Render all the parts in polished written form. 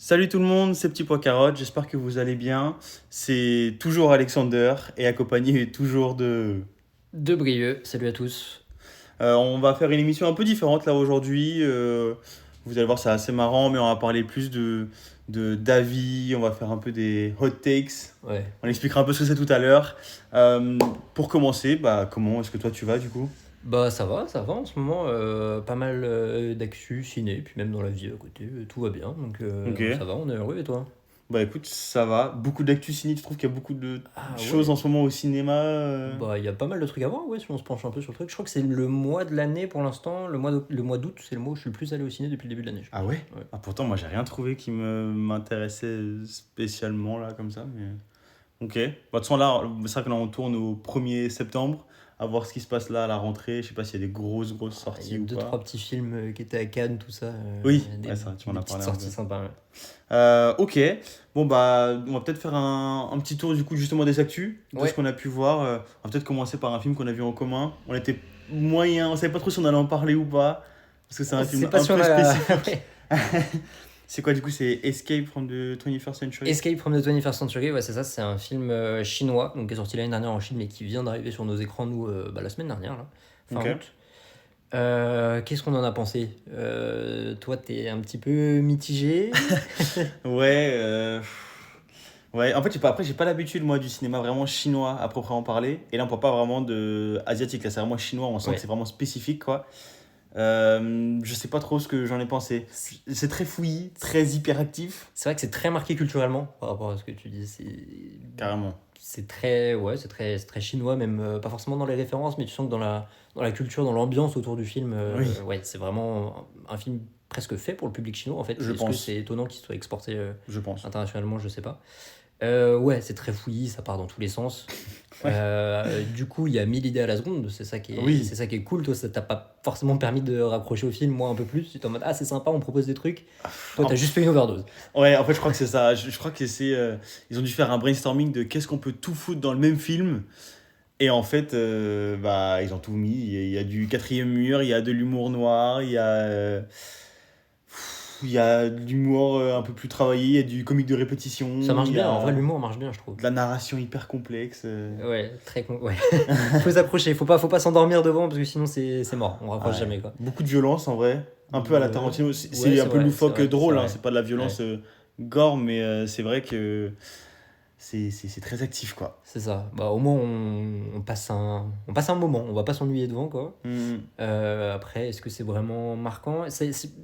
Salut tout le monde, c'est Petit Pois Carotte, j'espère que vous allez bien. C'est toujours Alexander et accompagné toujours de... De Brieux, salut à tous. On va faire une émission un peu différente là aujourd'hui. Vous allez voir, c'est assez marrant, mais on va parler plus d'avis, on va faire un peu des hot takes. Ouais. On expliquera un peu ce que c'est tout à l'heure. Euh, pour commencer, comment est-ce que toi tu vas du coup? Bah ça va en ce moment, pas mal d'actu, ciné, puis même dans la vie à côté, tout va bien, donc Ok. ça va, on est heureux et toi? Bah écoute, ça va. Beaucoup d'actu ciné, tu trouves qu'il y a beaucoup de Ah choses en ouais, ce moment au cinéma? bah il y a pas mal de trucs à voir, ouais, si on se penche un peu sur le truc. Je crois que c'est le mois de l'année pour l'instant, le mois d'août, c'est le mois où je suis le plus allé au ciné depuis le début de l'année, je Ah pense. ouais? Ouais. Ah pourtant moi j'ai rien trouvé qui m'intéressait spécialement là comme ça mais ok. Bah, de toute façon là c'est vrai que là on tourne au 1er septembre à voir ce qui se passe là à la rentrée, je sais pas s'il y a des grosses Ah, il y sorties a ou deux, trois pas. petits films qui étaient à Cannes, tout ça, Oui, des, ouais ça tu m'en des as petites parlé un sorties peu. sympas, ouais. Ok, bon bah on va peut-être faire un petit tour du coup justement des actus, de ce Ouais, qu'on a pu voir. On va peut-être commencer par un film qu'on a vu en commun. On était moyen, on savait pas trop si on allait en parler ou pas, parce que c'est on un sait film pas un si on peu a... spécifique. ouais. C'est quoi du coup? C'est Escape from the 21st Century? Escape from the 21st Century, ouais, c'est ça, c'est un film chinois donc, qui est sorti l'année dernière en Chine mais qui vient d'arriver sur nos écrans, nous, la semaine dernière, là, fin Ok. août. Qu'est-ce qu'on en a pensé? Toi, t'es un petit peu mitigé? Ouais, ouais. En fait, après, j'ai pas l'habitude, moi, du cinéma vraiment chinois à proprement parler. Et là, on parle pas vraiment de asiatique, là, c'est vraiment chinois. On sent que Ouais, c'est vraiment spécifique, quoi. Je sais pas trop ce que j'en ai pensé. C'est très fouillis, très hyperactif. c'est vrai que c'est très marqué culturellement par rapport à ce que tu dis. Carrément. C'est très, ouais, c'est très chinois, même pas forcément dans les références, mais tu sens que dans la culture, dans l'ambiance autour du film, Oui, ouais, c'est vraiment un film presque fait pour le public chinois en fait. je Est-ce que pense. c'est étonnant qu'il soit exporté Je pense. internationalement? Je sais pas. Ouais, c'est très fouillis, ça part dans tous les sens. Ouais. Du coup, il y a 1000 idées à la seconde, Oui. c'est ça qui est cool. Toi, ça t'a pas forcément permis de raccrocher au film, moi un peu plus. Tu es en mode, ah, c'est sympa, on propose des trucs. Toi, t'as En- juste fait une overdose. Ouais, en fait, je crois que c'est ça. Je crois que c'est. Ils ont dû faire un brainstorming de qu'est-ce qu'on peut tout foutre dans le même film. Et en fait, bah, ils ont tout mis. Il y a du quatrième mur, il y a de l'humour noir, il y a de l'humour un peu plus travaillé, il y a du comique de Ça répétition, marche il y bien, en vrai, a l'humour marche bien, je trouve. de la narration hyper complexe. Ouais, ouais. Faut s'approcher, faut pas s'endormir devant parce que sinon c'est mort, on raccroche Ouais. jamais quoi. Beaucoup de violence en vrai. Un peu à la Ouais, Tarantino. ouais, C'est un peu loufoque, c'est drôle, hein. vrai. C'est pas de la Ouais. violence gore, mais c'est vrai que c'est très actif, quoi. C'est ça. Bah, au moins, on passe un moment, on va pas s'ennuyer devant, quoi. Hmm. Après, est-ce que c'est vraiment marquant?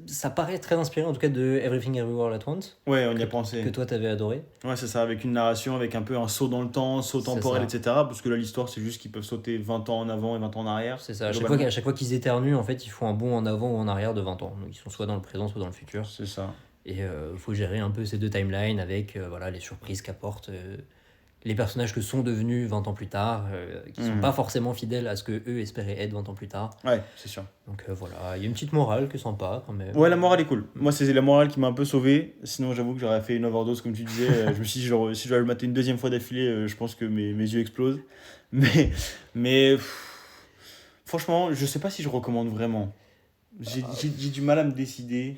Ça paraît très inspiré, en tout cas, de Everything Everywhere All At Once, Ouais, on y que, a que pensé. toi, t'avais adoré. Ouais, c'est ça, avec une narration, avec un peu un saut dans le temps, saut C'est temporel, ça. etc. Parce que là, l'histoire, c'est juste qu'ils peuvent sauter 20 ans en avant et 20 ans en arrière, C'est ça. À globalement. chaque fois qu'ils éternuent, en fait, ils font un bond en avant ou en arrière de 20 ans. Donc, ils sont soit dans le présent, soit dans le futur. C'est ça. Et faut gérer un peu ces deux timelines avec voilà, les surprises qu'apportent les personnages que sont devenus 20 ans plus tard, qui sont Hmm. pas forcément fidèles à ce que eux espéraient être 20 ans plus tard. Ouais, c'est sûr. Donc voilà, il y a une petite morale qui est sympa quand même. Ouais, la morale est cool. Mm. Moi, c'est la morale qui m'a un peu sauvé. Sinon, j'avoue que j'aurais fait une overdose, comme tu disais. Je me suis dit, genre, si je dois le mater une deuxième fois d'affilée, je pense que mes yeux explosent. Mais, mais franchement, je sais pas si je recommande vraiment. J'ai du mal à me décider.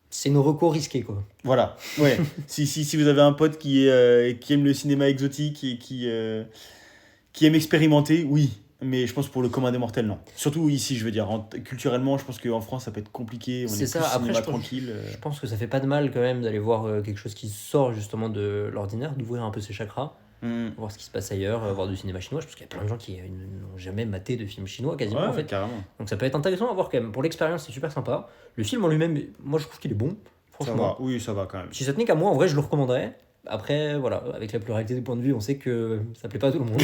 C'est une recours risquée quoi. Voilà, ouais. Si vous avez un pote qui aime le cinéma exotique et qui aime expérimenter, oui. Mais je pense pour le commun des mortels, non. Surtout ici, je veux dire. Culturellement, je pense qu'en France, ça peut être compliqué. On est C'est plus ça, après cinéma tranquille. je pense que ça fait pas de mal quand même d'aller voir quelque chose qui sort justement de l'ordinaire, d'ouvrir un peu ses chakras, Hmm. voir ce qui se passe ailleurs, voir du cinéma chinois. Je pense qu'il y a plein de gens qui n'ont jamais maté de film chinois quasiment en Ouais, fait. carrément. Donc ça peut être intéressant à voir quand même. Pour l'expérience, c'est super sympa. Le film en lui-même, moi je trouve qu'il est bon, Ça va, franchement. oui, ça va quand même. Si ça tenait qu'à moi, en vrai, je le recommanderais. Après, voilà, avec la pluralité des points de vue, on sait que ça plaît pas à tout le monde.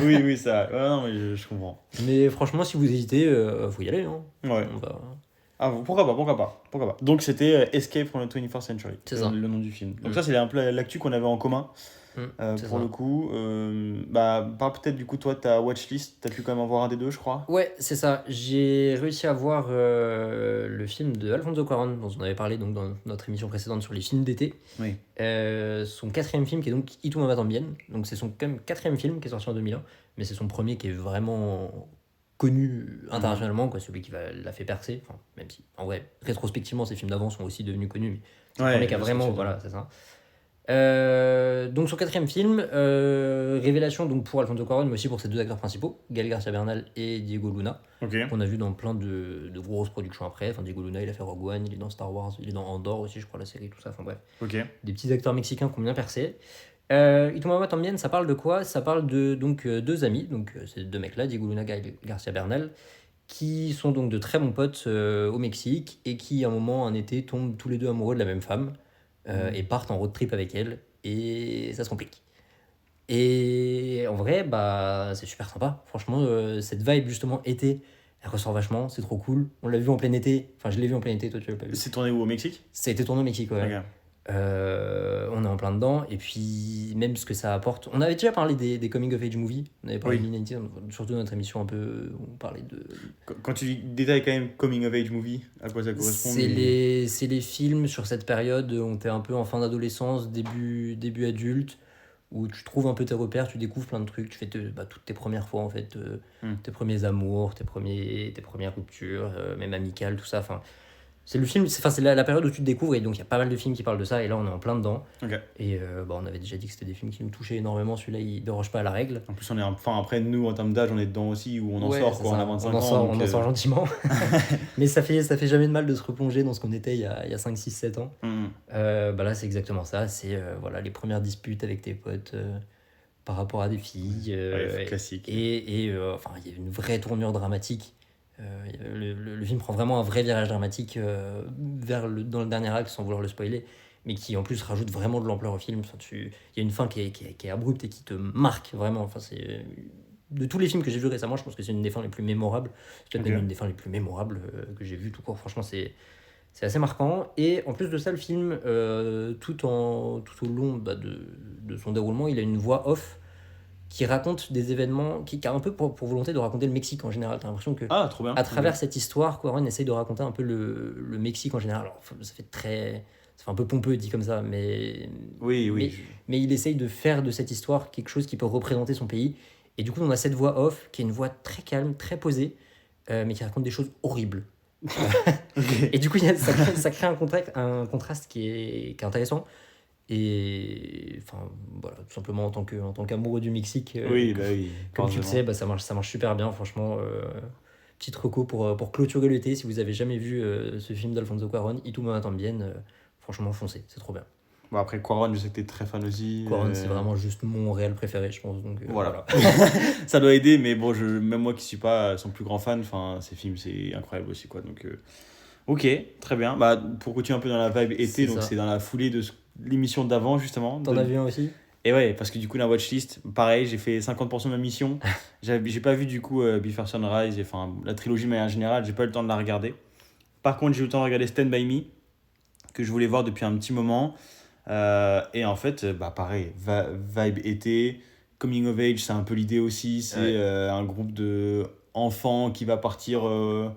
Oui, oui, ça. Ouais, non, mais je comprends. Mais franchement, si vous hésitez, faut y aller. Hein. Ouais. On va... Ah, pourquoi pas, pourquoi pas, pourquoi pas. Donc c'était Escape from the 21st Century, C'est ça. le nom du film. Donc Mm. ça, c'est un peu l'actu qu'on avait en commun. C'est Pour le ça. coup, bah, parle peut-être du coup, toi, ta watchlist, t'as pu quand même en voir un des deux, je crois. Ouais, c'est ça. J'ai réussi à voir le film de Alfonso Cuarón, dont on avait parlé donc, dans notre émission précédente sur les films d'été. Oui. Son quatrième film qui est donc Y tu me vas también. Donc c'est son quand même quatrième film qui est sorti en 2001. Mais c'est son premier qui est vraiment connu internationalement, quoi, celui qui l'a fait percer. Enfin, même si, en vrai, rétrospectivement, ces films d'avant sont aussi devenus connus, mais c'est le premier qui a vraiment. Voilà, c'est ça. Donc son quatrième film, révélation donc pour Alfonso Cuarón, mais aussi pour ses deux acteurs principaux, Gael García Bernal et Diego Luna, qu'on a vu dans plein de grosses productions après. Enfin, Diego Luna, il a fait Rogue One, il est dans Star Wars, il est dans Andor aussi, je crois, la série, tout ça. Enfin bref, des petits acteurs mexicains qui ont bien percé. Y tu m'amas también, ça parle de quoi? Ça parle de donc deux amis, donc ces deux mecs-là, Diego Luna, Gael García Bernal, qui sont donc de très bons potes au Mexique et qui, à un moment, un été, tombent tous les deux amoureux de la même femme. Et partent en road trip avec elle, et ça se complique. Et en vrai, bah, c'est super sympa. Franchement, cette vibe justement été, elle ressort vachement, c'est trop cool. On l'a vu en plein été, enfin je l'ai vu en plein été, toi tu l'as pas vu. C'est tourné où, au Mexique? Ça a été tourné au Mexique, ouais. On est en plein dedans, et puis même ce que ça apporte. On avait déjà parlé des coming of age movies, on avait parlé de l'Inanity, surtout dans notre émission un peu où on parlait de. Quand tu détailles quand même coming of age movie, à quoi ça correspond? C'est les films sur cette période où t'es un peu en fin d'adolescence, début adulte, où tu trouves un peu tes repères, tu découvres plein de trucs, tu fais toutes tes premières fois en fait, tes premiers amours, tes premières ruptures, même amicales, tout ça. Enfin, c'est le film, c'est la période où tu te découvres, et donc il y a pas mal de films qui parlent de ça, et là on est en plein dedans. Et on avait déjà dit que c'était des films qui nous touchaient énormément, celui-là il déroge pas à la règle. En plus après nous en termes d'âge on est dedans aussi, où on en sort quoi, on a 25 ans. On en sort gentiment. Mais ça fait jamais de mal de se replonger dans ce qu'on était il y a 5, 6, 7 ans. Là c'est exactement ça, c'est les premières disputes avec tes potes par rapport à des filles. Classique. Et il y a une vraie tournure dramatique. Le film prend vraiment un vrai virage dramatique dans le dernier acte, sans vouloir le spoiler, mais qui en plus rajoute vraiment de l'ampleur au film. Il y a une fin qui est abrupte et qui te marque vraiment. Enfin, de tous les films que j'ai vus récemment, je pense que c'est une des fins les plus mémorables. C'est peut-être même une des fins les plus mémorables que j'ai vues tout court. Franchement, c'est assez marquant. Et en plus de ça, le film, tout au long de son déroulement, il a une voix off qui raconte des événements, qui a un peu pour volonté de raconter le Mexique en général. T'as l'impression que trop bien, à travers cette histoire, Cuarón essaye de raconter un peu le Mexique en général. Alors, ça fait un peu pompeux dit comme ça, mais il essaye de faire de cette histoire quelque chose qui peut représenter son pays. Et du coup, on a cette voix off, qui est une voix très calme, très posée, mais qui raconte des choses horribles. Et du coup, ça crée un contraste qui est intéressant. Et tout simplement en tant qu'amoureux du Mexique, comme tu le sais, ça marche super bien, franchement. Petite reco pour clôturer l'été, si vous avez jamais vu ce film d'Alfonso Cuarón, Y tu m'amas también, franchement foncez, c'est trop bien. Bon, après Cuarón, je sais que t'es très fan aussi. Cuarón, c'est vraiment juste mon réel préféré, je pense, donc voilà. Ça doit aider, mais bon, même moi qui suis pas son plus grand fan, ces films c'est incroyable aussi quoi, donc ok, très bien. Pour continuer un peu dans la vibe été, c'est dans la foulée de l'émission d'avant justement. T'en as vu un aussi? Et ouais, parce que du coup la watchlist, pareil, j'ai fait 50% de ma mission. J'ai pas vu du coup Before Sunrise, la trilogie de manière générale, j'ai pas eu le temps de la regarder. Par contre, j'ai eu le temps de regarder Stand By Me, que je voulais voir depuis un petit moment. Et en fait, pareil, vibe été, coming of age, c'est un peu l'idée aussi. C'est un groupe de enfants qui va partir.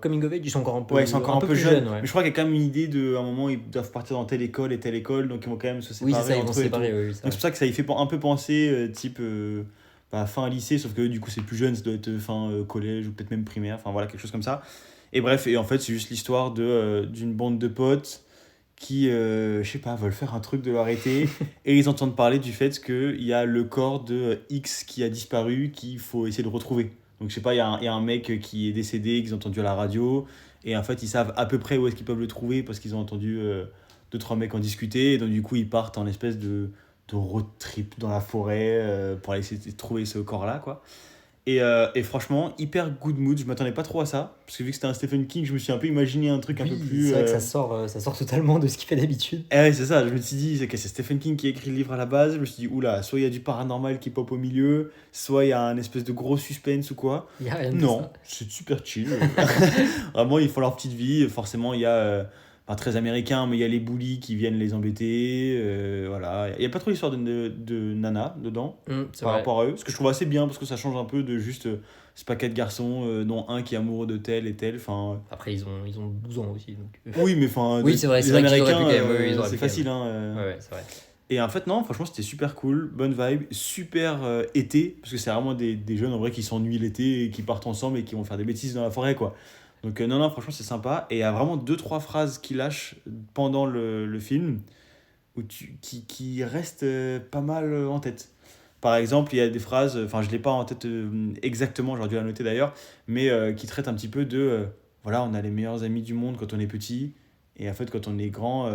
Coming of age, ils sont encore un peu, ils sont encore un peu jeunes. Ouais. Mais je crois qu'il y a quand même une idée à un moment, ils doivent partir dans telle école et telle école, donc ils vont quand même se séparer. Oui, c'est ça, ils vont se séparer. Donc c'est pour ça que ça y fait un peu penser, type fin lycée, sauf que du coup c'est plus jeune, ça doit être fin collège ou peut-être même primaire, quelque chose comme ça. Et bref, et en fait, c'est juste l'histoire d'une bande de potes qui, je sais pas, veulent faire un truc de leur été et ils entendent parler du fait qu'il y a le corps de X qui a disparu, qu'il faut essayer de retrouver. Donc je sais pas, il y a un mec qui est décédé, qu'ils ont entendu à la radio, et en fait ils savent à peu près où est-ce qu'ils peuvent le trouver parce qu'ils ont entendu 2-3 mecs en discuter, et donc du coup ils partent en espèce de road trip dans la forêt pour aller essayer de trouver ce corps-là, quoi. Et franchement, hyper good mood, je m'attendais pas trop à ça, parce que vu que c'était un Stephen King, je me suis un peu imaginé un truc un peu plus... C'est vrai que ça sort totalement de ce qu'il fait d'habitude. Et ouais, c'est ça, je me suis dit, c'est Stephen King qui a écrit le livre à la base, je me suis dit, oula, soit il y a du paranormal qui pop au milieu, soit il y a un espèce de gros suspense ou quoi. Il y a rien de non, ça. c'est super chill. Vraiment, ils font leur petite vie, forcément il y a... pas très américain, mais il y a les bullies qui viennent les embêter, voilà. Il n'y a pas trop l'histoire de nana dedans, par rapport à eux, ce que je trouve assez bien, parce que ça change un peu de juste ce paquet de garçons, dont un qui est amoureux de tel et tel, Après, ils ont 12 ans aussi, donc... Oui, mais oui, c'est vrai, les Américains, c'est facile, Ouais, c'est vrai. Et en fait, non, franchement, c'était super cool, bonne vibe, super été, parce que c'est vraiment des jeunes en vrai qui s'ennuient l'été et qui partent ensemble et qui vont faire des bêtises dans la forêt, quoi. Donc, non, non, franchement, c'est sympa. Et il y a vraiment deux trois phrases qu'il lâche pendant le film qui restent pas mal en tête. Par exemple, il y a des phrases, enfin, je ne l'ai pas en tête exactement, j'aurais dû la noter d'ailleurs, mais qui traitent un petit peu de voilà, on a les meilleurs amis du monde quand on est petit, et en fait, quand on est grand,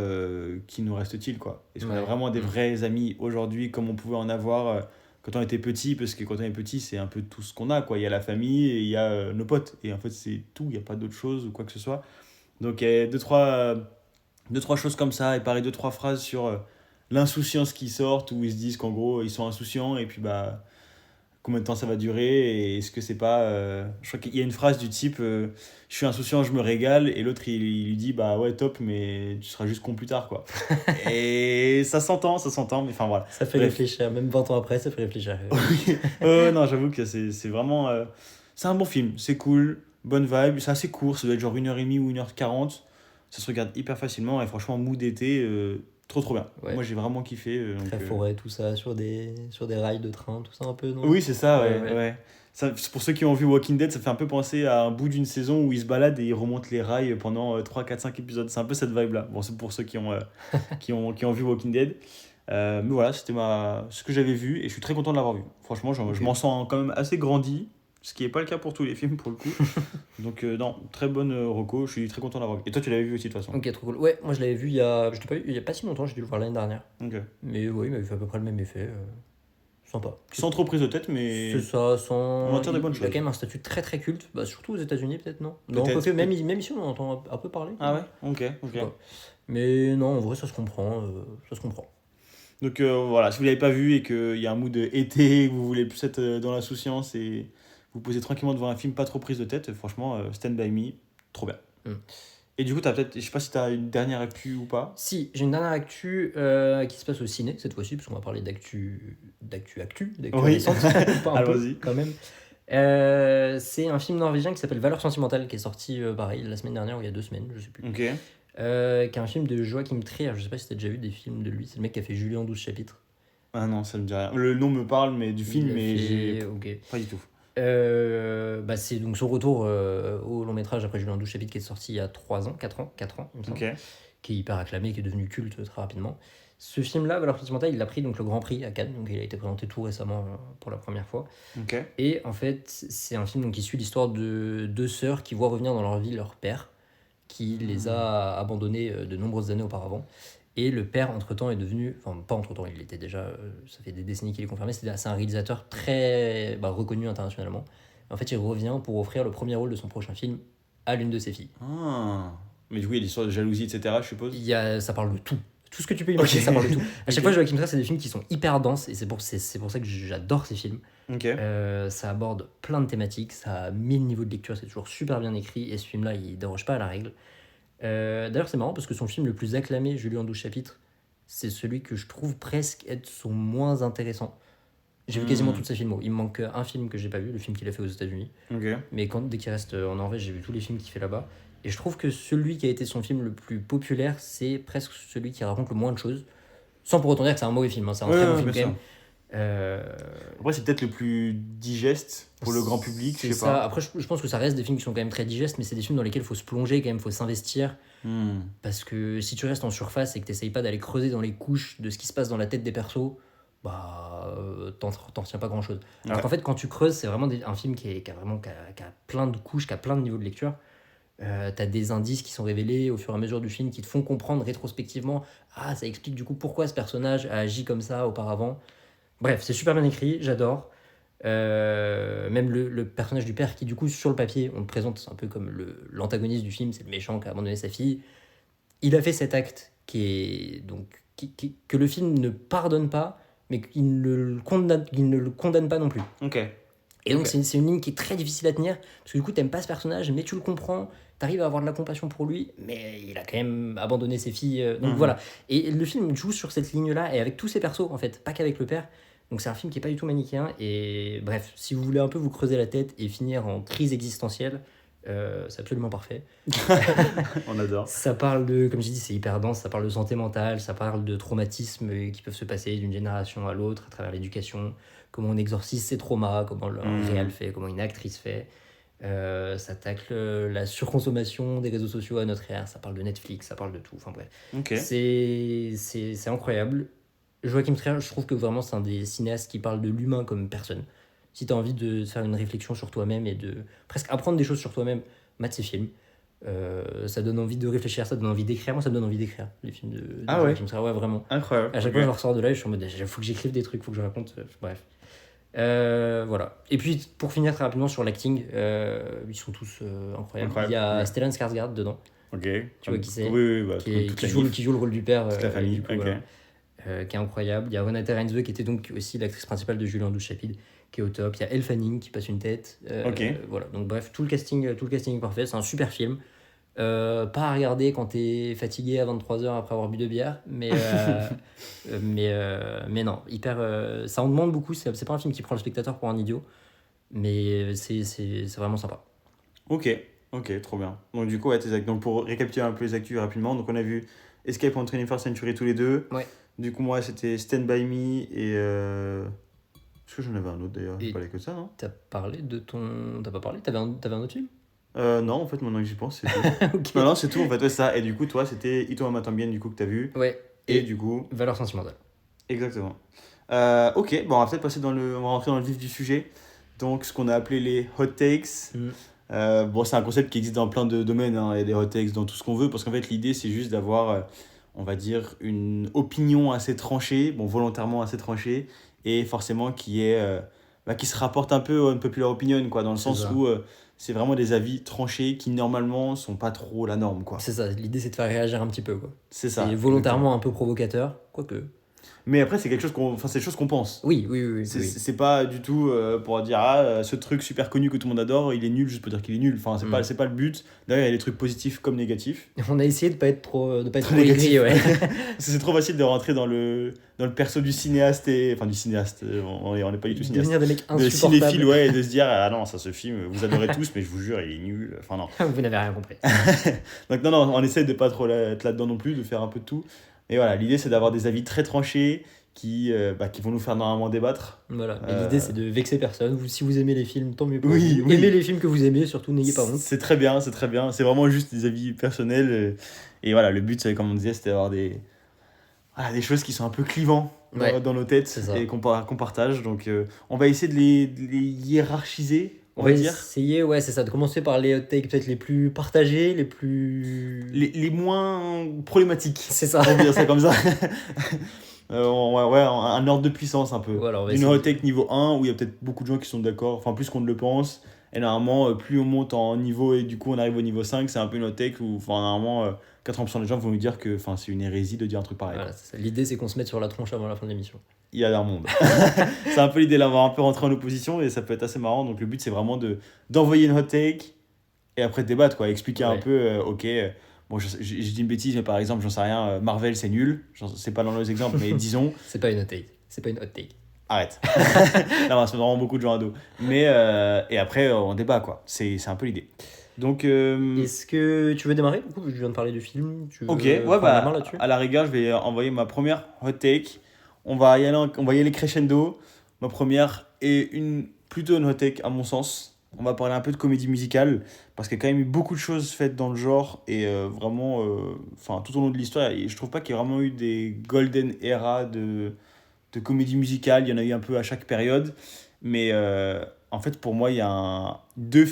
qui nous reste-t-il, quoi? Est-ce qu'on a Ouais. vraiment des vrais amis aujourd'hui comme on pouvait en avoir quand on était petit? Parce que quand on est petit, c'est un peu tout ce qu'on a, quoi. Il y a la famille et il y a nos potes, et en fait, c'est tout, il n'y a pas d'autre chose ou quoi que ce soit. Donc, il y a deux, trois choses comme ça, et pareil, deux, trois phrases sur l'insouciance qui sortent, où ils se disent qu'en gros, ils sont insouciants, et puis bah, combien de temps ça va durer, et est-ce que c'est pas. Je crois qu'il y a une phrase du type je suis insouciant, je me régale, et l'autre il lui dit bah ouais, top, mais tu seras juste con plus tard, quoi. Et ça s'entend, mais enfin voilà. Ça fait Bref. réfléchir, même 20 ans après, ça fait réfléchir. Oui, non, j'avoue que c'est vraiment. C'est un bon film, c'est cool, bonne vibe, c'est assez court, ça doit être genre 1h30 ou 1h40. Ça se regarde hyper facilement, et franchement, mood d'été, trop trop bien. Ouais. Moi j'ai vraiment kiffé. Très forêt, tout ça, sur des rails de train, tout ça un peu, non? Oui, c'est ça, ouais. Ouais. Ouais. Ça, pour ceux qui ont vu Walking Dead, ça fait un peu penser à un bout d'une saison où ils se baladent et ils remontent les rails pendant 3 4 5 épisodes. C'est un peu cette vibe-là. Bon, c'est pour ceux qui ont vu Walking Dead. Mais voilà, c'était ce que j'avais vu et je suis très content de l'avoir vu. Franchement, je Ok. m'en sens quand même assez grandi, ce qui n'est pas le cas pour tous les films pour le coup. Donc, non, très bonne reco, je suis très content de l'avoir vu. Et toi, tu l'avais vu aussi de toute façon. Ok, trop cool. Ouais, moi je l'avais vu je l'ai pas vu il y a pas si longtemps, j'ai dû le voir l'année dernière. Ok. Mais oui, il m'avait fait à peu près le même effet. Sympa. Sans trop prise de tête, mais C'est ça, on va dire des bonnes il a choses. quand même un statut très très culte, bah, surtout aux États-Unis peut-être, non? Non, Peut-être. quoique, même ici on en entend un peu parler. Ah ouais? Ok, Je ok. sais pas. Mais non, en vrai ça se comprend. Ça se comprend. Donc voilà, si vous l'avez pas vu et qu'il y a un mood été, que vous voulez plus être dans l'insouciance et vous posez tranquillement devant un film pas trop prise de tête, franchement, Stand By Me, trop bien. Mm. Et du coup, t'as peut-être, je sais pas si t'as une dernière actu ou pas. Si, j'ai une dernière actu qui se passe au ciné cette fois-ci, parce qu'on va parler d'actu Oui. récente, pas un peu, Allons-y. quand même. C'est un film norvégien qui s'appelle Valeurs sentimentales, qui est sorti pareil la semaine dernière ou il y a 2 semaines, je sais plus. Ok. Qui est un film de Joachim Trier. Je sais pas si t'as déjà vu des films de lui. C'est le mec qui a fait Julie en 12 chapitres. Ah non, ça me dit rien. Le nom me parle, mais du film, Il a mais fait- j'ai Ok. pas du tout. Bah c'est donc son retour au long métrage après Julie en 12 chapitres qui est sorti il y a 3 ans, 4 ans, il me semble, Ok. qui est hyper acclamé, qui est devenu culte très rapidement. Ce film-là, Valeurs sentimentales, il a pris donc le Grand Prix à Cannes, donc il a été présenté tout récemment pour la première fois. Ok. Et en fait, c'est un film donc, qui suit l'histoire de 2 sœurs qui voient revenir dans leur vie leur père, qui les a abandonnées de nombreuses années auparavant. Et le père, entre-temps, est devenu... Enfin, pas entre-temps, il était déjà... ça fait des décennies qu'il est confirmé. C'est un réalisateur très reconnu internationalement. En fait, il revient pour offrir le premier rôle de son prochain film à l'une de ses filles. Ah. Mais du coup, il y a l'histoire de jalousie, etc., je suppose. Ça parle de tout. Tout ce que tu peux imaginer, Ok. ça parle de tout. À chaque Ok. fois, Joachim Trier, c'est des films qui sont hyper denses. Et c'est pour ça que j'adore ces films. Ok. Ça aborde plein de thématiques, ça a 1000 niveaux de lecture, c'est toujours super bien écrit, et ce film-là, il déroge pas à la règle. D'ailleurs, c'est marrant parce que son film le plus acclamé, Julie en 12 chapitres, c'est celui que je trouve presque être son moins intéressant. J'ai vu quasiment tous ses films. Il me manque un film que j'ai pas vu, le film qu'il a fait aux États-Unis. Ok. Mais dès qu'il reste en Norvège, j'ai vu tous les films qu'il fait là-bas. Et je trouve que celui qui a été son film le plus populaire, c'est presque celui qui raconte le moins de choses. Sans pour autant dire que c'est un mauvais film, hein. C'est un très bon film quand bien même. Après, c'est peut-être le plus digeste pour le grand public, je C'est sais ça. pas. Après, je pense que ça reste des films qui sont quand même très digestes, mais c'est des films dans lesquels il faut se plonger, quand même, il faut s'investir. Parce que si tu restes en surface et que tu n'essayes pas d'aller creuser dans les couches de ce qui se passe dans la tête des persos, bah, t'en retiens pas grand chose. Alors Ouais. qu'en fait, quand tu creuses, c'est vraiment un film qui a plein de couches, qui a plein de niveaux de lecture. T'as des indices qui sont révélés au fur et à mesure du film qui te font comprendre rétrospectivement, ah, ça explique du coup pourquoi ce personnage a agi comme ça auparavant. Bref, c'est super bien écrit, j'adore. Même le personnage du père qui du coup sur le papier on le présente un peu comme l'antagoniste du film, c'est le méchant qui a abandonné sa fille. Il a fait cet acte que le film ne pardonne pas, mais qu'il ne le condamne pas non plus. Ok. Et donc Ok. c'est une ligne qui est très difficile à tenir, parce que du coup t'aimes pas ce personnage, mais tu le comprends, t'arrives à avoir de la compassion pour lui, mais il a quand même abandonné ses filles. Donc voilà. Et le film joue sur cette ligne-là, et avec tous ses persos en fait, pas qu'avec le père. Donc c'est un film qui est pas du tout manichéen, et bref, si vous voulez un peu vous creuser la tête et finir en crise existentielle, C'est absolument parfait. On adore. Ça parle de, comme j'ai dit, c'est hyper dense, ça parle de santé mentale, ça parle de traumatismes qui peuvent se passer d'une génération à l'autre à travers l'éducation, comment on exorcise ces traumas, comment un réal fait, comment une actrice fait. Ça tacle la surconsommation des réseaux sociaux à notre ère, ça parle de Netflix, ça parle de tout, enfin bref. Ok. C'est incroyable. Joachim Trier, je trouve que vraiment c'est un des cinéastes qui parle de l'humain comme personne. Si tu as envie de faire une réflexion sur toi-même et de presque apprendre des choses sur toi-même, mate ces films. Ça donne envie de réfléchir, ça donne envie d'écrire. Moi, ça me donne envie d'écrire, les films de Joachim Trier. Ouais, vraiment. Incroyable. À chaque fois, je ressors de là et je suis en mode, il faut que j'écrive des trucs, il faut que je raconte. Bref. Voilà. Et puis, pour finir très rapidement sur l'acting, ils sont tous incroyables. Il y a Stellan Skarsgård dedans. Ok. Tu vois qui c'est? Oui, bah, qui joue le rôle du père. Toute la famille, du coup, ok. voilà. Qui est incroyable. Il y a Renate Reinsve qui était donc aussi l'actrice principale de Julie en 12 chapitres, qui est au top. Il y a Elle Fanning qui passe une tête. Ok. Voilà. Donc bref, tout le casting est parfait. C'est un super film. Pas à regarder quand t'es fatigué à 23h après avoir bu de bière, mais non, hyper. Ça en demande beaucoup. C'est pas un film qui prend le spectateur pour un idiot, mais c'est vraiment sympa. Ok, trop bien. Donc du coup, ouais, donc pour récapituler un peu les actus rapidement, donc on a vu Escape on 21st Century tous les deux. Ouais. Du coup, moi, c'était Stand By Me et... Est-ce que j'en avais un autre d'ailleurs? J'ai parlé que ça, non? T'as parlé de ton... T'as pas parlé? T'avais un autre film? Non, en fait, maintenant que j'y pense, c'est tout. Okay. Non, c'est tout, en fait, ouais, ça. Et du coup, toi, c'était Ito Amatambien, du coup, que t'as vu. Ouais. Et du coup... Valeurs sentimentales. Exactement. Ok, bon, on va peut-être passer on va rentrer dans le vif du sujet. Donc, ce qu'on a appelé les hot takes. Bon, c'est un concept qui existe dans plein de domaines, hein. Il y a des hot takes dans tout ce qu'on veut, parce qu'en fait, l'idée, c'est juste d'avoir, on va dire, une opinion assez tranchée, bon, volontairement assez tranchée, et forcément qui se rapporte un peu à une populaire opinion, quoi, dans le sens où c'est vraiment des avis tranchés qui, normalement, sont pas trop la norme, quoi. C'est ça, l'idée, c'est de faire réagir un petit peu, quoi. C'est ça. C'est volontairement un peu provocateur, quoique... Mais après, c'est quelque chose c'est des choses qu'on pense. Oui. C'est pas du tout pour dire ce truc super connu que tout le monde adore, il est nul juste pour dire qu'il est nul. Enfin, c'est pas le but. D'ailleurs, il y a des trucs positifs comme négatifs. On a essayé de pas être trop négatif, ouais. C'est trop facile de rentrer dans le perso du cinéaste du cinéaste. On n'est pas du tout cinéaste. Devenir des mecs insupportables. De cinéphile, ouais, et de se dire ah non, ça ce film, vous adorez tous, mais je vous jure, il est nul. Enfin non. Vous n'avez rien compris. Donc non, on essaie de pas trop être là-dedans non plus, de faire un peu de tout. Et voilà, l'idée c'est d'avoir des avis très tranchés qui vont nous faire normalement débattre. Voilà, et l'idée c'est de vexer personne. Si vous aimez les films, tant mieux pour vous. Oui. Aimez les films que vous aimez, surtout n'ayez pas honte. C'est très bien. C'est vraiment juste des avis personnels. Et voilà, le but, comme on disait, c'était d'avoir des choses qui sont un peu clivantes dans nos têtes et qu'on partage. Donc on va essayer de les hiérarchiser. On va dire. Essayer, ouais, c'est ça, de commencer par les hot takes peut-être les plus partagés, les moins problématiques. C'est ça. On va dire ça comme ça. Un ordre de puissance un peu. Voilà, une hot take niveau 1 où il y a peut-être beaucoup de gens qui sont d'accord, enfin plus qu'on ne le pense. Et normalement, plus on monte en niveau et du coup on arrive au niveau 5, c'est un peu une hot take où normalement 80% des gens vont nous dire que c'est une hérésie de dire un truc pareil. Voilà, c'est ça. L'idée c'est qu'on se mette sur la tronche avant la fin de l'émission. Il y a un monde. C'est un peu l'idée là, on va un peu rentrer en opposition et ça peut être assez marrant. Donc le but c'est vraiment d'envoyer une hot take et après débattre, quoi, expliquer un peu, bon, je dis une bêtise, mais par exemple, j'en sais rien, Marvel c'est nul, c'est pas dans nos exemples, mais disons. C'est pas une hot take, c'est pas une hot take. Arrête. Non, c'est vraiment beaucoup de gens à dos. Mais, et après, on débat, quoi. C'est un peu l'idée. Donc. Est-ce que tu veux démarrer? Du coup, je viens de parler du film. Ok, à la rigueur, je vais envoyer ma première hot take. On va y aller crescendo. Ma première est plutôt une hot take, à mon sens. On va parler un peu de comédie musicale, parce qu'il y a quand même eu beaucoup de choses faites dans le genre, et vraiment, tout au long de l'histoire, je trouve pas qu'il y ait vraiment eu des golden era de comédie musicale. Il y en a eu un peu à chaque période, mais en fait, pour moi, il y a deux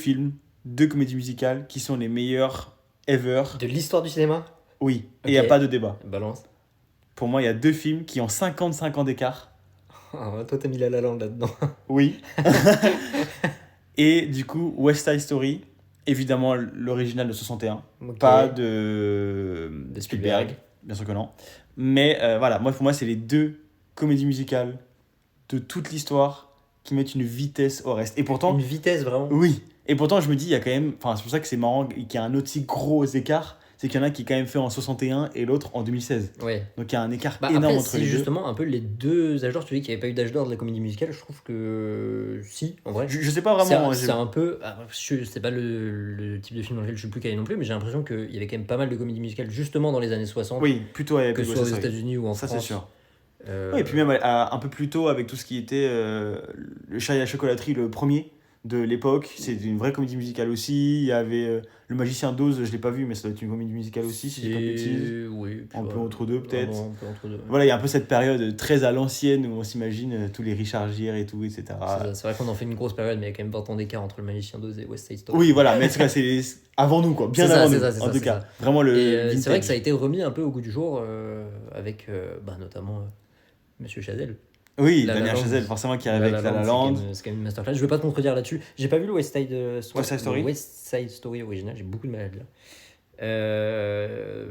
comédies musicales qui sont les meilleures ever. De l'histoire du cinéma? Oui, okay. Et il n'y a pas de débat. Balance. Pour moi, il y a deux films qui ont 55 ans d'écart. Oh, toi, t'as mis La La Land là-dedans. Oui. Et du coup, West Side Story, évidemment l'original de 61, okay. Pas de Spielberg, bien sûr que non. Mais pour moi, c'est les deux comédies musicales de toute l'histoire qui mettent une vitesse au reste. Et pourtant, une vitesse, vraiment? Oui. Et pourtant, je me dis, il y a quand même... c'est pour ça que c'est marrant qu'il y ait un aussi gros écart. c'est qu'il y en a qui est quand même fait en 61 et l'autre en 2016. Ouais. Donc il y a un écart Bah, énorme après, entre c'est les deux. justement un peu les deux âges d'or. Tu dis qu'il n'y avait pas eu d'âge d'or de la comédie musicale. Je trouve que si, en vrai. Je sais pas vraiment. C'est un peu. C'est pas le type de film dans lequel je suis plus calé non plus, mais j'ai l'impression qu'il y avait quand même pas mal de comédies musicales justement dans les années 60, Oui, plutôt à que ce soit aux États-Unis ou en ça, France. c'est sûr. Euh, Oui, et puis même un peu plus tôt avec tout ce qui était le chat et la chocolaterie, le premier de l'époque, c'est une vraie comédie musicale aussi. Il y avait le magicien d'Oz, je l'ai pas vu, mais ça doit être une comédie musicale aussi, si je dis pas de bêtises. Oui, Un peu entre deux peut-être. Un peu entre deux. Voilà, il y a un peu cette période très à l'ancienne où on s'imagine tous les Richard Gere et tout, etc. C'est vrai qu'on en fait une grosse période, mais il y a quand même 20 ans d'écart entre le magicien d'Oz et West Side Story. Oui, voilà, mais c'est avant nous, quoi. Bien avant nous, en tout cas. Vraiment le Et c'est vrai vintage. que ça a été remis un peu au goût du jour avec notamment Monsieur Chazelle. Oui, La La Damien Land. Chazelle, forcément, qui arrive avec La La Land. C'est quand même une masterclass. Je vais pas te contredire là-dessus. J'ai pas vu le West Side Story. le West Side Story original. J'ai beaucoup de mal à le dire.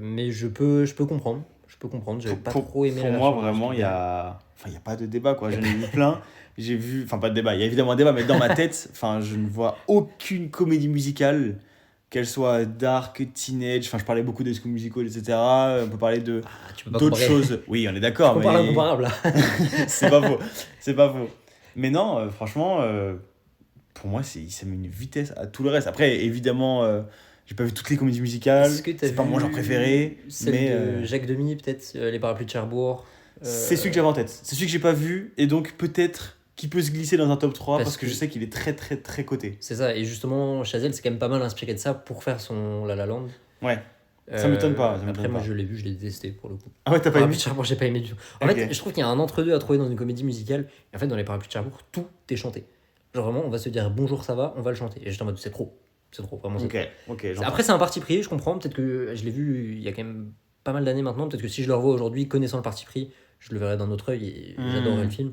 Mais je peux comprendre. J'avais pas trop aimé pour la moi, version vraiment, il y originale. a pas de débat, quoi. J'en ai vu plein. J'ai vu, enfin, pas de débat. Il y a évidemment un débat, mais dans ma tête, enfin, je ne vois aucune comédie musicale, qu'elle soit dark, teenage. Enfin, je parlais beaucoup des School Musical, etc. On peut parler de Tu peux pas d'autres comparer. choses. Oui, on est d'accord. Tu compares mais l'incomparable là. c'est pas faux. C'est pas faux. Mais non, franchement, pour moi, ça met une vitesse à tout le reste. Après, évidemment, j'ai pas vu toutes les comédies musicales. Est-ce que t'as C'est pas vu mon genre préféré. Celle mais de Jacques Demy, peut-être Les Parapluies de Cherbourg. c'est celui que j'avais en tête. C'est celui que j'ai pas vu. Et donc, peut-être qu'il peut se glisser dans un top 3 parce que je sais qu'il est très, très, très coté. C'est ça, et justement, Chazelle s'est quand même pas mal inspiré de ça pour faire son La La Land. Ouais. Ça m'étonne pas. Après, moi, je l'ai vu, je l'ai détesté pour le coup. Ah ouais, t'as pas aimé? Parapluies de Cherbourg, j'ai pas aimé du tout. En Ok. fait, je trouve qu'il y a un entre-deux à trouver dans une comédie musicale. Et en fait, dans Les Parapluies de Cherbourg, tout est chanté. Genre vraiment, on va se dire bonjour, ça va, on va le chanter. Et j'étais en mode, c'est trop. C'est trop, vraiment. Ok, j'entends. Après, c'est un parti pris, je comprends. Peut-être que je l'ai vu il y a quand même pas mal d'années maintenant. Peut-être que si je le revois aujourd'hui, connaissant le parti pris, je le verrai d'un autre œil et j'adorerais le film.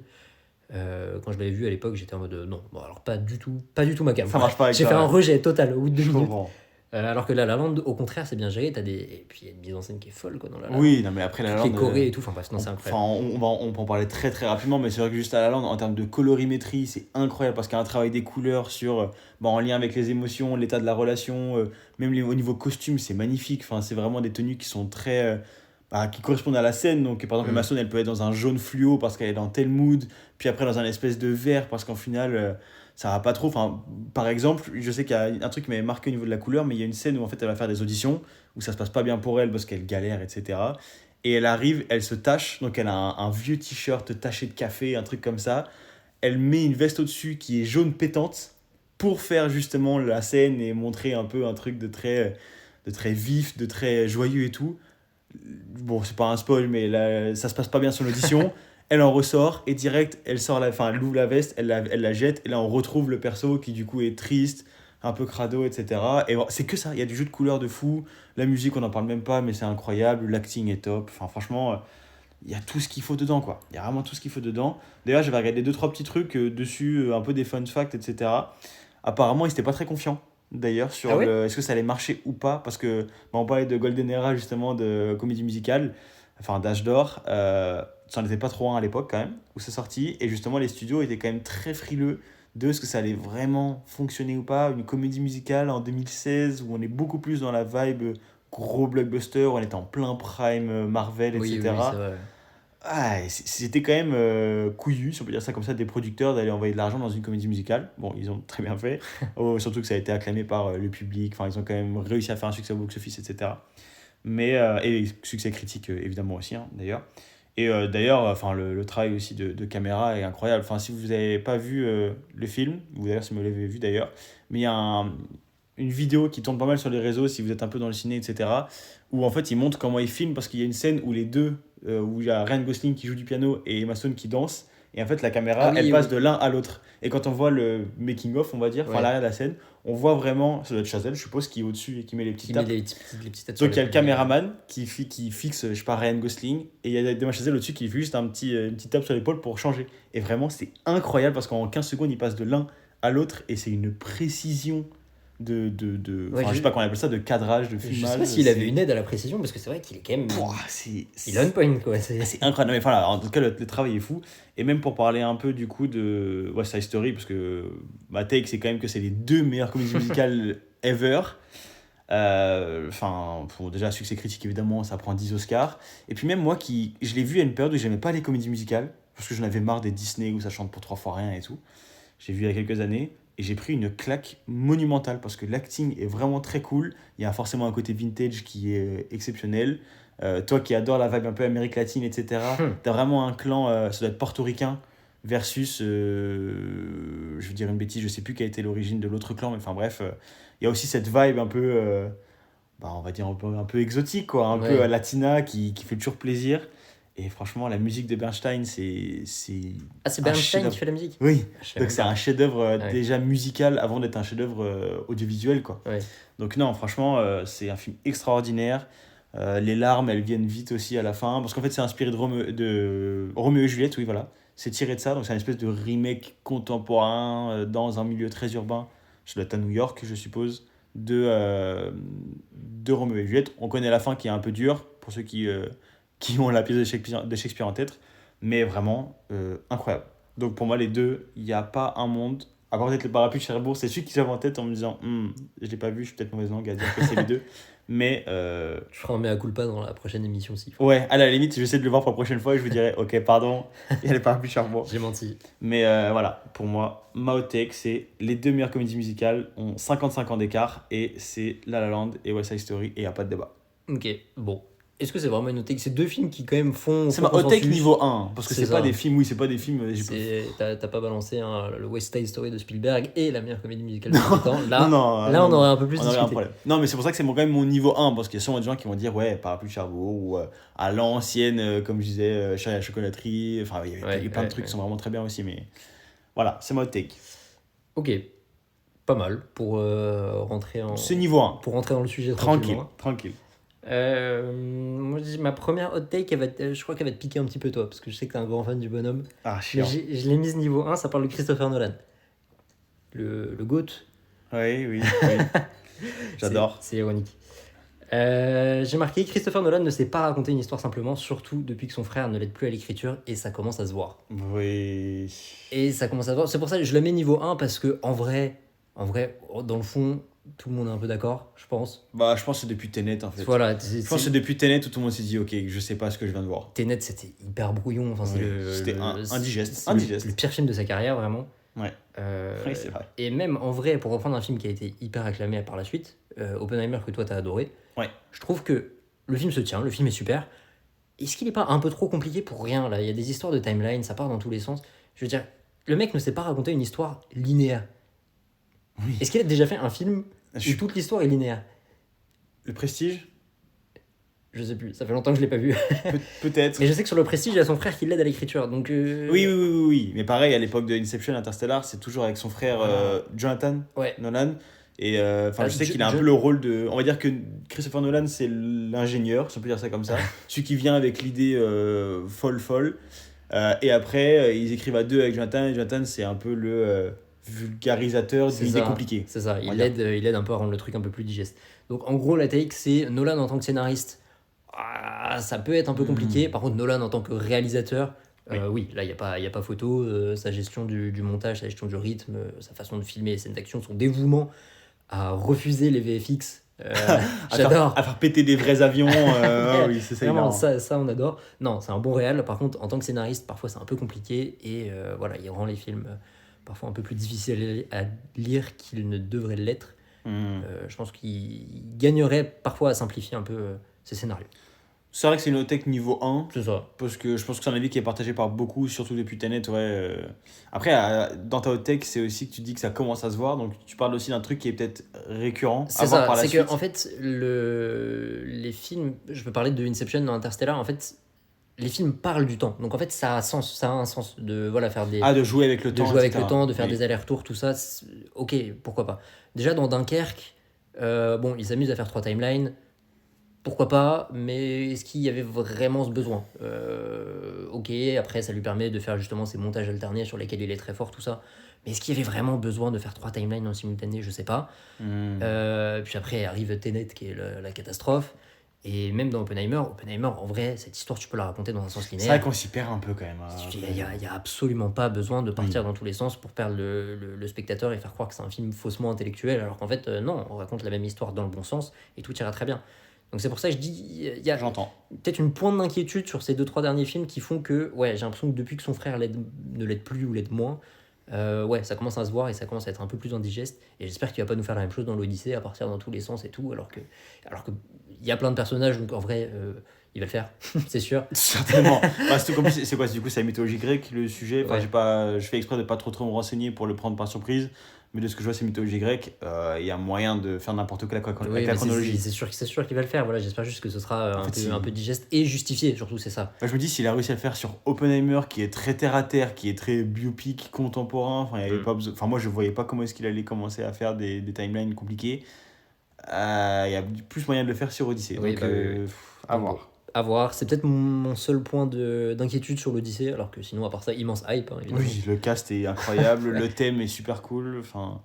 Quand je l'avais vu à l'époque, j'étais en mode non, bon, alors pas du tout ma gamme. Ça marche pas avec J'ai ça, fait un ouais. rejet total au bout de 2 Je minutes. comprends. Alors que là, La Land, au contraire, c'est bien géré. Et puis il y a une mise en scène qui est folle quoi, dans La La Land. Oui, non, mais après, La La Les Land, chorés et tout, enfin bref, non, c'est incroyable. on peut en parler très très rapidement, mais c'est vrai que juste à La Land, en termes de colorimétrie, c'est incroyable parce qu'il y a un travail des couleurs en lien avec les émotions, l'état de la relation, même au niveau costume, c'est magnifique. Enfin, c'est vraiment des tenues qui sont très. Qui correspondent à la scène. Donc, par exemple, Emma Stone, elle peut être dans un jaune fluo parce qu'elle est dans tel mood, puis après dans un espèce de vert parce qu'en final, ça va pas trop. Enfin, par exemple, je sais qu'il y a un truc qui m'avait marqué au niveau de la couleur, mais il y a une scène où en fait elle va faire des auditions où ça se passe pas bien pour elle parce qu'elle galère, etc. Et elle arrive, elle se tache, donc elle a un vieux t-shirt taché de café, un truc comme ça. Elle met une veste au-dessus qui est jaune pétante pour faire justement la scène et montrer un peu un truc de très vif, de très joyeux et tout. Bon, c'est pas un spoil, mais là, ça se passe pas bien sur l'audition. Elle en ressort et direct, elle ouvre la veste, elle la jette et là on retrouve le perso qui du coup est triste, un peu crado, etc. Et c'est que ça, il y a du jeu de couleurs de fou. La musique, on n'en parle même pas, mais c'est incroyable. L'acting est top. Enfin, franchement, il y a tout ce qu'il faut dedans, quoi. Il y a vraiment tout ce qu'il faut dedans. D'ailleurs, j'avais regardé 2-3 petits trucs dessus, un peu des fun facts, etc. Apparemment, ils n'étaient pas très confiants. D'ailleurs, sur est-ce que ça allait marcher ou pas, parce que on parlait de Golden Era, justement, de comédie musicale, enfin d'âge d'or. Ça n'en était pas trop un à l'époque, quand même, où c'est sorti. Et justement, les studios étaient quand même très frileux de ce que ça allait vraiment fonctionner ou pas. Une comédie musicale en 2016, où on est beaucoup plus dans la vibe gros blockbuster, où on était en plein prime Marvel, etc. Oui, c'est vrai. C'était quand même couillu, si on peut dire ça comme ça, des producteurs d'aller envoyer de l'argent dans une comédie musicale. Bon, ils ont très bien fait. Surtout que ça a été acclamé par le public. Enfin, ils ont quand même réussi à faire un succès au box-office, etc. Et succès critique, évidemment aussi, hein, d'ailleurs. Et d'ailleurs, le travail aussi de caméra est incroyable. Enfin, si vous n'avez pas vu le film, vous d'ailleurs, si vous l'avez vu d'ailleurs, mais il y a une vidéo qui tourne pas mal sur les réseaux, si vous êtes un peu dans le ciné, etc., où en fait, ils montrent comment ils filment, parce qu'il y a une scène où les deux, où il y a Ryan Gosling qui joue du piano et Emma Stone qui danse, et en fait, la caméra, elle passe de l'un à l'autre. Et quand on voit le making-of, on va dire, enfin l'arrière de la scène, on voit vraiment, ça doit être Chazelle, je suppose, qui est au-dessus et qui met les petites tapes. Les petites tapes. Donc il y a le caméraman qui fixe, je sais pas, Ryan Gosling, et il y a Damien Chazelle au-dessus qui fait juste une petite tape sur l'épaule pour changer. Et vraiment, c'est incroyable parce qu'en 15 secondes, il passe de l'un à l'autre et c'est une précision je sais pas comment on appelle ça, de cadrage, de filmage. Je sais pas s'il avait une aide à la précision parce que c'est vrai qu'il est quand même. Il a une point quoi. C'est incroyable. Mais voilà, en tout cas, le travail est fou. Et même pour parler un peu du coup de West Side Story, parce que ma take, c'est quand même que c'est les deux meilleures comédies musicales ever. Enfin, déjà, succès critique, évidemment, ça prend 10 Oscars. Et puis même moi, je l'ai vu à une période où j'aimais pas les comédies musicales, parce que j'en avais marre des Disney où ça chante pour 3 fois rien et tout. J'ai vu il y a quelques années, et j'ai pris une claque monumentale, parce que l'acting est vraiment très cool. Il y a forcément un côté vintage qui est exceptionnel. Toi qui adore la vibe un peu Amérique latine, etc., t'as vraiment un clan, ça doit être portoricain, versus, je veux dire une bêtise, je sais plus quelle était l'origine de l'autre clan, mais enfin bref, il y a aussi cette vibe un peu, on va dire un peu exotique, quoi, un peu Ouais. latina qui fait toujours plaisir. Et franchement, la musique de Bernstein, c'est Ah, c'est un Bernstein chef-d'œuvre. qui fait la musique? Oui, Ah, je savais donc même c'est pas. un chef-d'œuvre Ouais. déjà musical avant d'être un chef-d'œuvre audiovisuel, quoi. Ouais. Donc non, franchement, c'est un film extraordinaire. Les larmes, elles viennent vite aussi à la fin, parce qu'en fait, c'est inspiré de Roméo et Juliette, oui, voilà. C'est tiré de ça, donc c'est une espèce de remake contemporain dans un milieu très urbain. Ça doit être à New York, je suppose, de Roméo et Juliette. On connaît la fin qui est un peu dure, pour ceux qui ont la pièce de Shakespeare en tête, mais vraiment incroyable. Donc pour moi, les deux, il n'y a pas un monde. À part peut-être le parapluie de Cherbourg, c'est celui qui j'avais en tête en me disant, je l'ai pas vu, je suis peut-être mauvaise langue à dire que c'est les deux. Mais Je ferai un mea culpa dans la prochaine émission s'il faut. ouais, à la limite, j'essaie de le voir pour la prochaine fois et je vous dirai, ok, pardon, il y a les parapluies de Cherbourg. J'ai menti. Mais voilà, pour moi, Mao Take, c'est les deux meilleures comédies musicales, ont 55 ans d'écart et c'est La La Land et West Side Story et il n'y a pas de débat. Ok, bon. Est-ce que c'est vraiment une take? C'est deux films qui quand même font C'est ma hot take niveau 1, parce que C'est c'est pas ça. des films, oui, c'est pas des films. T'as pas balancé le West Side Story de Spielberg et la meilleure comédie musicale de tous les temps. Là, non, là on aurait un peu plus on aurait un discuté. problème. Non, mais c'est pour ça que c'est quand même mon niveau 1, parce qu'il y a sûrement des gens qui vont dire, ouais, Parapluie de Cherbourg, ou à l'ancienne, comme je disais, Charlie à la chocolaterie. Enfin, il y a plein de trucs qui sont vraiment très bien aussi, mais voilà, c'est ma hot take. Ok, pas mal pour rentrer C'est niveau 1. pour rentrer dans le sujet Tranquille, tranquillement. tranquille. Moi, ma première hot take, je crois qu'elle va te piquer un petit peu toi, parce que je sais que t'es un grand fan du bonhomme. Ah, Mais chiant. je l'ai mise niveau 1, ça parle de Christopher Nolan. Le GOAT. Oui, oui, oui. J'adore. C'est ironique. J'ai marqué Christopher Nolan ne sait pas raconter une histoire simplement, surtout depuis que son frère ne l'aide plus à l'écriture, et ça commence à se voir. Oui. Et ça commence à se voir. C'est pour ça que je la mets niveau 1, parce que en vrai, dans le fond, tout le monde est un peu d'accord, je pense. Bah, je pense que c'est depuis Tenet en fait. Voilà, Je pense que c'est depuis Tenet où tout le monde s'est dit, ok, je sais pas ce que je viens de voir. Tenet, c'était hyper brouillon. Enfin, Oui, c'était indigeste. c'est Indigeste. le pire film de sa carrière, vraiment. Ouais. Oui, c'est vrai. Et même en vrai, pour reprendre un film qui a été hyper acclamé par la suite, Oppenheimer, que toi t'as adoré, Ouais. je trouve que le film se tient, le film est super. Est-ce qu'il n'est pas un peu trop compliqué pour rien là? Il y a des histoires de timeline, ça part dans tous les sens. Je veux dire, le mec ne sait pas raconter une histoire linéaire. Oui. Est-ce qu'il a déjà fait un film Je- où toute l'histoire est linéaire? Le Prestige Je sais plus, ça fait longtemps que je l'ai pas vu. Peut-être. Mais je sais que sur le Prestige, il y a son frère qui l'aide à l'écriture. Donc Oui, oui, oui, oui, oui. Mais pareil, à l'époque de Inception, Interstellar, c'est toujours avec son frère Jonathan Ouais. Nolan. Et je sais qu'il a un Jo- peu le rôle de. On va dire que Christopher Nolan, c'est l'ingénieur, si on peut dire ça comme ça. Celui qui vient avec l'idée folle. Et après, ils écrivent à deux avec Jonathan. Et Jonathan, c'est un peu le vulgarisateur C'est d'une idée ça. compliquée. C'est ça, on va il aide un peu à rendre le truc un peu plus digeste. Donc en gros, la take, c'est Nolan en tant que scénariste. Ça peut être un peu compliqué. Par contre, Nolan en tant que réalisateur, oui, là, il n'y a pas photo. Sa gestion du montage, sa gestion du rythme, sa façon de filmer les scènes d'action, son dévouement à refuser les VFX. J'adore. À faire péter des vrais avions. Oui, c'est ça, Vraiment, hilarant. ça, on adore. Non, c'est un bon réal. Par contre, en tant que scénariste, parfois, c'est un peu compliqué. Et voilà, il rend les films parfois un peu plus difficiles à lire qu'ils ne devraient l'être. Je pense qu'il gagnerait parfois à simplifier un peu ses scénarios. C'est vrai que c'est une hot-tech niveau 1. C'est ça. Parce que je pense que c'est un avis qui est partagé par beaucoup, surtout depuis Tenet. Ouais. Après, dans ta hot-tech, c'est aussi que tu dis que ça commence à se voir. Donc tu parles aussi d'un truc qui est peut-être récurrent. À C'est voir ça. par la C'est suite. que, en fait, les films, je peux parler de Inception dans Interstellar, en fait, les films parlent du temps. Donc en fait, ça a un sens de voilà, faire des. De jouer avec le de temps. jouer avec etc. le temps, de faire Oui. des allers-retours, tout ça, ok, pourquoi pas. Déjà dans Dunkerque, bon, ils s'amusent à faire 3 timelines, pourquoi pas, mais est-ce qu'il y avait vraiment ce besoin? Ok, après ça lui permet de faire justement ces montages alternés sur lesquels il est très fort, tout ça. Mais est-ce qu'il y avait vraiment besoin de faire 3 timelines en simultané? Je sais pas. Puis après arrive Tenet qui est la catastrophe. Et même dans Oppenheimer, en vrai, cette histoire, tu peux la raconter dans un sens C'est linéaire. vrai qu'on s'y perd un peu quand même. Il y a absolument pas besoin de partir dans tous les sens pour perdre le spectateur et faire croire que c'est un film faussement intellectuel, alors qu'en fait, non, on raconte la même histoire dans le bon sens et tout ira très bien. Donc c'est pour ça que je dis, il y a J'entends. peut-être une pointe d'inquiétude sur ces 2-3 derniers films qui font que, ouais, j'ai l'impression que depuis que son frère ne l'aide plus ou l'aide moins, ouais, ça commence à se voir et ça commence à être un peu plus indigeste. Et j'espère qu'il va pas nous faire la même chose dans l'Odyssée, à partir dans tous les sens et tout, alors que il y a plein de personnages, donc en vrai, il va le faire, c'est sûr. Certainement. C'est tout comme c'est quoi, du coup, c'est la mythologie grecque le sujet. Enfin, Ouais. je fais exprès de pas trop me renseigner pour le prendre par surprise. Mais de ce que je vois, c'est mythologie grecque. Il y a moyen de faire n'importe quoi avec Oui, la mais chronologie. c'est sûr qu'il va le faire. Voilà, j'espère juste que ce sera En fait, un peu digeste et justifié, surtout, c'est ça. je me dis, s'il a réussi à le faire sur Oppenheimer, qui est très terre à terre, qui est très biopic, contemporain, enfin, il y avait pas besoin... enfin moi je voyais pas comment est-ce qu'il allait commencer à faire des timelines compliquées. Il y a plus moyen de le faire sur Odyssey. Oui, Donc, bah oui. à Donc, voir. bon, à voir. C'est peut-être mon seul point d'inquiétude sur l'Odyssée, alors que sinon, à part ça, immense hype, hein, évidemment. Oui, le cast est incroyable, le thème est super cool. Enfin,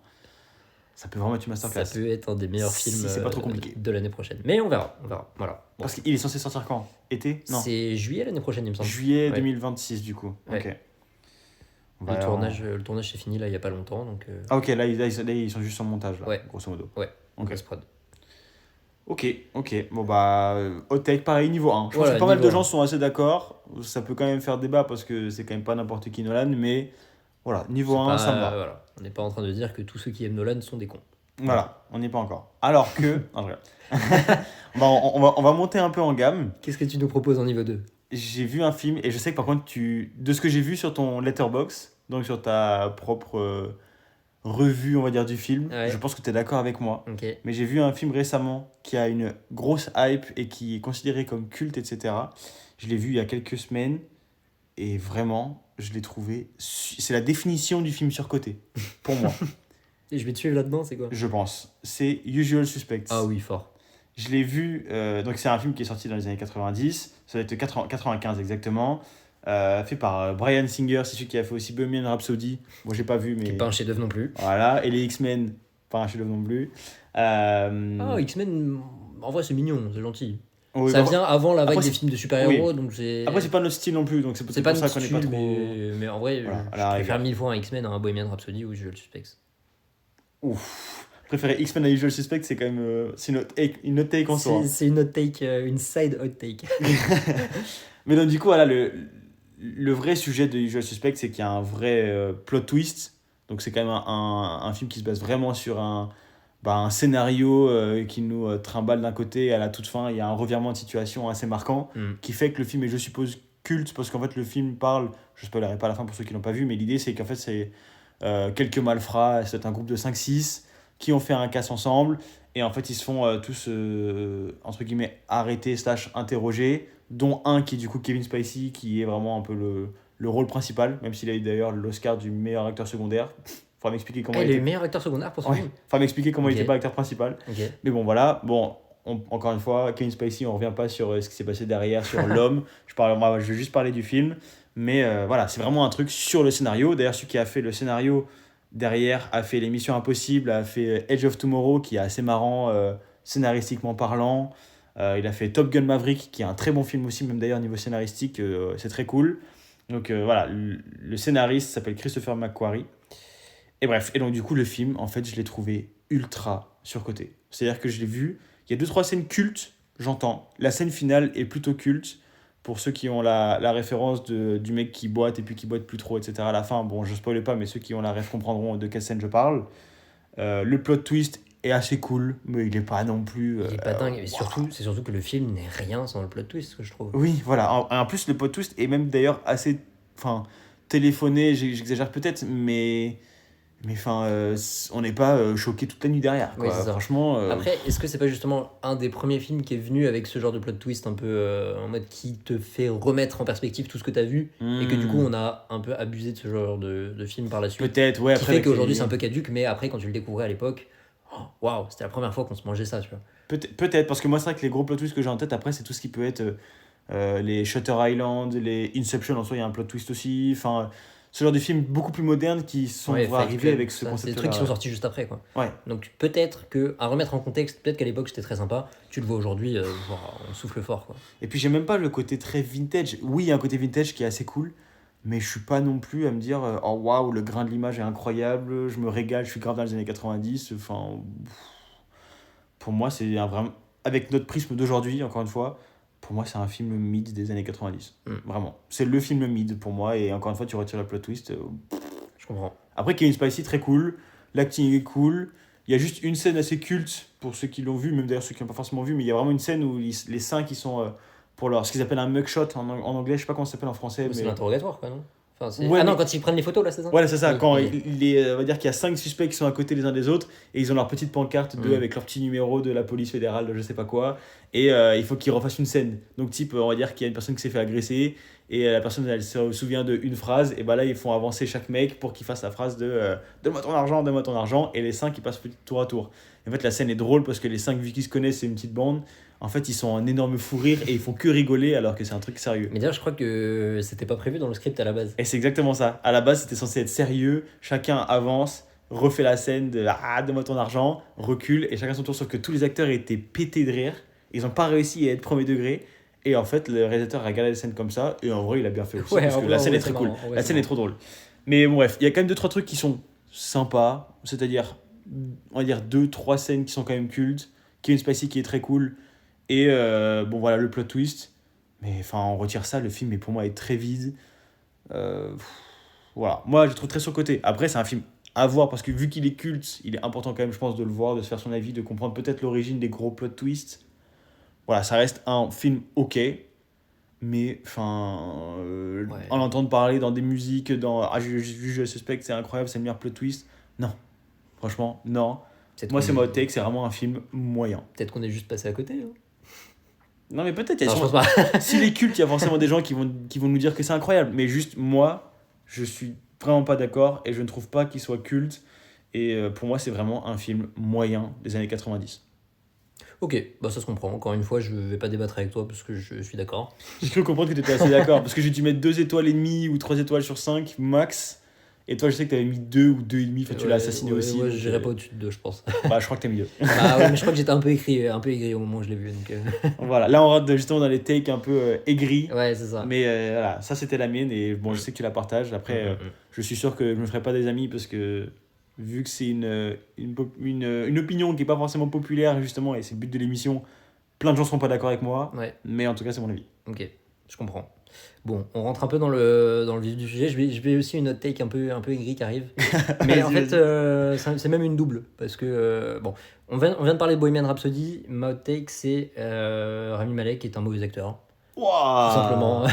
ça peut vraiment être une masterclass. Ça peut être un des meilleurs films Si c'est pas trop compliqué. de l'année prochaine. Mais on verra. Voilà. Bon. Parce qu'il est censé sortir quand? Été? Non. C'est juillet l'année prochaine, il me semble. Juillet Ouais. 2026 du coup. Ouais. Ok. Le tournage s'est fini là il y a pas longtemps, donc Ah ok, là ils sont juste en montage là, Ouais. grosso modo. ouais, Ok. post-prod. Ok. Bon bah, hot take pareil, niveau 1. Je pense Voilà, que pas mal niveau de 1. gens sont assez d'accord. Ça peut quand même faire débat parce que c'est quand même pas n'importe qui Nolan, mais voilà, niveau 1, ça me va. Voilà. On n'est pas en train de dire que tous ceux qui aiment Nolan sont des cons. Voilà, on n'y est pas encore. Alors que. Non, je rigole. on va monter un peu en gamme. Qu'est-ce que tu nous proposes en niveau 2? J'ai vu un film et je sais que par contre, de ce que j'ai vu sur ton Letterboxd, donc sur ta propre revue, on va dire, du film, Ouais. je pense que tu es d'accord avec moi. Ok. Mais j'ai vu un film récemment qui a une grosse hype et qui est considéré comme culte, etc. Je l'ai vu il y a quelques semaines et vraiment, je l'ai trouvé. C'est la définition du film surcoté, pour moi, Et je vais te suivre là-dedans, c'est quoi? je pense. C'est Usual Suspects. Ah oui, fort. Je l'ai vu, donc c'est un film qui est sorti dans les années 90, ça va être 95 exactement, fait par Bryan Singer, c'est celui qui a fait aussi Bohemian Rhapsody. Moi j'ai pas vu, mais Qui est pas un chef-d'œuvre non plus. voilà, et les X-Men, pas un chef-d'œuvre non plus. X-Men, en vrai, c'est mignon, c'est gentil. Oui, Ça bah, vient avant la vague après, des films de super-héros, donc c'est. Après, c'est pas notre style non plus, donc c'est C'est peut-être pas pour ça notre qu'on est pas style, trop. mais en vrai, Voilà, à je la préfère rigueur. 1000 fois un X-Men à un Bohemian Rhapsody ou Usual Suspects. Ouf. Préférer X-Men à Usual Suspect, c'est quand même c'est une autre take en soi. C'est une hot take, une side hot take. Mais donc, du coup, voilà, le vrai sujet de Usual Suspect, c'est qu'il y a un vrai plot twist. Donc, c'est quand même un film qui se base vraiment sur un scénario qui nous trimballe d'un côté et à la toute fin, il y a un revirement de situation assez marquant qui fait que le film est, je suppose, culte parce qu'en fait, le film parle, je spoilerai pas à la fin pour ceux qui l'ont pas vu, mais l'idée, c'est qu'en fait, c'est quelques malfrats, c'est un groupe de 5-6 qui ont fait un casse ensemble et en fait ils se font tous entre guillemets arrêter / interroger, dont un qui est du coup Kevin Spacey qui est vraiment un peu le rôle principal, même s'il a eu d'ailleurs l'Oscar du meilleur acteur secondaire. Faudra m'expliquer comment Il il est était. le meilleur acteur secondaire pour ce Ouais. film. Faudra m'expliquer comment il Ok. était pas acteur principal. Ok. Mais bon voilà, encore une fois, Kevin Spacey, on revient pas sur ce qui s'est passé derrière, sur l'homme. Moi, je vais juste parler du film. Mais voilà, c'est vraiment un truc sur le scénario. D'ailleurs, celui qui a fait le scénario derrière a fait l'émission Impossible, a fait Edge of Tomorrow, qui est assez marrant, scénaristiquement parlant. Il a fait Top Gun Maverick, qui est un très bon film aussi, même d'ailleurs niveau scénaristique, c'est très cool. Donc voilà, le scénariste s'appelle Christopher McQuarrie. Et bref, et donc du coup, le film, en fait, je l'ai trouvé ultra surcoté. C'est-à-dire que je l'ai vu, il y a 2-3 scènes cultes, j'entends. La scène finale est plutôt culte. Pour ceux qui ont la référence du mec qui boite et puis qui boite plus trop, etc. à la fin, bon, je spoil pas, mais ceux qui ont la ref comprendront de quelle scène je parle. Le plot twist est assez cool, mais il est pas non plus. Il est pas dingue. Et wow. c'est surtout que le film n'est rien sans le plot twist, que je trouve. Oui, voilà. En plus, le plot twist est même d'ailleurs assez. Enfin, téléphoné, j'exagère peut-être, mais enfin, on n'est pas choqué toute la nuit derrière. Quoi. Oui, c'est ça. Franchement. Après, est-ce que c'est pas justement un des premiers films qui est venu avec ce genre de plot twist un peu en mode qui te fait remettre en perspective tout ce que t'as vu et que du coup on a un peu abusé de ce genre de film par la suite. Peut-être, ouais. Qui Après, fait avec qu'aujourd'hui les- c'est un peu caduque, mais après quand tu le découvrais à l'époque, waouh, c'était la première fois qu'on se mangeait ça, tu vois. Peut-être, parce que moi, c'est vrai que les gros plot twists que j'ai en tête, après, c'est tout ce qui peut être les Shutter Island, les Inception, en soi, il y a un plot twist aussi. Enfin, ce genre de films beaucoup plus modernes qui sont arrivés avec ce concept-là. C'est des trucs qui sont sortis juste après, quoi. Ouais. Donc peut-être que, à remettre en contexte, peut-être qu'à l'époque c'était très sympa, tu le vois aujourd'hui, on souffle fort, quoi. Et puis j'aime même pas le côté très vintage. Oui, il y a un côté vintage qui est assez cool, mais je suis pas non plus à me dire oh waouh, le grain de l'image est incroyable, je me régale, je suis grave dans les années 90. Enfin, pour moi, c'est un vraiment. Avec notre prisme d'aujourd'hui, encore une fois, pour moi, c'est un film mid des années 90. Vraiment. C'est le film mid pour moi, et encore une fois, tu retires le plot twist. Je comprends. Après, Kevin Spacey, très cool, l'acting est cool. Il y a juste une scène assez culte pour ceux qui l'ont vu, même d'ailleurs ceux qui n'ont pas forcément vu, mais il y a vraiment une scène où les 5 ils sont pour leur ce qu'ils appellent un mugshot en anglais, je sais pas comment ça s'appelle en français. C'est l'interrogatoire, quoi, non? Enfin, ouais, non, quand ils prennent les photos, là, c'est ça? Ouais, c'est ça. Oui, Quand oui. on va dire qu'il y a 5 suspects qui sont à côté les uns des autres et ils ont leur petite pancarte avec leur petit numéro de la police fédérale, de je sais pas quoi. Et il faut qu'ils refassent une scène. Donc, type, on va dire qu'il y a une personne qui s'est fait agresser et la personne elle se souvient d'une phrase. Et bah là, ils font avancer chaque mec pour qu'il fasse la phrase de donne-moi ton argent, donne-moi ton argent. Et les 5 ils passent tour à tour. Et en fait, la scène est drôle parce que les 5, vu qu'ils se connaissent, c'est une petite bande. En fait, ils sont en énorme fou rire et ils font que rigoler alors que c'est un truc sérieux. Mais d'ailleurs, je crois que c'était pas prévu dans le script à la base. Et c'est exactement ça. À la base, c'était censé être sérieux. Chacun avance, refait la scène de donne-moi ton argent, recule et chacun son tour. Sauf que tous les acteurs étaient pétés de rire. Ils n'ont pas réussi à être premier degré. Et en fait, le réalisateur a regardé la scène comme ça. Et en vrai, il a bien fait aussi. Ouais, parce que la scène est très cool. La scène est trop drôle. Mais bon, bref, il y a quand même 2-3 trucs qui sont sympas. C'est-à-dire, on va dire 2-3 scènes qui sont quand même cultes. Kevin Spacey qui est très cool. Et bon, voilà, le plot twist. Mais enfin, on retire ça, le film, pour moi, est très vide. Voilà, moi, je le trouve très surcoté. Après, c'est un film à voir parce que vu qu'il est culte, il est important quand même, je pense, de le voir, de se faire son avis, de comprendre peut-être l'origine des gros plot twists. Voilà, ça reste un film ok. Mais enfin, en entendre parler dans des musiques, j'ai vu Je suspecte, c'est incroyable, c'est le meilleur plot twist. Non, franchement, non. Moi, c'est ma hot take, c'est vraiment un film moyen. Peut-être qu'on est juste passé à côté. Hein. Non, mais peut-être, je pense pas. S'il est culte, il y a forcément des gens qui vont nous dire que c'est incroyable. Mais juste, moi, je suis vraiment pas d'accord et je ne trouve pas qu'il soit culte. Et pour moi, c'est vraiment un film moyen des années 90. Ok, bah ça se comprend. Encore une fois, je vais pas débattre avec toi parce que je suis d'accord. J'ai cru comprendre que tu étais assez d'accord. Parce que j'ai dû mettre 2 étoiles et demie ou 3 étoiles sur 5 max. Et toi, je sais que tu avais mis 2 ou 2,5. Enfin, tu l'as assassiné aussi. Ouais, j'irais pas au-dessus de 2, je pense. Bah, je crois que t'as mis 2. Ah ouais, mais je crois que j'étais un peu aigri au moment où je l'ai vu. Donc Voilà, là, on rentre justement dans les takes un peu aigris. Ouais, c'est ça. Mais voilà, ça, c'était la mienne. Et bon, je sais que tu la partages. Après, je suis sûr que je me ferai pas des amis parce que vu que c'est une opinion qui est pas forcément populaire, justement, et c'est le but de l'émission, plein de gens seront pas d'accord avec moi. Ouais. Mais en tout cas, c'est mon avis. Ok, je comprends. Bon, on rentre un peu dans le vif du sujet. Je vais aussi une autre take un peu aigrie qui arrive. Mais en fait, c'est même une double. Parce que, bon, on vient de parler de Bohemian Rhapsody. Ma hot take, c'est Rami Malek qui est un mauvais acteur. Wow. Tout simplement.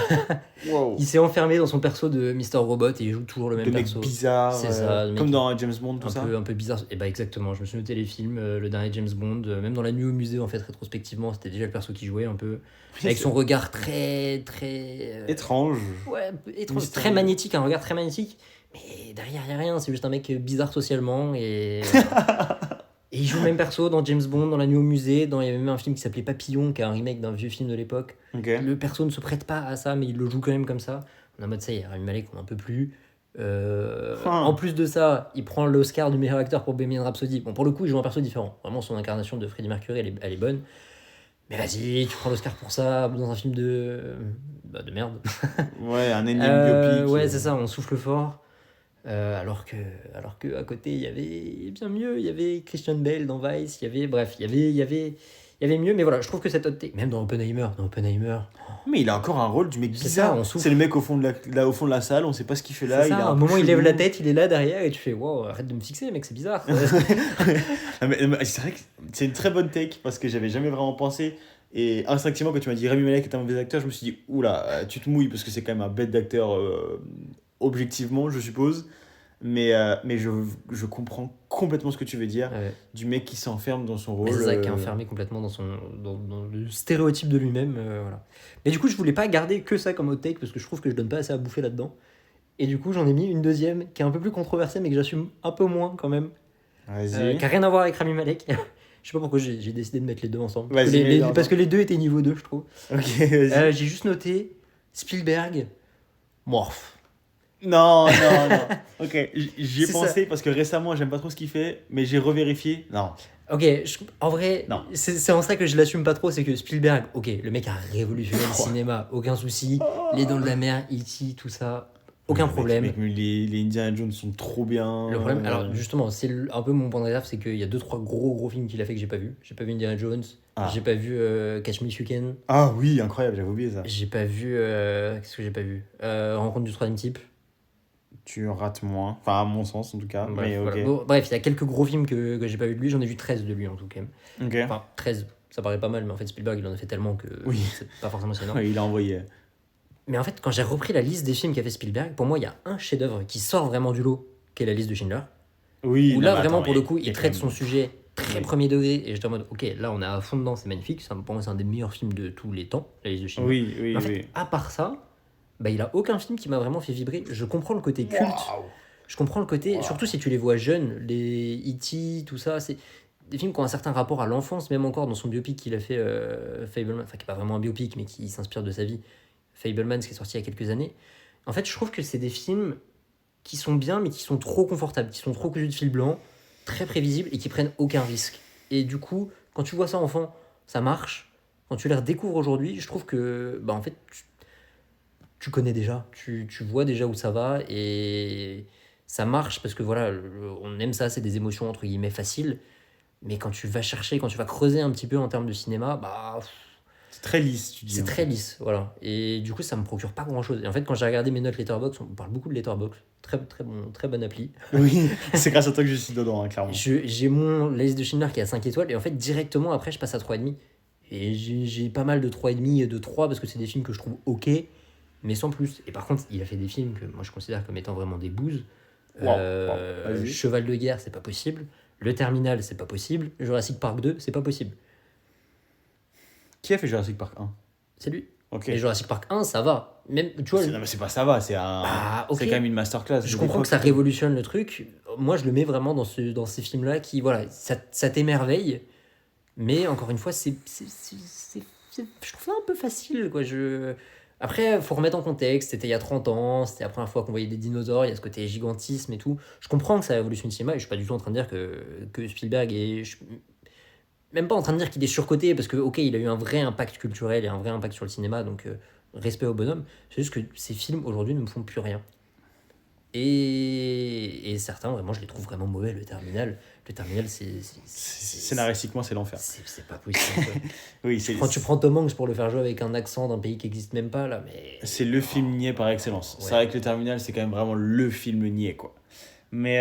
Wow. Il s'est enfermé dans son perso de Mr. Robot et il joue toujours le même perso. Mec bizarre. C'est ça. Comme dans James Bond, tout ça. Un peu bizarre. Et bah exactement, je me suis noté les films, le dernier James Bond, même dans La Nuit au musée, en fait, rétrospectivement, c'était déjà le perso qui jouait un peu. Avec son regard très étrange. Ouais, très magnétique, un regard très magnétique. Mais derrière, il n'y a rien, c'est juste un mec bizarre socialement. Et il joue le même perso dans James Bond, dans La Nuit au musée. Il y avait même un film qui s'appelait Papillon, qui est un remake d'un vieux film de l'époque. Okay. Le perso ne se prête pas à ça, mais il le joue quand même comme ça. On est en mode ça, il y a Rami Malek, on n'en peut plus. En plus de ça, il prend l'Oscar du meilleur acteur pour Bohemian Rhapsody. Bon, pour le coup, il joue un perso différent. Vraiment, son incarnation de Freddie Mercury, elle est bonne. Mais vas-y, tu prends l'Oscar pour ça dans un film de merde. Ouais, un énième biopic. Ouais, c'est ça, on souffle fort. Alors que à côté, il y avait bien mieux. Il y avait Christian Bale dans Vice. Il y avait mieux. Mais voilà, je trouve que cette hot take, même dans Oppenheimer. Mais il a encore un rôle du mec bizarre. C'est le mec au fond de la salle, on sait pas ce qu'il fait là. C'est ça, à un moment, il lève la tête, il est là derrière et tu fais wow, arrête de me fixer, mec, c'est bizarre. mais c'est vrai que c'est une très bonne take parce que j'avais jamais vraiment pensé. Et instinctivement, quand tu m'as dit Rami Malek est un mauvais acteur, je me suis dit oula, tu te mouilles parce que c'est quand même un bête d'acteur, objectivement, je suppose. Mais je comprends complètement ce que tu veux dire. Ouais. Du mec qui s'enferme dans son rôle. C'est ça, qui est enfermé complètement dans le stéréotype de lui-même. Voilà. Mais du coup, je voulais pas garder que ça comme hot take parce que je trouve que je donne pas assez à bouffer là-dedans. Et du coup, j'en ai mis une deuxième qui est un peu plus controversée, mais que j'assume un peu moins quand même. Vas-y. Qui a rien à voir avec Rami Malek. Je sais pas pourquoi j'ai décidé de mettre les deux ensemble. Vas-y, parce que les deux étaient niveau 2, je trouve. Ok, vas-y. J'ai juste noté Spielberg, Morph. Non. Ok, j'y ai C'est pensé ça. parce que récemment, j'aime pas trop ce qu'il fait, mais j'ai revérifié. Non. Ok, en vrai, Non. c'est en ça que je l'assume pas trop, c'est que Spielberg, ok, le mec a révolutionné le cinéma, aucun souci. Les Dents de la Mer, E.T., tout ça, aucun problème. Mais les Indiana Jones sont trop bien. Le problème, alors justement, c'est un peu mon point de réserve, c'est qu'il y a deux trois gros films qu'il a fait que j'ai pas vu. J'ai pas vu Indiana Jones, j'ai Ah. pas vu Catch Me If You Can, Ah oui, incroyable, j'avais oublié ça. j'ai pas vu. Qu'est-ce que j'ai pas vu Rencontre du troisième type. Tu rates moins. Enfin, à mon sens, en tout cas. Bref, Mais ok. voilà. Bon, bref, il y a quelques gros films que j'ai pas vu de lui, j'en ai vu 13 de lui en tout cas. Ok. Enfin, 13, ça paraît pas mal, mais en fait, Spielberg il en a fait tellement que Oui. c'est pas forcément si énorme. Ouais, il a envoyé. Mais en fait, quand j'ai repris la liste des films qu'a fait Spielberg, pour moi, il y a un chef-d'œuvre qui sort vraiment du lot, qui est la liste de Schindler. Oui, Où non, là, mais vraiment, attends, pour le coup, il y a traite quand son même- sujet très Oui. premier degré. Et j'étais en mode, ok, là, on est à fond dedans, c'est magnifique. Pour moi, c'est un des meilleurs films de tous les temps, la liste de Schindler. Oui, Mais en fait, oui. à part ça, bah, il a aucun film qui m'a vraiment fait vibrer. Je comprends le côté culte. Waouh. Je comprends le côté, Wow. surtout si tu les vois jeunes, les E.T., tout ça, c'est des films qui ont un certain rapport à l'enfance, même encore dans son biopic qu'il a fait, Fableman, enfin qui n'est pas vraiment un biopic, mais qui s'inspire de sa vie, Fableman, qui est sorti il y a quelques années. En fait, je trouve que c'est des films qui sont bien, mais qui sont trop confortables, qui sont trop cousus de fil blanc, très prévisibles et qui prennent aucun risque. Et du coup, quand tu vois ça enfant, ça marche. Quand tu les redécouvres aujourd'hui, je trouve que, bah en fait, tu connais déjà, tu vois déjà où ça va et ça marche parce que voilà, on aime ça, c'est des émotions entre guillemets faciles. Mais quand tu vas chercher, quand tu vas creuser un petit peu en termes de cinéma, bah C'est très lisse, tu dis. c'est En très fait. lisse, voilà. Et du coup, ça me procure pas grand chose. Et en fait, quand j'ai regardé mes notes Letterboxd, on parle beaucoup de Letterboxd, très bonne appli. Oui, c'est grâce à toi que je suis dedans, hein, clairement. J'ai mon la liste de Schindler qui est à 5 étoiles et en fait directement après je passe à 3,5. Et j'ai pas mal de 3,5 et de 3 parce que c'est des films que je trouve ok, mais sans plus. Et par contre, il a fait des films que moi je considère comme étant vraiment des bouses. Waouh, vas-y. Cheval de guerre, c'est pas possible. Le Terminal, c'est pas possible. Jurassic Park 2, c'est pas possible. Qui a fait Jurassic Park 1? C'est lui. Ok. Et Jurassic Park 1, ça va. Même, tu vois, Non, mais c'est pas ça va, c'est Bah, ok. c'est quand même une masterclass. je de comprends l'époque. que ça révolutionne le truc. Moi, je le mets vraiment dans ces films-là qui, voilà, ça t'émerveille. Mais encore une fois, je trouve ça un peu facile, quoi. Après, faut remettre en contexte. C'était il y a 30 ans, c'était la première fois qu'on voyait des dinosaures, il y a ce côté gigantisme et tout. Je comprends que ça révolutionne le cinéma et je suis pas du tout en train de dire que Spielberg est. Même pas en train de dire qu'il est surcoté parce que, ok, il a eu un vrai impact culturel et un vrai impact sur le cinéma, donc respect au bonhomme. C'est juste que ces films aujourd'hui ne me font plus rien. Et certains, vraiment, je les trouve vraiment mauvais. Le Terminal, Scénaristiquement, c'est l'enfer. c'est pas possible, quoi. Oui, c'est Quand tu prends Tom Hanks pour le faire jouer avec un accent d'un pays qui n'existe même pas, là, mais. c'est le film niais par excellence. Ouais. C'est vrai que le Terminal, c'est quand même vraiment le film niais, quoi. Mais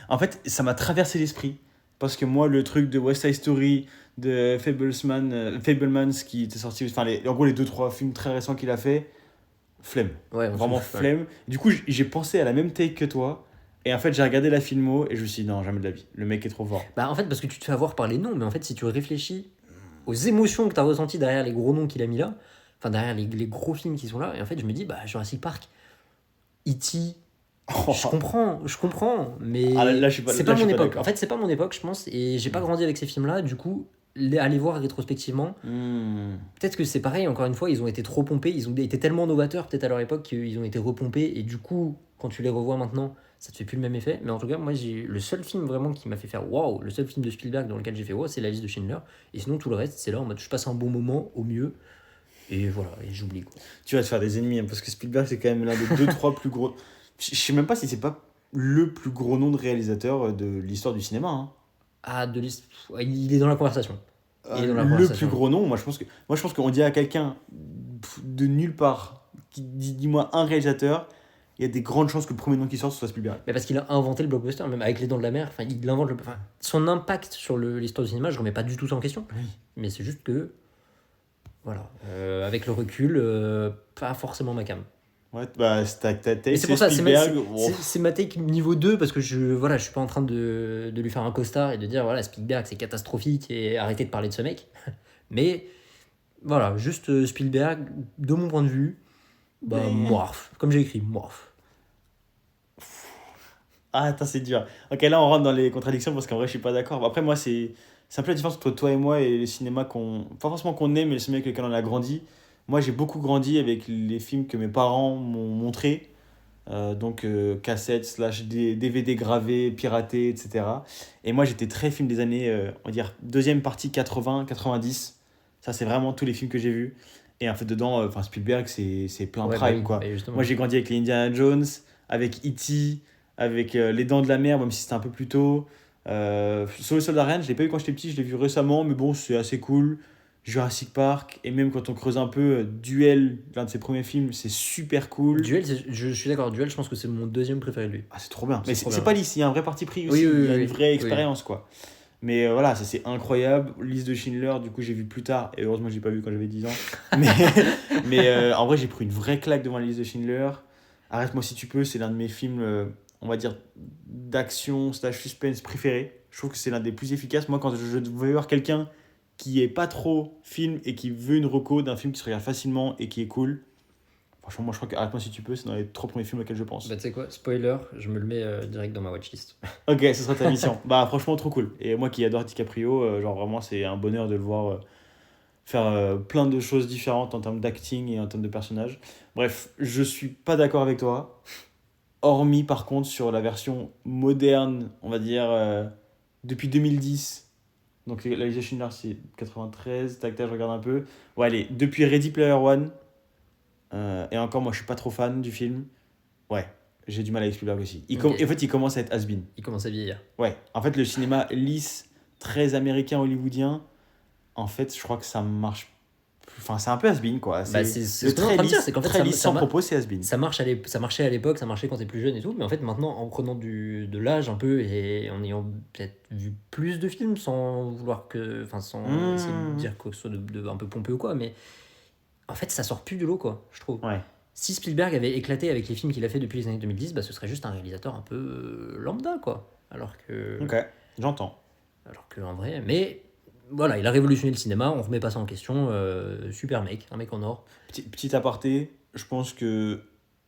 en fait, ça m'a traversé l'esprit. Parce que moi, le truc de West Side Story, de Fablemans qui était sorti, enfin, en gros, les 2-3 films très récents qu'il a fait, flemme. Ouais, on Vraiment s'en fout, flemme. Du coup, j'ai pensé à la même take que toi. Et en fait, j'ai regardé la filmo et je me suis dit, non, jamais de la vie. Le mec est trop fort. Bah, en fait, parce que tu te fais avoir par les noms, mais en fait, si tu réfléchis aux émotions que tu as ressenties derrière les gros noms qu'il a mis là, enfin, derrière les gros films qui sont là, et en fait, je me dis, bah, Jurassic Park, E.T., je comprends, mais Ah, là, je suis pas- c'est là, pas je mon suis pas époque. d'accord. En fait, c'est pas mon époque, je pense, et j'ai pas grandi avec ces films-là, du coup, aller voir rétrospectivement, Hmm. peut-être que c'est pareil, encore une fois, ils ont été trop pompés, ils ont été tellement novateurs, peut-être à leur époque, qu'ils ont été repompés, et du coup, quand tu les revois maintenant, ça te fait plus le même effet. Mais en tout cas, moi, le seul film vraiment qui m'a fait faire waouh, le seul film de Spielberg dans lequel j'ai fait waouh, c'est La liste de Schindler. Et sinon, tout le reste, c'est là en mode je passe un bon moment au mieux, et voilà, et j'oublie quoi. Tu vas te faire des ennemis, hein, parce que Spielberg, c'est quand même l'un des 2-3 plus gros. Je sais même pas si c'est pas le plus gros nom de réalisateur de l'histoire du cinéma. Hein. Ah, il est dans la conversation. Il est dans la Le conversation. plus gros nom, moi je pense qu'on dit à quelqu'un de nulle part, qui dit dis-moi un réalisateur, il y a des grandes chances que le premier nom qui sort ce soit Spielberg. Mais parce qu'il a inventé le blockbuster, même avec Les Dents de la Mer, enfin, il invente enfin, son impact sur l'histoire du cinéma, je remets pas du tout ça en question. Oui. Mais c'est juste que, voilà, avec le recul, pas forcément ma cam. Ouais, bah Mais c'est pour ça, Spielberg. c'est ma take niveau 2 parce que je suis pas en train de lui faire un costard et de dire voilà, Spielberg c'est catastrophique et arrêtez de parler de ce mec. Mais voilà, juste Spielberg, de mon point de vue, bah, Mais- morph, comme j'ai écrit, morph. Ah, attends, c'est dur. Ok, là on rentre dans les contradictions parce qu'en vrai je suis pas d'accord. Après, moi c'est un peu la différence entre toi et moi et le cinéma pas forcément qu'on aime, mais le cinéma avec lequel on a grandi. Moi j'ai beaucoup grandi avec les films que mes parents m'ont montrés. donc cassettes / DVD gravés, piratés, etc. Et moi j'étais très film des années, on va dire, deuxième partie 80-90. Ça c'est vraiment tous les films que j'ai vus. Et en fait dedans, Spielberg c'est plein Ouais, prime bah oui, quoi. bah justement. Moi j'ai grandi avec les Indiana Jones, avec E.T., avec Les Dents de la Mer, même si c'était un peu plus tôt. Sur le Soldat Ryan, je l'ai pas vu quand j'étais petit, je l'ai vu récemment, mais bon c'est assez cool. Jurassic Park, et même quand on creuse un peu, Duel, l'un de ses premiers films, c'est super cool. Duel, je suis d'accord, Duel, je pense que c'est mon deuxième préféré de lui. Ah, c'est trop bien. Mais C'est trop c'est bien. pas lisse, il y a un vrai parti pris aussi, Oui, oui, il y a oui, une vraie oui. expérience quoi. Mais voilà, ça c'est incroyable. Liste de Schindler, du coup j'ai vu plus tard, et heureusement j'ai pas vu quand j'avais 10 ans. Mais en vrai, j'ai pris une vraie claque devant la liste de Schindler. Arrête-moi si tu peux, c'est l'un de mes films, on va dire, d'action / suspense préférés. Je trouve que c'est l'un des plus efficaces. Moi, quand je veux voir quelqu'un qui est pas trop film et qui veut une reco d'un film qui se regarde facilement et qui est cool, franchement, moi je crois que Arrête-moi si tu peux, c'est dans les 3 premiers films auxquels je pense. Bah tu sais quoi, spoiler, je me le mets direct dans ma watchlist. Ok, ce sera ta mission. Bah franchement, trop cool. Et moi qui adore DiCaprio, genre vraiment c'est un bonheur de le voir faire plein de choses différentes en termes d'acting et en termes de personnages. Bref, je suis pas d'accord avec toi. Hormis par contre sur la version moderne, on va dire depuis 2010. Donc la liste de Schindler c'est 93, tac tac, je regarde un peu. Ouais, allez, depuis Ready Player One, et encore moi je suis pas trop fan du film. Ouais, j'ai du mal avec Spielberg aussi. Ok. En fait il commence à être has-been. Il commence à vieillir. Ouais, en fait le cinéma lisse, très américain, hollywoodien, en fait je crois que ça marche. Enfin c'est un peu has-been quoi. Bah, c'est ce qu'on est en train de dire, c'est qu'en fait, très lisse sans propos, c'est has-been. ça marchait à l'époque, ça marchait quand t'es plus jeune et tout, mais en fait maintenant en prenant de l'âge un peu et en ayant peut-être vu plus de films sans vouloir que, enfin sans essayer de dire quoi que ce soit de un peu pompeux ou quoi, mais en fait ça sort plus du lot quoi, je trouve. Ouais. Si Spielberg avait éclaté avec les films qu'il a fait depuis les années 2010, bah ce serait juste un réalisateur un peu lambda quoi, alors que Ok, j'entends. en vrai, mais voilà, il a révolutionné le cinéma, on remet pas ça en question, super mec, un mec en or. Petit aparté, je pense que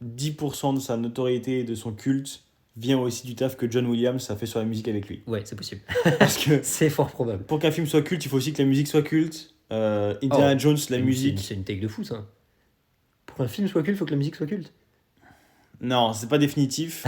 10% de sa notoriété et de son culte vient aussi du taf que John Williams a fait sur la musique avec lui. Ouais, c'est possible. Parce que C'est fort probable. pour qu'un film soit culte, il faut aussi que la musique soit culte. Indiana Jones, la musique. C'est une take de fou, ça. Pour qu'un film soit culte, il faut que la musique soit culte. Non, c'est pas définitif.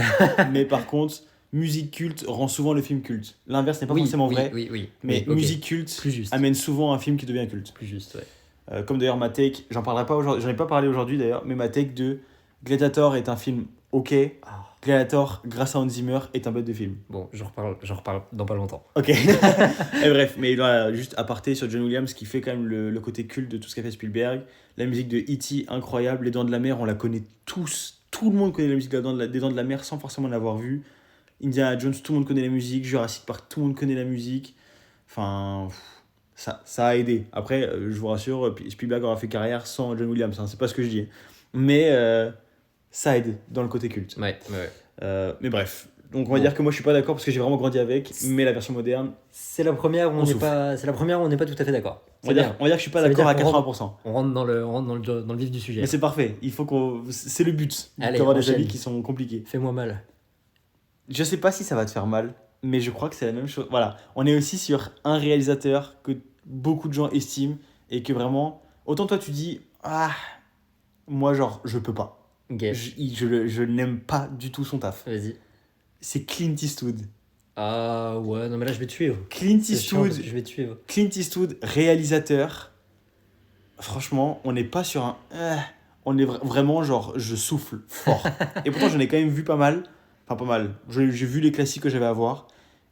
Mais par contre, musique culte rend souvent le film culte. L'inverse n'est pas forcément vrai. Oui. Mais ok. musique culte Plus juste. amène souvent un film qui devient culte. Plus juste, ouais. Comme d'ailleurs ma take, j'en parlerai pas aujourd'hui, j'en ai pas parlé aujourd'hui d'ailleurs, mais ma take de Gladiator est un film ok. Ah. Gladiator, grâce à Hans Zimmer, est un bête de film. Bon, j'en reparle dans pas longtemps. Ok. Et bref, mais voilà, juste aparté sur John Williams qui fait quand même le côté culte de tout ce qu'a fait Spielberg. La musique de E.T., incroyable. Les Dents de la Mer, on la connaît tous. Tout le monde connaît la musique des Dents de la Mer sans forcément l'avoir vue. Indiana Jones, tout le monde connaît la musique. Jurassic Park, tout le monde connaît la musique. Enfin, ça a aidé. Après, je vous rassure, Spielberg aura fait carrière sans John Williams. Hein, c'est pas ce que je dis. Mais ça aide dans le côté culte. Ouais. Mais bref. Donc on va dire que moi je suis pas d'accord parce que j'ai vraiment grandi avec, mais la version moderne, C'est la première où on n'est souffle. pas tout à fait d'accord. on va dire que je suis pas Ça veut d'accord à dire qu'on 80%. On rentre dans le vif du sujet. Mais c'est parfait, il faut qu'on c'est le but Allez, d'avoir des enchaîne. avis qui sont compliqués. Fais-moi mal. Je sais pas si ça va te faire mal, mais je crois que c'est la même chose. Voilà, on est aussi sur un réalisateur que beaucoup de gens estiment et que vraiment autant toi tu dis moi genre je peux pas. Ok, Je n'aime pas du tout son taf. vas-y. C'est Clint Eastwood. Ah ouais, non mais là je vais te suivre. Clint C'est chiant Eastwood, parce que je vais te suivre. Clint Eastwood, réalisateur. Franchement, on n'est pas sur un. On est vraiment genre, je souffle fort. Et pourtant, j'en ai quand même vu pas mal. Enfin, pas mal. J'ai vu les classiques que j'avais à voir.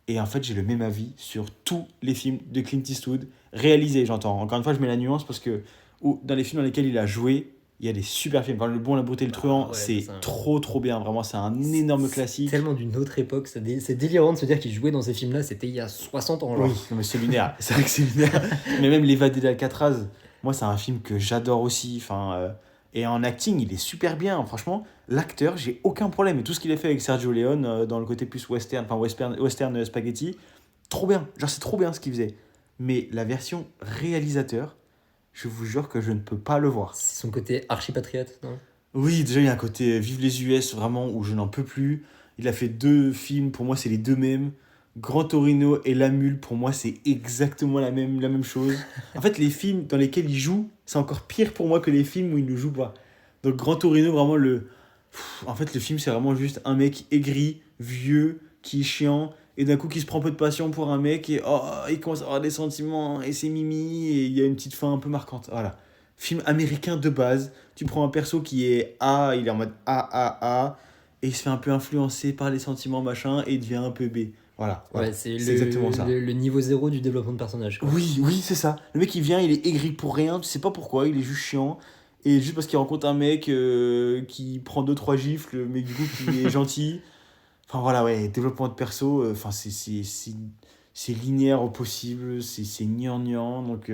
Et en fait, j'ai le même avis sur tous les films de Clint Eastwood. Réalisés, j'entends. Encore une fois, je mets la nuance parce que dans les films dans lesquels il a joué, il y a des super films. Enfin, Le Bon, la Brute et le Truand, ouais, c'est c'est ça. trop bien. Vraiment, c'est un énorme classique. Tellement d'une autre époque, c'est délirant de se dire qu'il jouait dans ces films-là, c'était il y a 60 ans. Genre. Oui, non, mais c'est lunaire. C'est vrai que c'est lunaire. Mais même L'Évadé d'Alcatraz, moi, c'est un film que j'adore aussi. Enfin, et en acting, il est super bien. Franchement, l'acteur, j'ai aucun problème. Et tout ce qu'il a fait avec Sergio Leone dans le côté plus western, enfin western spaghetti, trop bien. Genre, c'est trop bien ce qu'il faisait. Mais la version réalisateur, je vous jure que je ne peux pas le voir. C'est son côté archi-patriote, non? Oui, déjà, il y a un côté Vive les US, vraiment, où je n'en peux plus. Il a fait 2 films, pour moi, c'est les 2 mêmes. Grand Torino et La Mule, pour moi, c'est exactement la même chose. En fait, les films dans lesquels il joue, c'est encore pire pour moi que les films où il ne joue pas. Donc, Grand Torino, vraiment, En fait, le film, c'est vraiment juste un mec aigri, vieux, qui est chiant, et d'un coup, qui se prend un peu de passion pour un mec, et il commence à avoir des sentiments, et c'est mimi, et il y a une petite fin un peu marquante. Voilà. Film américain de base. Tu prends un perso qui est A, il est en mode A, et il se fait un peu influencer par les sentiments, machin, et il devient un peu B. Voilà. Ouais, c'est exactement ça. Le niveau zéro du développement de personnage, quoi. Oui, c'est ça. Le mec, il vient, il est aigri pour rien, tu sais pas pourquoi, il est juste chiant. Et juste parce qu'il rencontre un mec qui prend 2-3 gifles, mais du coup qui est gentil. Enfin voilà, ouais, développement de perso, enfin c'est linéaire au possible, c'est gnangnan. Donc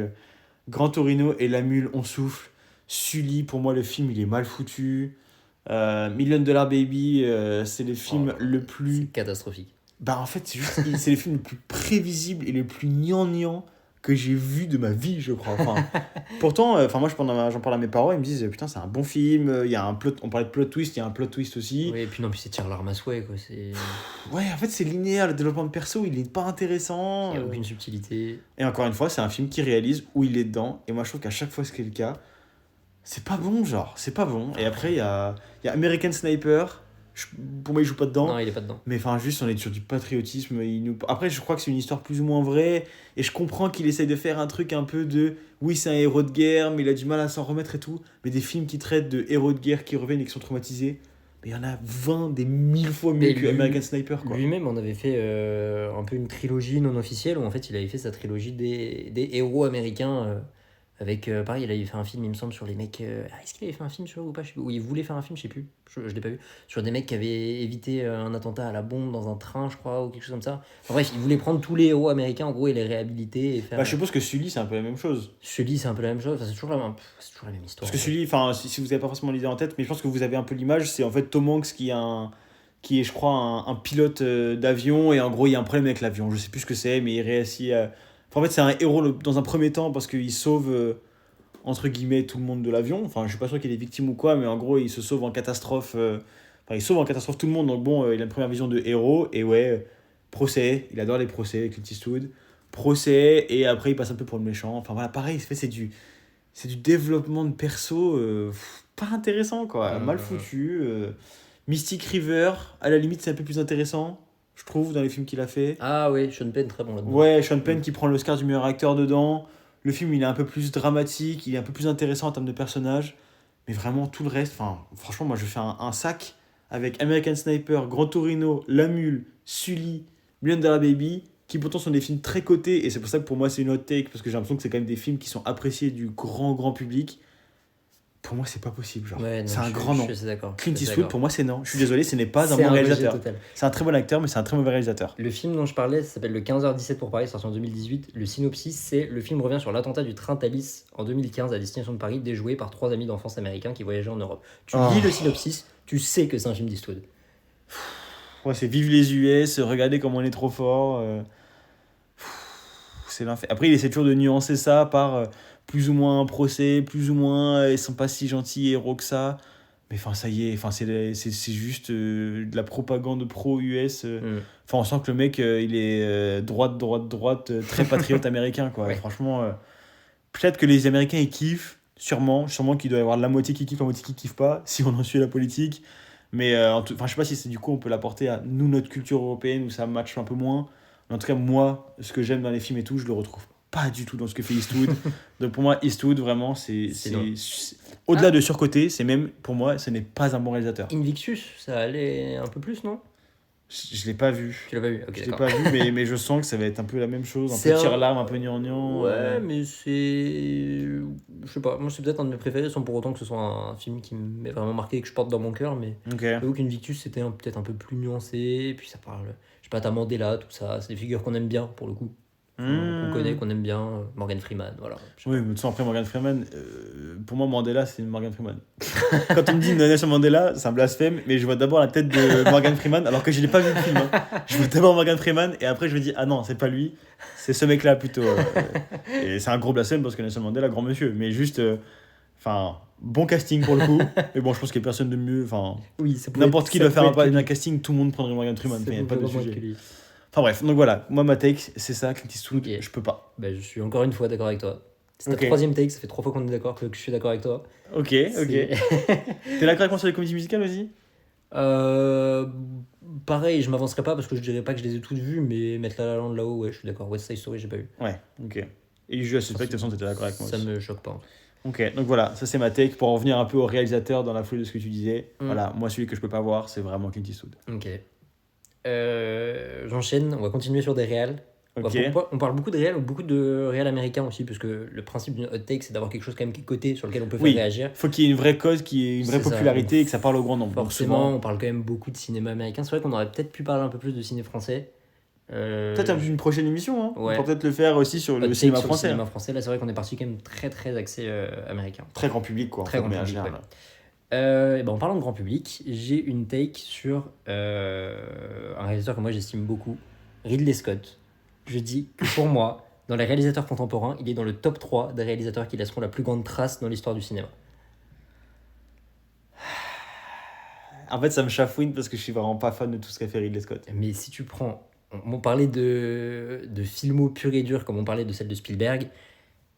Grand Torino et La Mule, on souffle. Sully, pour moi, le film, il est mal foutu. Million Dollar Baby, c'est le film le C'est plus... catastrophique. Bah en fait, c'est le film le plus prévisible et le plus gnangnan que j'ai vu de ma vie, je crois. Enfin, pourtant, moi j'en parle à mes parents, ils me disent putain, c'est un bon film, il y a un plot, on parlait de plot twist, il y a un plot twist aussi. Oui, et puis non, puis c'est tire l'arme à souhait, quoi. Ouais, en fait, c'est linéaire, le développement de perso, il est pas intéressant. Il n'y a aucune subtilité. Et encore une fois, c'est un film qui réalise où il est dedans, et moi je trouve qu'à chaque fois ce qui est le cas, c'est pas bon, genre, c'est pas bon. Et après, il y a American Sniper. Pour moi, il joue pas dedans. Non, il est pas dedans. Mais enfin, juste, on est sur du patriotisme. Après, je crois que c'est une histoire plus ou moins vraie. Et je comprends qu'il essaye de faire un truc un peu de. Oui, c'est un héros de guerre, mais il a du mal à s'en remettre et tout. Mais des films qui traitent de héros de guerre qui reviennent et qui sont traumatisés, mais il y en a 20 des 1000 fois mieux Mais que American Sniper, quoi. Lui-même en avait fait un peu une trilogie non officielle où en fait il avait fait sa trilogie des héros américains avec pareil, il avait fait un film il me semble sur les mecs est-ce qu'il avait fait un film sur eux ou pas, je sais plus. Ou il voulait faire un film, je sais plus, je l'ai pas vu, sur des mecs qui avaient évité un attentat à la bombe dans un train, je crois, ou quelque chose comme ça. Enfin, bref, il voulait prendre tous les héros américains en gros et les réhabiliter et faire Bah, je suppose que Sully, c'est un peu la même chose. Sully, c'est un peu la même chose. Enfin, c'est toujours la même histoire. Parce que Sully, enfin, si vous avez pas forcément l'idée en tête, mais je pense que vous avez un peu l'image, c'est en fait Tom Hanks qui est, je crois, un pilote d'avion, et en gros, il y a un problème avec l'avion. Je sais plus ce que c'est, mais il réussit à... Enfin, en fait, c'est un héros dans un premier temps parce qu'il sauve, entre guillemets, tout le monde de l'avion. Enfin, je suis pas sûr qu'il est victime ou quoi, mais en gros, il se sauve en catastrophe. Enfin, il sauve en catastrophe tout le monde, donc bon, il a une première vision de héros, et ouais, procès, il adore les procès avec Clint Eastwood. Procès, et après, il passe un peu pour le méchant. Enfin, voilà, pareil, c'est du développement de perso pas intéressant, quoi, mal foutu. Mystic River, à la limite, c'est un peu plus intéressant, je trouve, dans les films qu'il a fait. Ah oui, Sean Penn, très bon là-dedans. Ouais, Sean Penn qui prend l'Oscar du meilleur acteur dedans. Le film, il est un peu plus dramatique, il est un peu plus intéressant en termes de personnages. Mais vraiment, tout le reste, enfin, franchement, moi, je fais un sac avec American Sniper, Grand Torino, La Mule, Sully, Million Dollar Baby, qui pourtant sont des films très cotés. Et c'est pour ça que pour moi, c'est une hot take, parce que j'ai l'impression que c'est quand même des films qui sont appréciés du grand public. Pour moi, c'est pas possible. Genre. Ouais, non, c'est un grand nom. Je suis d'accord. Clint Eastwood, pour moi, c'est non. Je suis désolé, ce n'est pas un C'est bon un rejet réalisateur. total. C'est un très bon acteur, mais c'est un très mauvais réalisateur. Le film dont je parlais ça s'appelle Le 15h17 pour Paris, sorti en 2018. Le synopsis, c'est le film revient sur l'attentat du train Thalys en 2015 à destination de Paris, déjoué par 3 amis d'enfance américains qui voyageaient en Europe. Tu lis le synopsis, tu sais que c'est un film d'Eastwood. Ouais, c'est vive les US, regardez comme on est trop fort. C'est l'enfer. Après, il essaie toujours de nuancer ça par plus ou moins un procès, plus ou moins ils sont pas si gentils et héros que ça. Mais enfin, ça y est, enfin, c'est juste de la propagande pro-US. Enfin, on sent que le mec, il est droite, très patriote américain, quoi. Ouais. Franchement, peut-être que les Américains, ils kiffent, sûrement qu'il doit y avoir la moitié qui kiffe, la moitié qui kiffe pas, si on en suit la politique. Mais je sais pas si du coup on peut l'apporter à nous, notre culture européenne, où ça match un peu moins. Mais en tout cas, moi, ce que j'aime dans les films et tout, je le retrouve pas du tout dans ce que fait Eastwood. Donc pour moi, Eastwood, vraiment, c'est au-delà de surcoté, c'est même, pour moi, ce n'est pas un bon réalisateur. Invictus, ça allait un peu plus, non? Je l'ai pas vu. Tu l'as pas vu? Ok, Je l'ai d'accord. pas vu, mais je sens que ça va être un peu la même chose. Un C'est peu un- tire-larme, un peu gnangnan. Ouais, mais c'est. Je sais pas, moi c'est peut-être un de mes préférés, sans pour autant que ce soit un film qui m'ait vraiment marqué et que je porte dans mon cœur, mais Ok. j'avoue qu'Invictus c'était peut-être un peu plus nuancé, et puis ça parle, je sais pas, t'as Mandela, tout ça, c'est des figures qu'on aime bien pour le coup. Qu'on connaît, qu'on aime bien, Morgan Freeman, voilà. Oui, mais de toute façon, après Morgan Freeman, pour moi, Mandela, c'est Morgan Freeman. Quand on me dit Nelson Mandela, c'est un blasphème, mais je vois d'abord la tête de Morgan Freeman, alors que je n'ai pas vu le film. Je vois d'abord Morgan Freeman, et après je me dis, ah non, c'est pas lui, c'est ce mec-là plutôt. Et c'est un gros blasphème parce que Nelson Mandela, grand monsieur, mais juste, bon casting pour le coup. Mais bon, je pense qu'il n'y a personne de mieux. Oui, N'importe qui doit faire un casting, tout le monde prendrait Morgan Freeman, il n'y a pas de sujet. Enfin bref, donc voilà, moi ma take, c'est ça, Clint Eastwood, Ok. je peux pas. Bah, je suis encore une fois d'accord avec toi. C'est ta Ok. troisième take, ça fait 3 fois qu'on est d'accord que je suis d'accord avec toi. Ok. T'es d'accord avec moi sur les comédies musicales aussi ? Pareil, je m'avancerai pas parce que je dirais pas que je les ai toutes vues, mais mettre La La Land là-haut, ouais, je suis d'accord. West Side Story, j'ai pas vu. Ouais, ok. Et Judas Suspect, de toute façon, t'étais d'accord avec moi Ça aussi. me choque pas. Ok, donc voilà, ça c'est ma take. Pour en revenir un peu au réalisateur dans la foulée de ce que tu disais, Mm. voilà, moi celui que je peux pas voir, c'est vraiment Clint Eastwood. Ok. J'enchaîne, on va continuer sur des réals. Ok. On parle beaucoup de réels ou beaucoup de réels américains aussi, parce que le principe d'une hot take, c'est d'avoir quelque chose quand même qui est coté, sur lequel on peut faire Oui, réagir. faut qu'il y ait une vraie cause, qu'il y ait une vraie C'est ça, popularité donc et que ça parle au grand nombre. Donc Forcément, souvent- on parle quand même beaucoup de cinéma américain. C'est vrai qu'on aurait peut-être pu parler un peu plus de ciné français. Peut-être une prochaine émission, hein. Ouais. On peut peut-être le faire aussi sur Hot le take cinéma sur français. le cinéma Hein. français, là c'est vrai qu'on est parti quand même très très axé américain. Très grand public, quoi. Très grand mais en public, général. ouais. Et ben, en parlant de grand public, j'ai une take sur un réalisateur que moi j'estime beaucoup, Ridley Scott. Je dis que pour moi, dans les réalisateurs contemporains, il est dans le top 3 des réalisateurs qui laisseront la plus grande trace dans l'histoire du cinéma. En fait, ça me chafouine parce que je suis vraiment pas fan de tout ce qu'a fait Ridley Scott. Mais si tu prends, on parlait de filmo pur et dur comme on parlait de celle de Spielberg,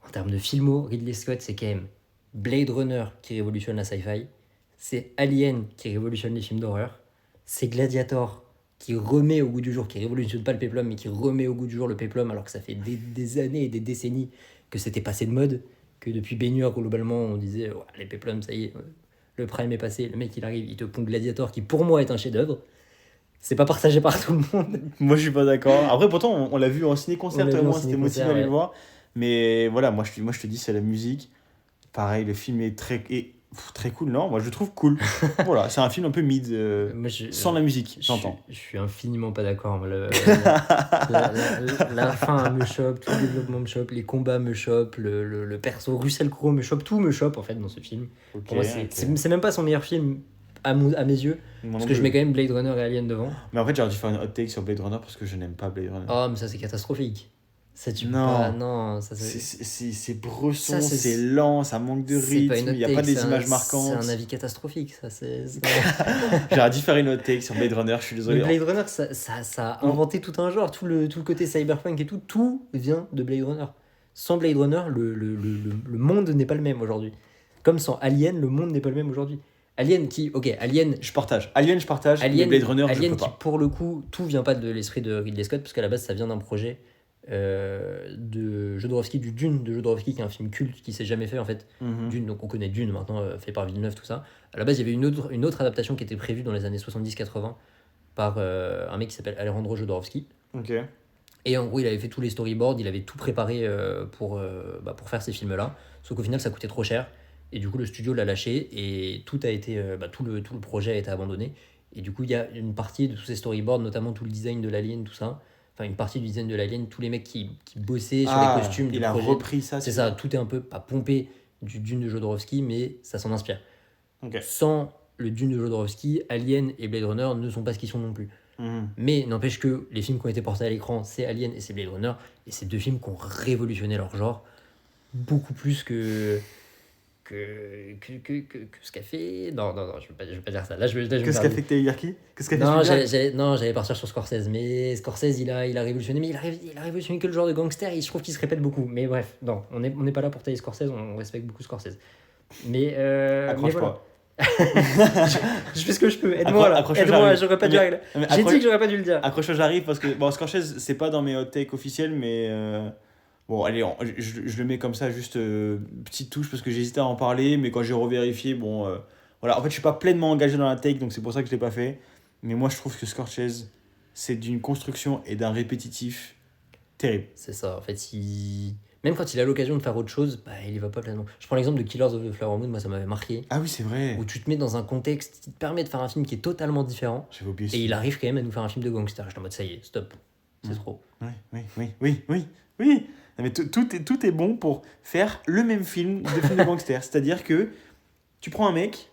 en termes de filmo, Ridley Scott c'est quand même Blade Runner qui révolutionne la sci-fi, c'est Alien qui révolutionne les films d'horreur, c'est Gladiator qui remet au goût du jour, qui révolutionne pas le péplum, mais qui remet au goût du jour le péplum, alors que ça fait des années et des décennies que c'était passé de mode, que depuis Baignure, globalement, on disait ouais, les péplums, ça y est, le prime est passé, le mec il arrive, il te pond Gladiator, qui pour moi est un chef-d'œuvre. C'est pas partagé par tout le monde. Moi, je suis pas d'accord. Après, pourtant, on l'a vu en ciné-concert, On l'a toi et vu en moi, c'était motivé ciné-concert, à aller le ouais. voir. Mais voilà, moi, je te dis, c'est la musique. Pareil, le film est très cool, non? Moi, je le trouve cool. Voilà, c'est un film un peu mid, Moi, sans la musique, j'entends. Je suis infiniment pas d'accord. Moi, la fin me chope, tout le développement me chope, les combats me chopent, le perso Russell Crowe me chope, tout me chope en fait dans ce film. Ok, Pour moi, ok. c'est même pas son meilleur film à mes yeux, Moi parce non que je plus. mets quand même Blade Runner et Alien devant. Mais en fait, j'aurais dû faire une hot take sur Blade Runner parce que je n'aime pas Blade Runner. Oh, mais ça c'est catastrophique. Ça tu peux Non. pas, non, ça C'est bresson, Ça, c'est lent, ça manque de c'est pas une rythme, hot il n'y a take, pas des c'est images C'est marquantes. un avis catastrophique, ça c'est. J'aurais dû faire une hot take sur Blade Runner, je suis Mais désolé. Blade Runner, ça a inventé tout un genre, tout le côté cyberpunk et tout vient de Blade Runner. Sans Blade Runner, le monde n'est pas le même aujourd'hui. Comme sans Alien, le monde n'est pas le même aujourd'hui. Alien qui, ok, Alien, Je partage. Alien, mais Blade Runner, je Alien peux qui pas. pour le coup, tout vient pas de l'esprit de Ridley Scott, parce qu'à la base ça vient d'un projet de Jodorowsky, du Dune de Jodorowsky, qui est un film culte qui s'est jamais fait en fait. Mhm. Dune, donc on connaît Dune maintenant, fait par Villeneuve, tout ça. À la base, il y avait une autre adaptation qui était prévue dans les années 70-80 par un mec qui s'appelle Alejandro Jodorowsky. Ok. Et en gros, il avait fait tous les storyboards, il avait tout préparé pour faire ces films-là. Sauf qu'au final, ça coûtait trop cher. Et du coup, le studio l'a lâché et tout a été, tout le projet a été abandonné. Et du coup, il y a une partie de tous ces storyboards, notamment tout le design de l'alien, tout ça. Enfin, une partie du design de l'alien, tous les mecs qui bossaient sur les costumes du il a projet. repris ça. C'est ça, tout est un peu, pas pompé du Dune de Jodorowsky, mais ça s'en inspire. Ok. Sans le Dune de Jodorowsky, Alien et Blade Runner ne sont pas ce qu'ils sont non plus. Mhm. Mais n'empêche que les films qui ont été portés à l'écran, c'est Alien et c'est Blade Runner, et c'est deux films qui ont révolutionné leur genre, beaucoup plus que ce qu'a fait... Non, je vais pas dire ça. Là, je vais Qu'est-ce qu'a fait Taylor-Ki? Qu'est-ce qu'a fait non, Spielberg j'allais partir sur Scorsese, mais Scorsese, il a révolutionné, mais il a révolutionné que le genre de gangster, et je trouve qu'il se répète beaucoup. Mais bref, non, on n'est pas là pour tailler Scorsese, on respecte beaucoup Scorsese. Mais Accroche-toi. je fais ce que je peux, aide-moi là, Accroche-toi, aide-moi, j'arrive. j'aurais pas dû régler. Mais J'ai dit que j'aurais pas dû le dire. Accroche-toi, j'arrive parce que bon, Scorsese, c'est pas dans mes hot takes officiels, mais bon, allez, je le mets comme ça, juste petite touche parce que j'hésitais à en parler, mais quand j'ai revérifié, bon, voilà. En fait, je suis pas pleinement engagé dans la take, donc c'est pour ça que je l'ai pas fait. Mais moi, je trouve que Scorsese, c'est d'une construction et d'un répétitif terrible. C'est ça, en fait, même quand il a l'occasion de faire autre chose, il y va pas pleinement. Je prends l'exemple de Killers of the Flower Moon, moi ça m'avait marqué, Ah oui, c'est vrai. où tu te mets dans un contexte qui te permet de faire un film qui est totalement différent. J'avais oublié ça. Et il arrive quand même à nous faire un film de gangster. Je suis en mode, ça y est, stop. C'est Ouais. trop. Oui. Non, mais tout est bon pour faire le même film de film de gangster. C'est-à-dire que tu prends un mec,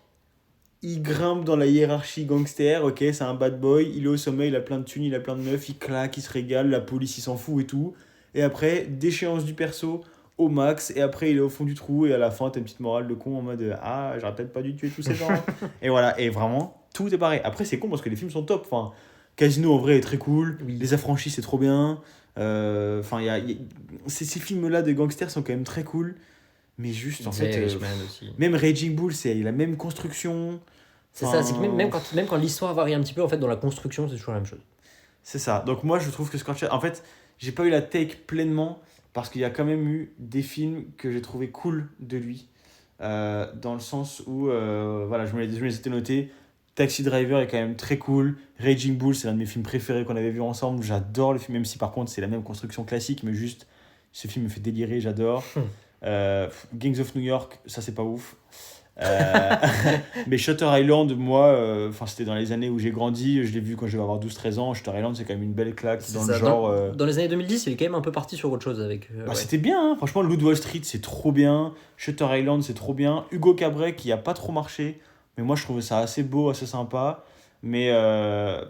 il grimpe dans la hiérarchie gangster, ok, c'est un bad boy, il est au sommet, il a plein de thunes, il a plein de meufs, il claque, il se régale, la police il s'en fout et tout. Et après, déchéance du perso au max, et après il est au fond du trou, et à la fin t'as une petite morale de con en mode ah, j'aurais peut-être pas dû tuer tous ces gens. Et voilà, et vraiment, tout est pareil. Après, c'est con parce que les films sont top. Enfin, Casino en vrai est très cool, Oui. Les Affranchis c'est trop bien. Enfin, ces films-là de gangsters sont quand même très cool, mais juste en The fait. Irishman aussi. Même Raging Bull, c'est la même construction. C'est ça, c'est que même quand l'histoire varie un petit peu, en fait, dans la construction, c'est toujours la même chose. C'est ça. Donc moi, je trouve que Scorsese... En fait, j'ai pas eu la take pleinement parce qu'il y a quand même eu des films que j'ai trouvé cool de lui. Dans le sens où, voilà, je me les étais notés. Taxi Driver est quand même très cool. Raging Bull, c'est l'un de mes films préférés qu'on avait vu ensemble. J'adore le film, même si par contre, c'est la même construction classique, mais juste, ce film me fait délirer, j'adore. Gangs of New York, ça c'est pas ouf. Mais Shutter Island, moi, c'était dans les années où j'ai grandi, je l'ai vu quand je devais avoir 12-13 ans. Shutter Island, c'est quand même une belle claque C'est dans ça. le genre. Dans les années 2010, il est quand même un peu parti sur autre chose avec. Ouais. C'était bien, hein. Franchement, Loup Wall Street, c'est trop bien. Shutter Island, c'est trop bien. Hugo Cabret, qui a pas trop marché, mais moi je trouvais ça assez beau, assez sympa. Mais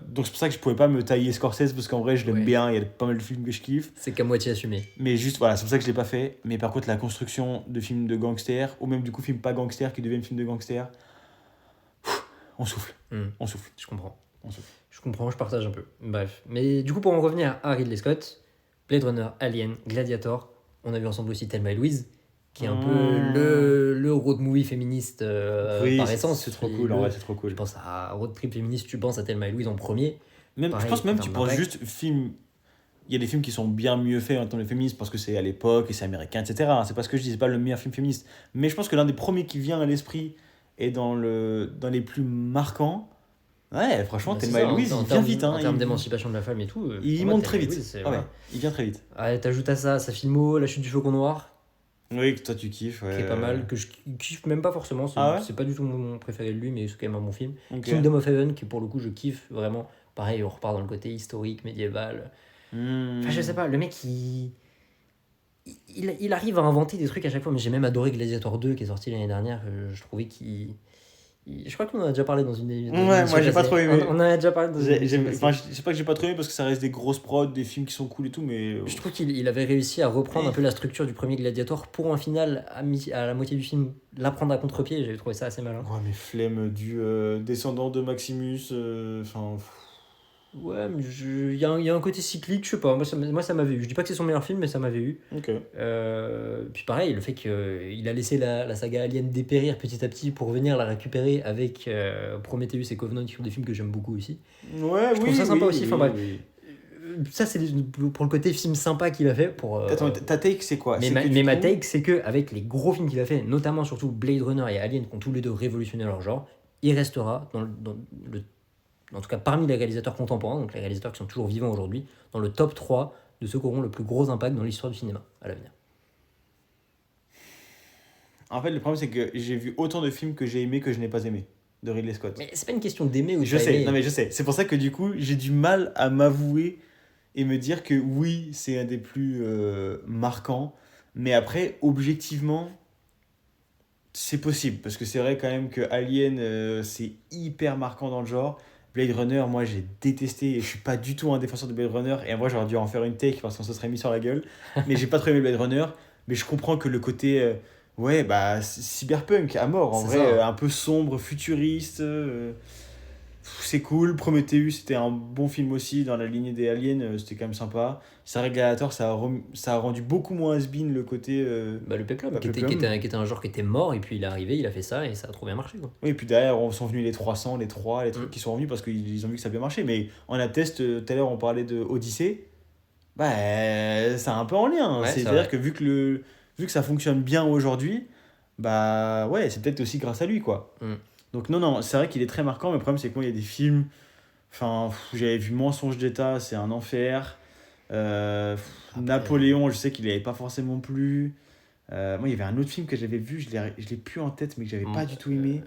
donc c'est pour ça que je pouvais pas me tailler Scorsese, parce qu'en vrai, je l'aime Ouais. bien, il y a pas mal de films que je kiffe. C'est qu'à moitié assumé. Mais juste, voilà, c'est pour ça que je l'ai pas fait. Mais par contre, la construction de films de gangsters, ou même du coup, films pas gangsters qui deviennent films de gangsters, on souffle. On souffle. Je comprends. On souffle. Je comprends, je partage un peu. Bref. Mais du coup, pour en revenir à Ridley Scott, Blade Runner, Alien, Gladiator, on a vu ensemble aussi Thelma et Louise, qui est un peu le road movie féministe Oui, par essence. c'est trop cool, en vrai, c'est trop cool. Tu penses à road trip féministe, tu penses à Thelma et Louise en premier. Même, Pareil, je pense même en que tu termes penses d'impact. juste film. Il y a des films qui sont bien mieux faits en tant que féministes parce que c'est à l'époque et c'est américain, etc. C'est pas ce que je dis, c'est pas le meilleur film féministe. Mais je pense que l'un des premiers qui vient à l'esprit et dans les plus marquants. Ouais, franchement, Bah, c'est Thelma ça, et Louise, en il vient termes- vite. En Hein, termes il d'émancipation de la femme et tout. il pour moi, monte très Thelma et vite. Louise, c'est- Ah ouais, voilà. il vient très vite. Ah, t'ajoutes à ça sa filmo, La chute du faucon noir, Oui, que toi tu kiffes. Ouais. qui est pas mal, que je kiffe même pas forcément. C'est Ah ouais c'est pas du tout mon préféré de lui, mais c'est quand même un bon film. Ok. Kingdom of Heaven, qui pour le coup je kiffe vraiment. Pareil, on repart dans le côté historique, médiéval. Enfin, je sais pas, le mec il arrive à inventer des trucs à chaque fois, mais j'ai même adoré Gladiator 2 qui est sorti l'année dernière. Je trouvais je crois qu'on en a déjà parlé dans une Ouais, émission moi j'ai pas passée. trop aimé. On en a déjà parlé dans une émission passée. Enfin, je sais pas que j'ai pas trop aimé parce que ça reste des grosses prods, des films qui sont cool et tout, mais. Je trouve qu'il avait réussi à reprendre un peu la structure du premier Gladiator pour un final à la moitié du film la prendre à contre-pied. J'ai trouvé ça assez malin. Ouais, mais flemme du descendant de Maximus. Enfin. Ouais, mais il y a un côté cyclique, je sais pas. Moi, ça m'avait eu. Je dis pas que c'est son meilleur film, mais ça m'avait eu. Ok. Puis pareil, le fait qu'il a laissé la saga Alien dépérir petit à petit pour venir la récupérer avec Prometheus et Covenant, qui sont des films que j'aime beaucoup aussi. Ouais, Je trouve ça sympa aussi, enfin, bref. Ça, c'est pour le côté film sympa qu'il a fait. Attends, ta take c'est quoi? Mais, C'est ma, que tu mais ma trouves- take, c'est que avec les gros films qu'il a fait, notamment surtout Blade Runner et Alien, qui ont tous les deux révolutionné leur genre, il restera en tout cas parmi les réalisateurs contemporains, donc les réalisateurs qui sont toujours vivants aujourd'hui, dans le top 3 de ceux qui auront le plus gros impact dans l'histoire du cinéma à l'avenir. En fait, le problème c'est que j'ai vu autant de films que j'ai aimé que je n'ai pas aimé de Ridley Scott. Mais c'est pas une question d'aimer ou de Je pas sais, aimer. non mais je sais. C'est pour ça que du coup, j'ai du mal à m'avouer et me dire que oui, c'est un des plus marquants. Mais après, objectivement, c'est possible. Parce que c'est vrai quand même que Alien, c'est hyper marquant dans le genre. Blade Runner, moi j'ai détesté et je suis pas du tout un défenseur de Blade Runner. Et en vrai, j'aurais dû en faire une take parce qu'on se serait mis sur la gueule. Mais j'ai pas trop aimé Blade Runner. Mais je comprends que le côté. Ouais, bah, cyberpunk à mort. En C'est vrai, ça. un peu sombre, futuriste. C'est cool. Prometheus, c'était un bon film aussi dans la lignée des Aliens. C'était quand même sympa. Sarah Gladiator, ça a rendu beaucoup moins has-been le côté. Bah, le Peplum, Bah, qui Peplum. était un genre qui était mort, et puis il est arrivé, il a fait ça, et ça a trop bien marché. Quoi. Oui, et puis derrière, on sont venus les 300, les 3, les trucs Mm. qui sont revenus parce qu'ils ont vu que ça a bien marché. Mais en atteste, tout à l'heure, on parlait de Odyssey. Bah, c'est un peu en lien. Ouais, c'est C'est-à-dire vrai. que vu que ça fonctionne bien aujourd'hui, bah ouais, c'est peut-être aussi grâce à lui, quoi. Mm. Donc non, c'est vrai qu'il est très marquant, mais le problème, c'est que moi, il y a des films. Enfin, j'avais vu Mensonge d'État, c'est un enfer. Après, Napoléon, je sais qu'il n'avait pas forcément plu. Moi, il y avait un autre film que j'avais vu, je l'ai plus en tête, mais que j'avais pas du tout aimé.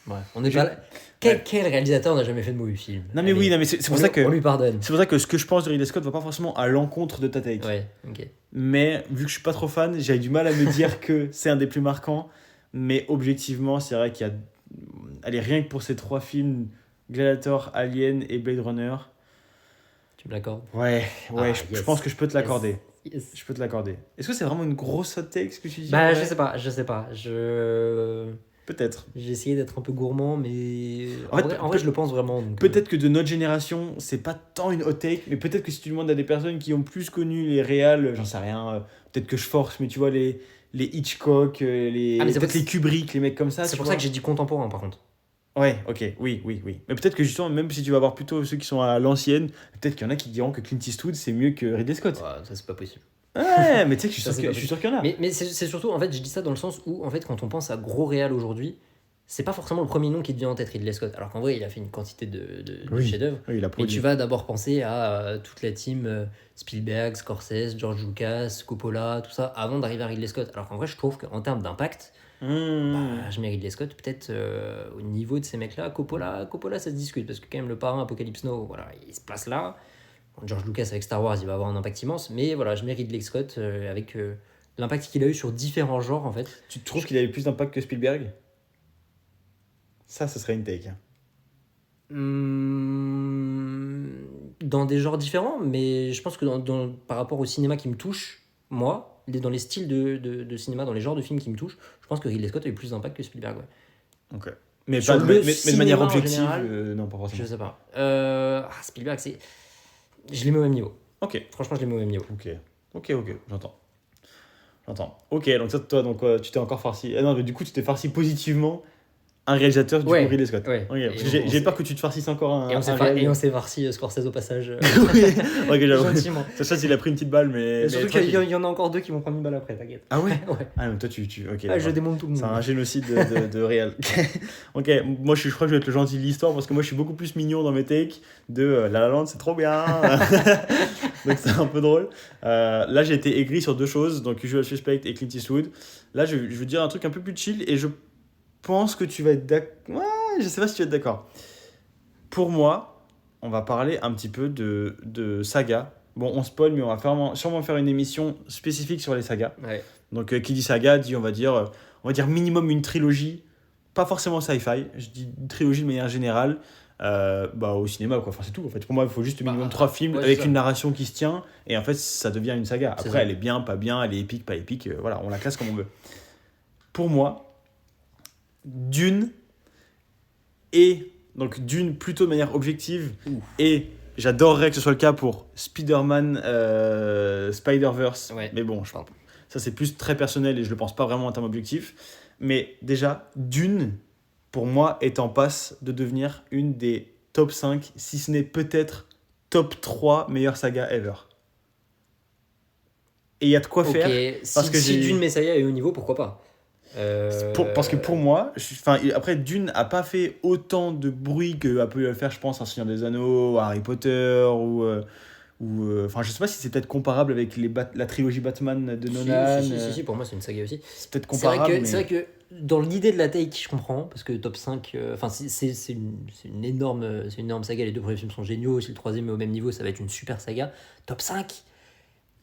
Ouais, on est J'ai- pas là. Quel réalisateur n'a jamais fait de mauvais film? Non, mais Allez, oui, non, mais c'est pour on ça lui- que. On lui pardonne. C'est pour ça que ce que je pense de Ridley Scott va pas forcément à l'encontre de ta take. Ouais, ok. Mais vu que je suis pas trop fan, j'avais du mal à me dire que c'est un des plus marquants. Mais objectivement, c'est vrai qu'il y a. Allez, rien que pour ces 3 films, Gladiator, Alien et Blade Runner. Tu me l'accordes? Ouais, Ah, je yes. pense que je peux te l'accorder. Yes. Je peux te l'accorder. Est-ce que c'est vraiment une grosse hot take ce que tu dis? Bah, en je vrai sais pas. Peut-être. J'ai essayé d'être un peu gourmand, mais En fait, en vrai, je le pense vraiment. Donc, Peut-être que de notre génération, c'est pas tant une hot take, mais peut-être que si tu demandes à des personnes qui ont plus connu les réals, j'en sais rien, peut-être que je force, mais tu vois, les les Hitchcock, peut-être les Kubrick, les mecs comme ça. C'est pour ça que j'ai dit contemporain, par contre. Ouais, ok, oui. Mais peut-être que justement, même si tu vas voir plutôt ceux qui sont à l'ancienne, peut-être qu'il y en a qui diront que Clint Eastwood c'est mieux que Ridley Scott. Ouais, ça c'est pas possible. Ouais, mais tu sais que je suis sûr qu'il y en a. Mais c'est surtout, en fait, je dis ça dans le sens où, en fait, quand on pense à gros réal aujourd'hui, c'est pas forcément le premier nom qui te vient en tête, Ridley Scott. Alors qu'en vrai, il a fait une quantité de chefs-d'œuvre. Oui, mais tu vas d'abord penser à toute la team Spielberg, Scorsese, George Lucas, Coppola, tout ça, avant d'arriver à Ridley Scott. Alors qu'en vrai, je trouve qu'en termes d'impact, je mets Ridley Scott peut-être au niveau de ces mecs-là. Coppola, ça se discute parce que quand même le parrain Apocalypse Now, voilà, il se place là. George Lucas avec Star Wars, il va avoir un impact immense, mais voilà, je mets Ridley Scott avec l'impact qu'il a eu sur différents genres en fait. Tu trouves qu'il a eu plus d'impact que Spielberg ? Ça, ce serait une take. Dans des genres différents, mais je pense que par rapport au cinéma qui me touche, moi, dans les styles de cinéma, dans les genres de films qui me touchent, je pense que Ridley Scott a eu plus d'impact que Spielberg. Ouais. Ok. Mais de manière objective, général, non, pas forcément. Je sais pas. Spielberg, c'est. Je les mets au même niveau. Ok. Franchement, je les mets au même niveau. Ok, j'entends. Ok, donc ça, toi, donc, tu t'es encore farci. Ah non, mais du coup, tu t'es farci positivement un réalisateur du coup Ridley Scott. Ouais. Okay, j'ai peur que tu te farcisses encore un. Et on s'est farci Scorsese au passage. Oui, ok, j'avoue. Gentiment. Ça, il a pris une petite balle, mais. Surtout qu'il y en a encore deux qui vont prendre une balle après, t'inquiète. Ah ouais. Ouais. Ah, mais toi, ok. Je démonte tout le monde. C'est un génocide de réel. Ok, moi, je crois que je vais être le gentil de l'histoire parce que moi, je suis beaucoup plus mignon dans mes takes de La La Land, c'est trop bien. Donc, c'est un peu drôle. Là, j'ai été aigri sur deux choses, donc Usual Suspect et Clint Eastwood. Là, je veux dire un truc un peu plus chill et je pense que tu vas être d'accord. Ouais, je sais pas si tu vas être d'accord. Pour moi, on va parler un petit peu de saga. Bon, on spoil, mais on va sûrement faire une émission spécifique sur les sagas. Ouais. Donc, qui dit saga dit, on va dire minimum une trilogie, pas forcément sci-fi. Je dis une trilogie de manière générale. Au cinéma, quoi. Enfin, c'est tout. En fait, pour moi, il faut juste minimum 3 films avec une narration qui se tient. Et en fait, ça devient une saga. Après, elle est bien, pas bien, elle est épique, pas épique. Voilà, on la classe comme on veut. Pour moi, Dune plutôt de manière objective. Et j'adorerais que ce soit le cas pour Spider-Man Spider-Verse. Ouais. Mais bon, ça c'est plus très personnel et je le pense pas vraiment en termes objectifs. Mais déjà, Dune, pour moi, est en passe de devenir une des top 5, si ce n'est peut-être top 3 meilleures sagas ever. Et il y a de quoi faire. Parce que si Dune Messiah est au niveau, pourquoi pas parce que pour moi, après Dune a pas fait autant de bruit que a pu le faire, je pense, un Seigneur des Anneaux, Harry Potter ou je sais pas si c'est peut-être comparable avec la trilogie Batman de Nolan. Si, pour moi c'est une saga aussi. C'est peut-être comparable. C'est vrai que dans l'idée de la take, je comprends, parce que top 5, c'est une énorme saga, les deux premiers films sont géniaux, si le troisième est au même niveau, ça va être une super saga. Top 5,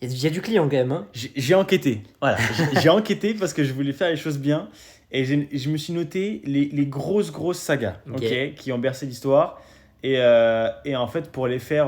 il y a du client quand même. Hein. J'ai enquêté, voilà. J'ai enquêté parce que je voulais faire les choses bien, et je me suis noté les grosses sagas qui ont bercé l'histoire. Et en fait, pour les faire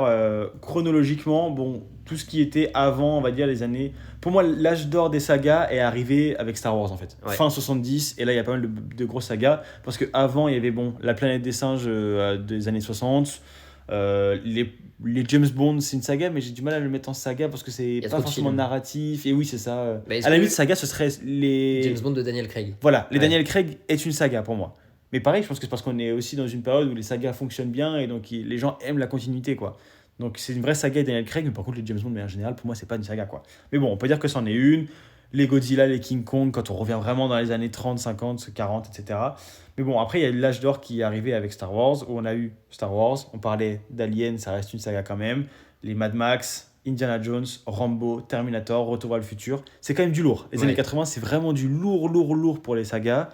chronologiquement, bon, tout ce qui était avant, on va dire, les années... Pour moi, l'âge d'or des sagas est arrivé avec Star Wars, en fait. Ouais. Fin 70, et là, il y a pas mal de grosses sagas. Parce qu'avant, il y avait, La planète des singes des années 60. Les James Bond, c'est une saga, mais j'ai du mal à le mettre en saga parce que c'est pas forcément narratif. Et oui, c'est ça. À la limite, saga, ce serait les... James Bond de Daniel Craig. Voilà, Daniel Craig est une saga pour moi. Mais pareil, je pense que c'est parce qu'on est aussi dans une période où les sagas fonctionnent bien et donc les gens aiment la continuité, quoi. Donc c'est une vraie saga Daniel Craig, mais par contre les James Bond, mais en général, pour moi, c'est pas une saga, quoi. Mais bon, on peut dire que c'en est une. Les Godzilla, les King Kong, quand on revient vraiment dans les années 30, 50, 40, etc. Mais bon, après, il y a eu l'âge d'or qui est arrivé avec Star Wars, où on a eu Star Wars, on parlait d'Alien, ça reste une saga quand même. Les Mad Max, Indiana Jones, Rambo, Terminator, Retour vers le futur. C'est quand même du lourd. Les années 80, c'est vraiment du lourd pour les sagas.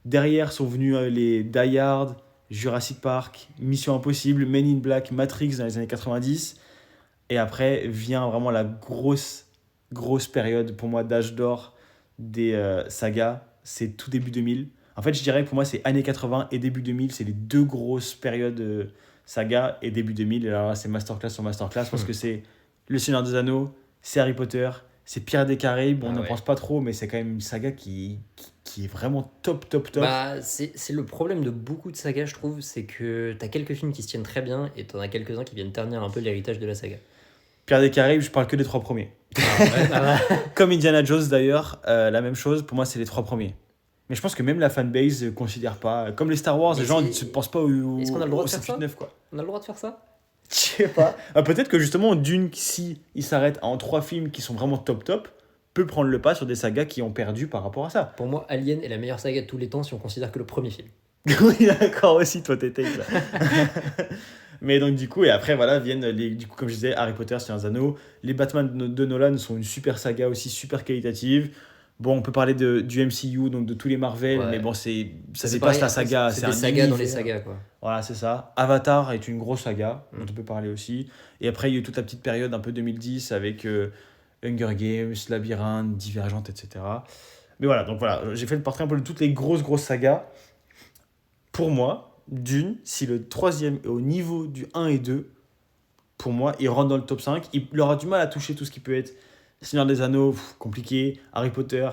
Derrière sont venus les Die Hard, Jurassic Park, Mission Impossible, Men in Black, Matrix dans les années 90. Et après vient vraiment la grosse période pour moi d'âge d'or des sagas. C'est tout début 2000. En fait, je dirais que pour moi, c'est années 80 et début 2000. C'est les deux grosses périodes saga et début 2000. Et là, c'est masterclass sur masterclass parce que c'est Le Seigneur des Anneaux, c'est Harry Potter, c'est Pirates des Caraïbes. On n'en pense pas trop, mais c'est quand même une saga qui est vraiment top. C'est le problème de beaucoup de sagas, je trouve, c'est que t'as quelques films qui se tiennent très bien et t'en as quelques-uns qui viennent ternir un peu l'héritage de la saga. Pirates des Caraïbes, je parle que des 3 premiers. Comme Indiana Jones d'ailleurs, la même chose, pour moi c'est les 3 premiers. Mais je pense que même la fanbase ne considère pas. Comme les Star Wars, les gens ne pensent pas Est-ce qu'on a le droit de faire ça 9, quoi. On a le droit de faire ça? Je sais pas. Peut-être que justement, Dune, si il s'arrête en 3 films qui sont vraiment top, peut prendre le pas sur des sagas qui ont perdu par rapport à ça. Pour moi, Alien est la meilleure saga de tous les temps si on considère que le premier film. Oui, d'accord, aussi, toi, t'étais là. Mais donc, du coup, et après, voilà, viennent, du coup, comme je disais, Harry Potter, Seigneur des Anneaux. Les Batman de Nolan sont une super saga aussi, super qualitative. Bon, on peut parler du MCU, donc de tous les Marvel, mais bon, ça dépasse pareil, la saga. C'est des sagas dans les sagas, quoi. Voilà, c'est ça. Avatar est une grosse saga, dont on peut parler aussi. Et après, il y a eu toute la petite période un peu 2010 avec Hunger Games, Labyrinthe, Divergente, etc. Mais voilà, donc voilà, j'ai fait le portrait un peu de toutes les grosses sagas. Pour moi, Dune, si le troisième est au niveau du 1 et 2, pour moi, il rentre dans le top 5. Il aura du mal à toucher tout ce qui peut être Seigneur des Anneaux, compliqué. Harry Potter,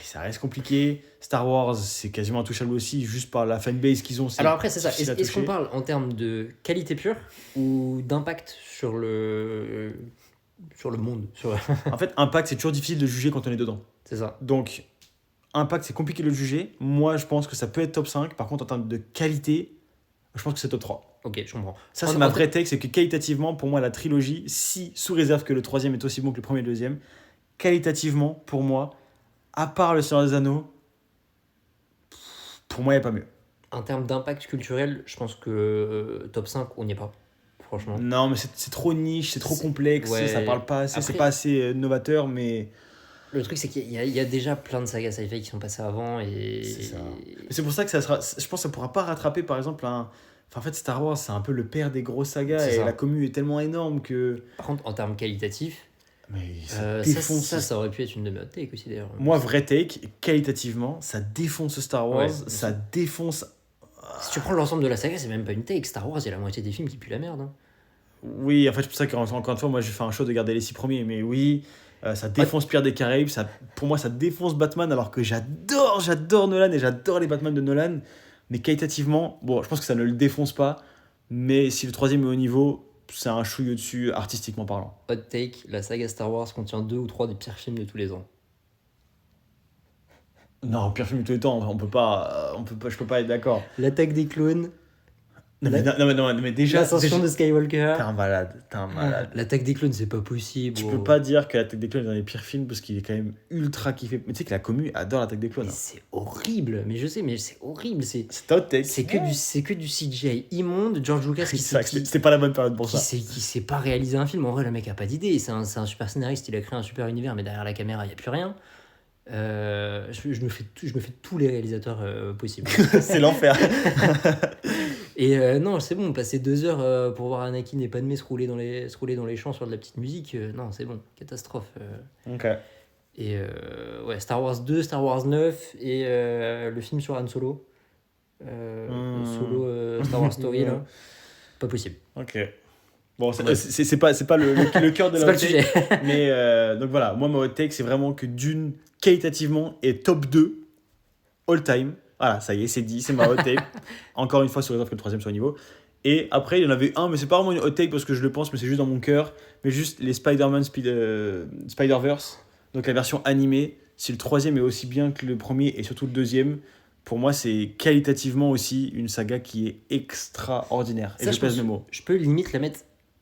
ça reste compliqué. Star Wars, c'est quasiment intouchable aussi, juste par la fanbase qu'ils ont. Alors après, c'est ça. Est-ce qu'on parle en termes de qualité pure ou d'impact sur le monde En fait, impact, c'est toujours difficile de juger quand on est dedans. C'est ça. Donc, impact, c'est compliqué de le juger. Moi, je pense que ça peut être top 5. Par contre, en termes de qualité, je pense que c'est top 3. Ok, je comprends. Ça, c'est ma vraie take, c'est que qualitativement, pour moi, la trilogie, si sous réserve que le troisième est aussi bon que le premier et le deuxième, qualitativement, pour moi, à part le Seigneur des Anneaux, pour moi, il n'y a pas mieux. En termes d'impact culturel, je pense que top 5, on n'y est pas, franchement. Non, mais c'est trop niche, c'est trop complexe, ça parle pas assez, c'est pas assez novateur, mais... Le truc, c'est qu'il y a déjà plein de sagas sci-fi qui sont passées avant, et... C'est ça. Mais c'est pour ça que ça sera... Je pense que ça pourra pas rattraper, par exemple, un... Enfin, en fait, Star Wars, c'est un peu le père des grosses sagas, et la commu est tellement énorme que... Par contre, en termes qualitatifs, mais ça aurait pu être une de mes hot takes aussi, d'ailleurs. Moi, vrai take, qualitativement, ça défonce Star Wars, ça défonce... Si tu prends l'ensemble de la saga, c'est même pas une take. Star Wars, il y a la moitié des films qui puent la merde. Hein. Oui, en fait, c'est pour ça qu'encore une fois, moi, j'ai fait un choix de garder les 6 premiers, mais oui... ça défonce Pirates des Caraïbes, pour moi ça défonce Batman, alors que j'adore Nolan et j'adore les Batman de Nolan, mais qualitativement, bon, je pense que ça ne le défonce pas, mais si le troisième est au niveau, c'est un chouille au-dessus artistiquement parlant. Hot take, la saga Star Wars contient 2 ou 3 des pires films de tous les ans. Non, pire film de tous les temps, je peux pas être d'accord. L'attaque des clones. Non, mais déjà... L'ascension de Skywalker. T'es un malade. L'attaque des clones, c'est pas possible. Tu peux pas dire que l'attaque des clones est dans les pires films parce qu'il est quand même ultra kiffé. Mais tu sais que la commu adore l'attaque des clones. Mais c'est horrible, mais je sais, mais c'est horrible. C'est take. C'est que du CGI immonde. George Lucas c'était pas la bonne période pour ça. Qui sait pas réaliser un film. En vrai, le mec a pas d'idée. C'est un super scénariste, il a créé un super univers, mais derrière la caméra, il y a plus rien. Je me fais tous les réalisateurs possibles. C'est l'enfer. Et non, c'est bon, passer 2 heures pour voir Anakin et Padmé se rouler dans les champs sur de la petite musique, non, c'est bon, catastrophe. Ok. Et Star Wars 2, Star Wars 9 et le film sur Han Solo. Star Wars Story, là. Pas possible. Ok. Bon, c'est pas le cœur de la hot take. Sujet. Mais donc voilà, moi, ma hot take, c'est vraiment que Dune, qualitativement, est top 2 all time. Voilà, ça y est, c'est dit, c'est ma hot take. Encore une fois, sur réserve que le troisième soit au niveau. Et après, il y en avait un, mais c'est pas vraiment une hot take parce que je le pense, mais c'est juste dans mon cœur. Mais juste les Spider-Man Spider-Verse, donc la version animée. Si le troisième est aussi bien que le premier et surtout le deuxième, pour moi, c'est qualitativement aussi une saga qui est extraordinaire. Et je pèse mes mots. Je peux limite la mettre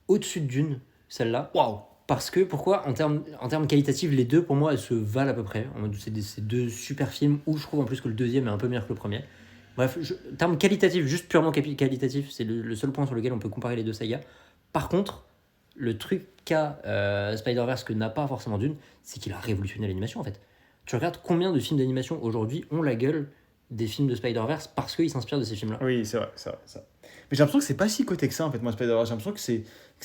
au-dessus de Dune, celle-là. Waouh! Parce que, pourquoi en termes qualitatifs, les deux, pour moi, elles se valent à peu près. C'est 2 super films, où je trouve en plus que le deuxième est un peu meilleur que le premier. Bref, en termes qualitatifs, juste purement qualitatif, c'est le seul point sur lequel on peut comparer les 2 sagas. Par contre, le truc qu'a Spider-Verse que n'a pas forcément Dune, c'est qu'il a révolutionné l'animation, en fait. Tu regardes combien de films d'animation aujourd'hui ont la gueule des films de Spider-Verse parce qu'ils s'inspirent de ces films-là. Oui, c'est vrai. Mais j'ai l'impression que c'est pas si coté que ça, en fait, moi, Spider-Verse. J'ai l'impression que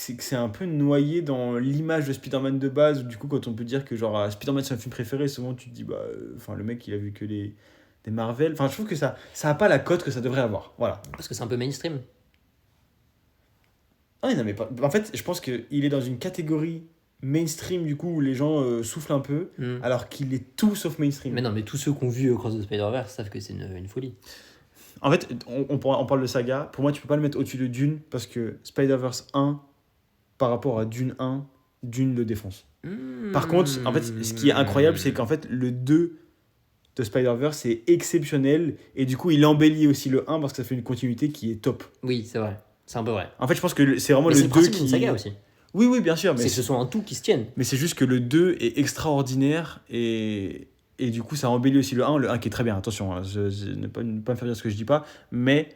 c'est un peu noyé dans l'image de Spider-Man de base. Du coup, quand on peut dire que genre Spider-Man c'est un film préféré, souvent tu te dis le mec il a vu que des Marvel. Enfin, je trouve que ça a pas la cote que ça devrait avoir. Voilà. Parce que c'est un peu mainstream. Ah non, mais pas. En fait, je pense qu'il est dans une catégorie mainstream du coup où les gens soufflent un peu, alors qu'il est tout sauf mainstream. Mais non, mais tous ceux qui ont vu Cross the Spider-Verse savent que c'est une folie. En fait, on parle de saga. Pour moi, tu peux pas le mettre au-dessus de Dune parce que Spider-Verse 1 par rapport à Dune 1, Dune le défonce. Par contre, en fait, ce qui est incroyable, c'est qu'en fait, le 2 de Spider-Verse est exceptionnel, et du coup, il embellit aussi le 1 parce que ça fait une continuité qui est top. Oui, c'est vrai. C'est un peu vrai. En fait, je pense que c'est vraiment Mais le c'est 2 qui... une saga aussi. Oui, bien sûr. C'est que ce soit un tout qui se tienne. Mais c'est juste que le 2 est extraordinaire, et du coup, ça embellit aussi le 1. Le 1 qui est très bien, attention, hein, ne pas me faire dire ce que je dis pas, mais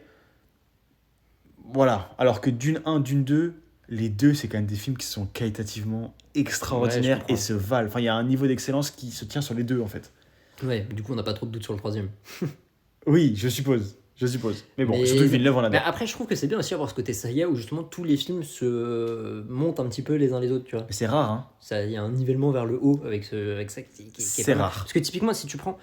voilà. Alors que Dune 1, Dune 2, les deux, c'est quand même des films qui sont qualitativement extraordinaires et se valent. Enfin, il y a un niveau d'excellence qui se tient sur les deux, en fait. Ouais, du coup, on n'a pas trop de doute sur le troisième. Oui, je suppose. Mais bon, surtout que Villeneuve, on adore. Mais après, je trouve que c'est bien aussi avoir ce côté saga où justement tous les films se montent un petit peu les uns les autres, tu vois. Mais c'est rare, hein. Il y a un nivellement vers le haut avec ça qui c'est rare. Parce que typiquement, si tu prends.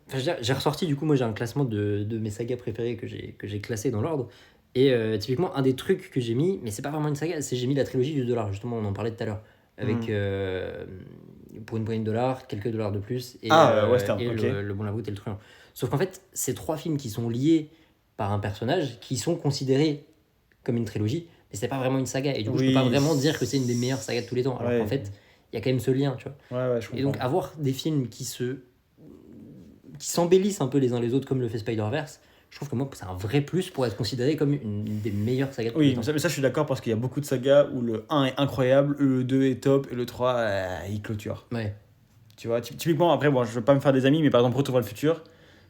Enfin, j'ai ressorti, du coup, moi j'ai un classement de mes sagas préférées que j'ai classé dans l'ordre. Et typiquement, un des trucs que j'ai mis, mais c'est pas vraiment une saga, c'est j'ai mis la trilogie du dollar, justement, on en parlait tout à l'heure. Avec pour une poignée de dollars, quelques dollars de plus, et, Western, et okay. le Bon, la Brute et le Truand. Sauf qu'en fait, c'est 3 films qui sont liés par un personnage qui sont considérés comme une trilogie, mais c'est pas vraiment une saga. Et du coup, je peux pas vraiment dire que c'est une des meilleures sagas de tous les temps. Alors qu'en fait, il y a quand même ce lien, tu vois. Ouais, je comprends. Et donc, avoir des films qui s'embellissent un peu les uns les autres, comme le fait Spider-Verse, je trouve que moi, c'est un vrai plus pour être considéré comme une des meilleures sagas de tous les temps. Oui, mais ça, je suis d'accord parce qu'il y a beaucoup de sagas où le 1 est incroyable, le 2 est top, et le 3, il clôture. Ouais. Tu vois, typiquement, après, bon, je veux pas me faire des amis, mais par exemple, Retour vers le futur,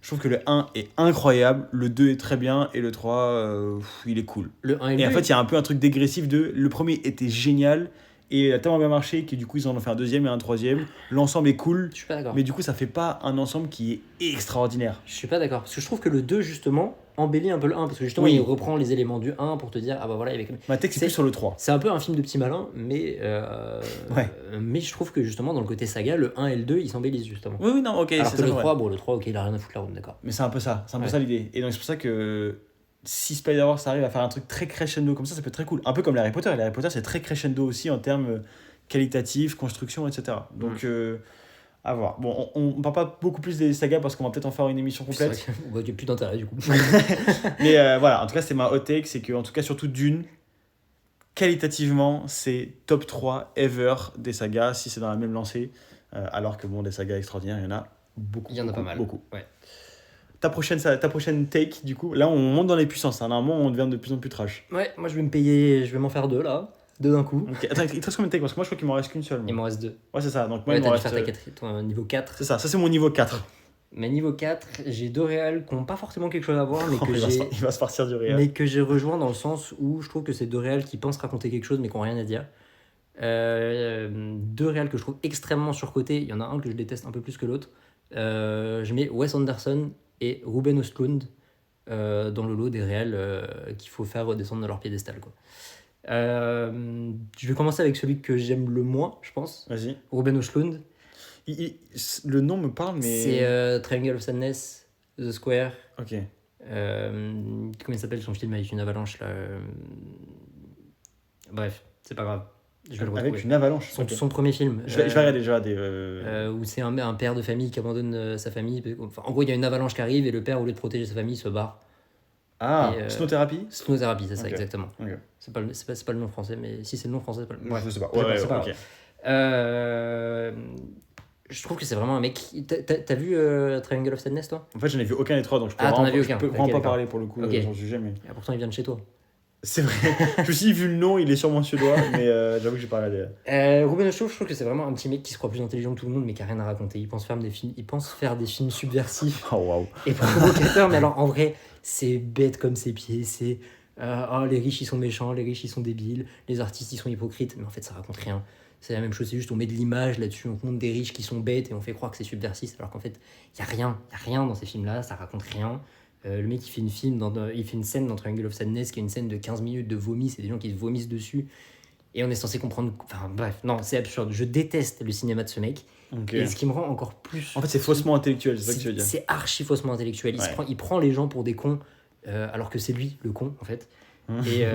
je trouve que le 1 est incroyable, le 2 est très bien, et le 3, il est cool. Le 1 et le 2, en fait, il y a un peu un truc dégressif de... Le premier était génial, et il a tellement bien marché que du coup, ils en ont fait un deuxième et un troisième. L'ensemble est cool, je suis pas d'accord. Mais du coup, ça fait pas un ensemble qui est extraordinaire. Je suis pas d'accord, parce que je trouve que le 2, justement, embellit un peu le 1, parce que justement, il reprend les éléments du 1 pour te dire, ah bah voilà, avec... Ma tech, c'est plus sur le 3. C'est un peu un film de petit malin, mais je trouve que justement, dans le côté saga, le 1 et le 2, ils s'embellissent justement. Oui, non, ok. Alors c'est que ça, le 3, bon, le 3, ok, il a rien à foutre là, d'accord. Mais c'est un peu ça, ça l'idée. Et donc, c'est pour ça que si Spider-Verse arrive à faire un truc très crescendo comme ça peut être très cool. Un peu comme les Harry Potter. Les Harry Potter, c'est très crescendo aussi en termes qualitatifs, construction, etc. Donc, à voir. Bon, on parle pas beaucoup plus des sagas parce qu'on va peut-être en faire une émission complète. Il n'y a plus d'intérêt du coup. Mais voilà, en tout cas, c'est ma hot take. C'est que, en tout cas, surtout Dune, qualitativement, c'est top 3 ever des sagas, si c'est dans la même lancée. Alors que, bon, des sagas extraordinaires, il y en a beaucoup. Il y en a pas mal. Beaucoup. Ouais. Ta prochaine take, du coup, là, on monte dans les puissances. Hein. Normalement, on devient de plus en plus trash. Ouais, moi, je vais m'en faire 2 là. 2 d'un coup. Okay. Attends, il te reste combien de takes? Parce que moi, je crois qu'il m'en reste qu'une seule. Moi. Il m'en reste 2. Ouais, c'est ça. Donc, moi, ouais, il m'en reste. Faire ton niveau 4. C'est ça, c'est mon niveau 4. Mais niveau 4, j'ai 2 réals qui n'ont pas forcément quelque chose à voir, mais que il va se partir du réal. Mais que j'ai rejoint dans le sens où je trouve que c'est 2 réals qui pensent raconter quelque chose, mais qui n'ont rien à dire. 2 réals que je trouve extrêmement surcotés. Il y en a un que je déteste un peu plus que l'autre. Je mets Wes Anderson et Ruben Östlund dans le lot des réals qu'il faut faire redescendre de leur piédestal, quoi. Je vais commencer avec celui que j'aime le moins, je pense. Vas-y. Ruben Östlund. Le nom me parle, mais... C'est Triangle of Sadness, The Square. Ok. Comment il s'appelle son film avec une avalanche là Bref, c'est pas grave. Je vais le retrouver. Avec une avalanche. Son premier film. Je vais regarder déjà où c'est un père de famille qui abandonne sa famille. Enfin, en gros, il y a une avalanche qui arrive et le père, au lieu de protéger sa famille, se barre. Ah, Snow Therapy. Snow Therapy, c'est ça, exactement. Okay. C'est pas le nom français, mais si c'est le nom français, c'est pas le nom. Ouais, je sais pas. C'est pas je trouve que c'est vraiment un mec. T'as vu Triangle of Sadness, toi? En fait, j'en ai vu aucun des 3, donc je peux vraiment pas parler pour le coup sur le sujet. Mais... Et pourtant, il vient de chez toi. C'est vrai. Je me suis dit, vu le nom, il est sûrement suédois, mais j'avoue que j'ai pas regardé. Ruben Östlund, je trouve que c'est vraiment un petit mec qui se croit plus intelligent que tout le monde, mais qui a rien à raconter. Il pense faire des films subversifs et provocateurs, mais alors en vrai, c'est bête comme ses pieds. C'est les riches ils sont méchants, les riches ils sont débiles, les artistes ils sont hypocrites, mais en fait ça raconte rien. C'est la même chose, c'est juste on met de l'image là-dessus, on montre des riches qui sont bêtes et on fait croire que c'est subversif, alors qu'en fait il y a rien dans ces films-là, ça raconte rien. Le mec il fait une scène dans Triangle of Sadness qui est une scène de 15 minutes de vomi, c'est des gens qui se vomissent dessus et on est censé comprendre, enfin bref, non c'est absurde, je déteste le cinéma de ce mec. Et ce qui me rend encore plus... En fait c'est faussement intellectuel, c'est ça que tu veux dire. C'est archi faussement intellectuel, il prend les gens pour des cons alors que c'est lui le con en fait. Et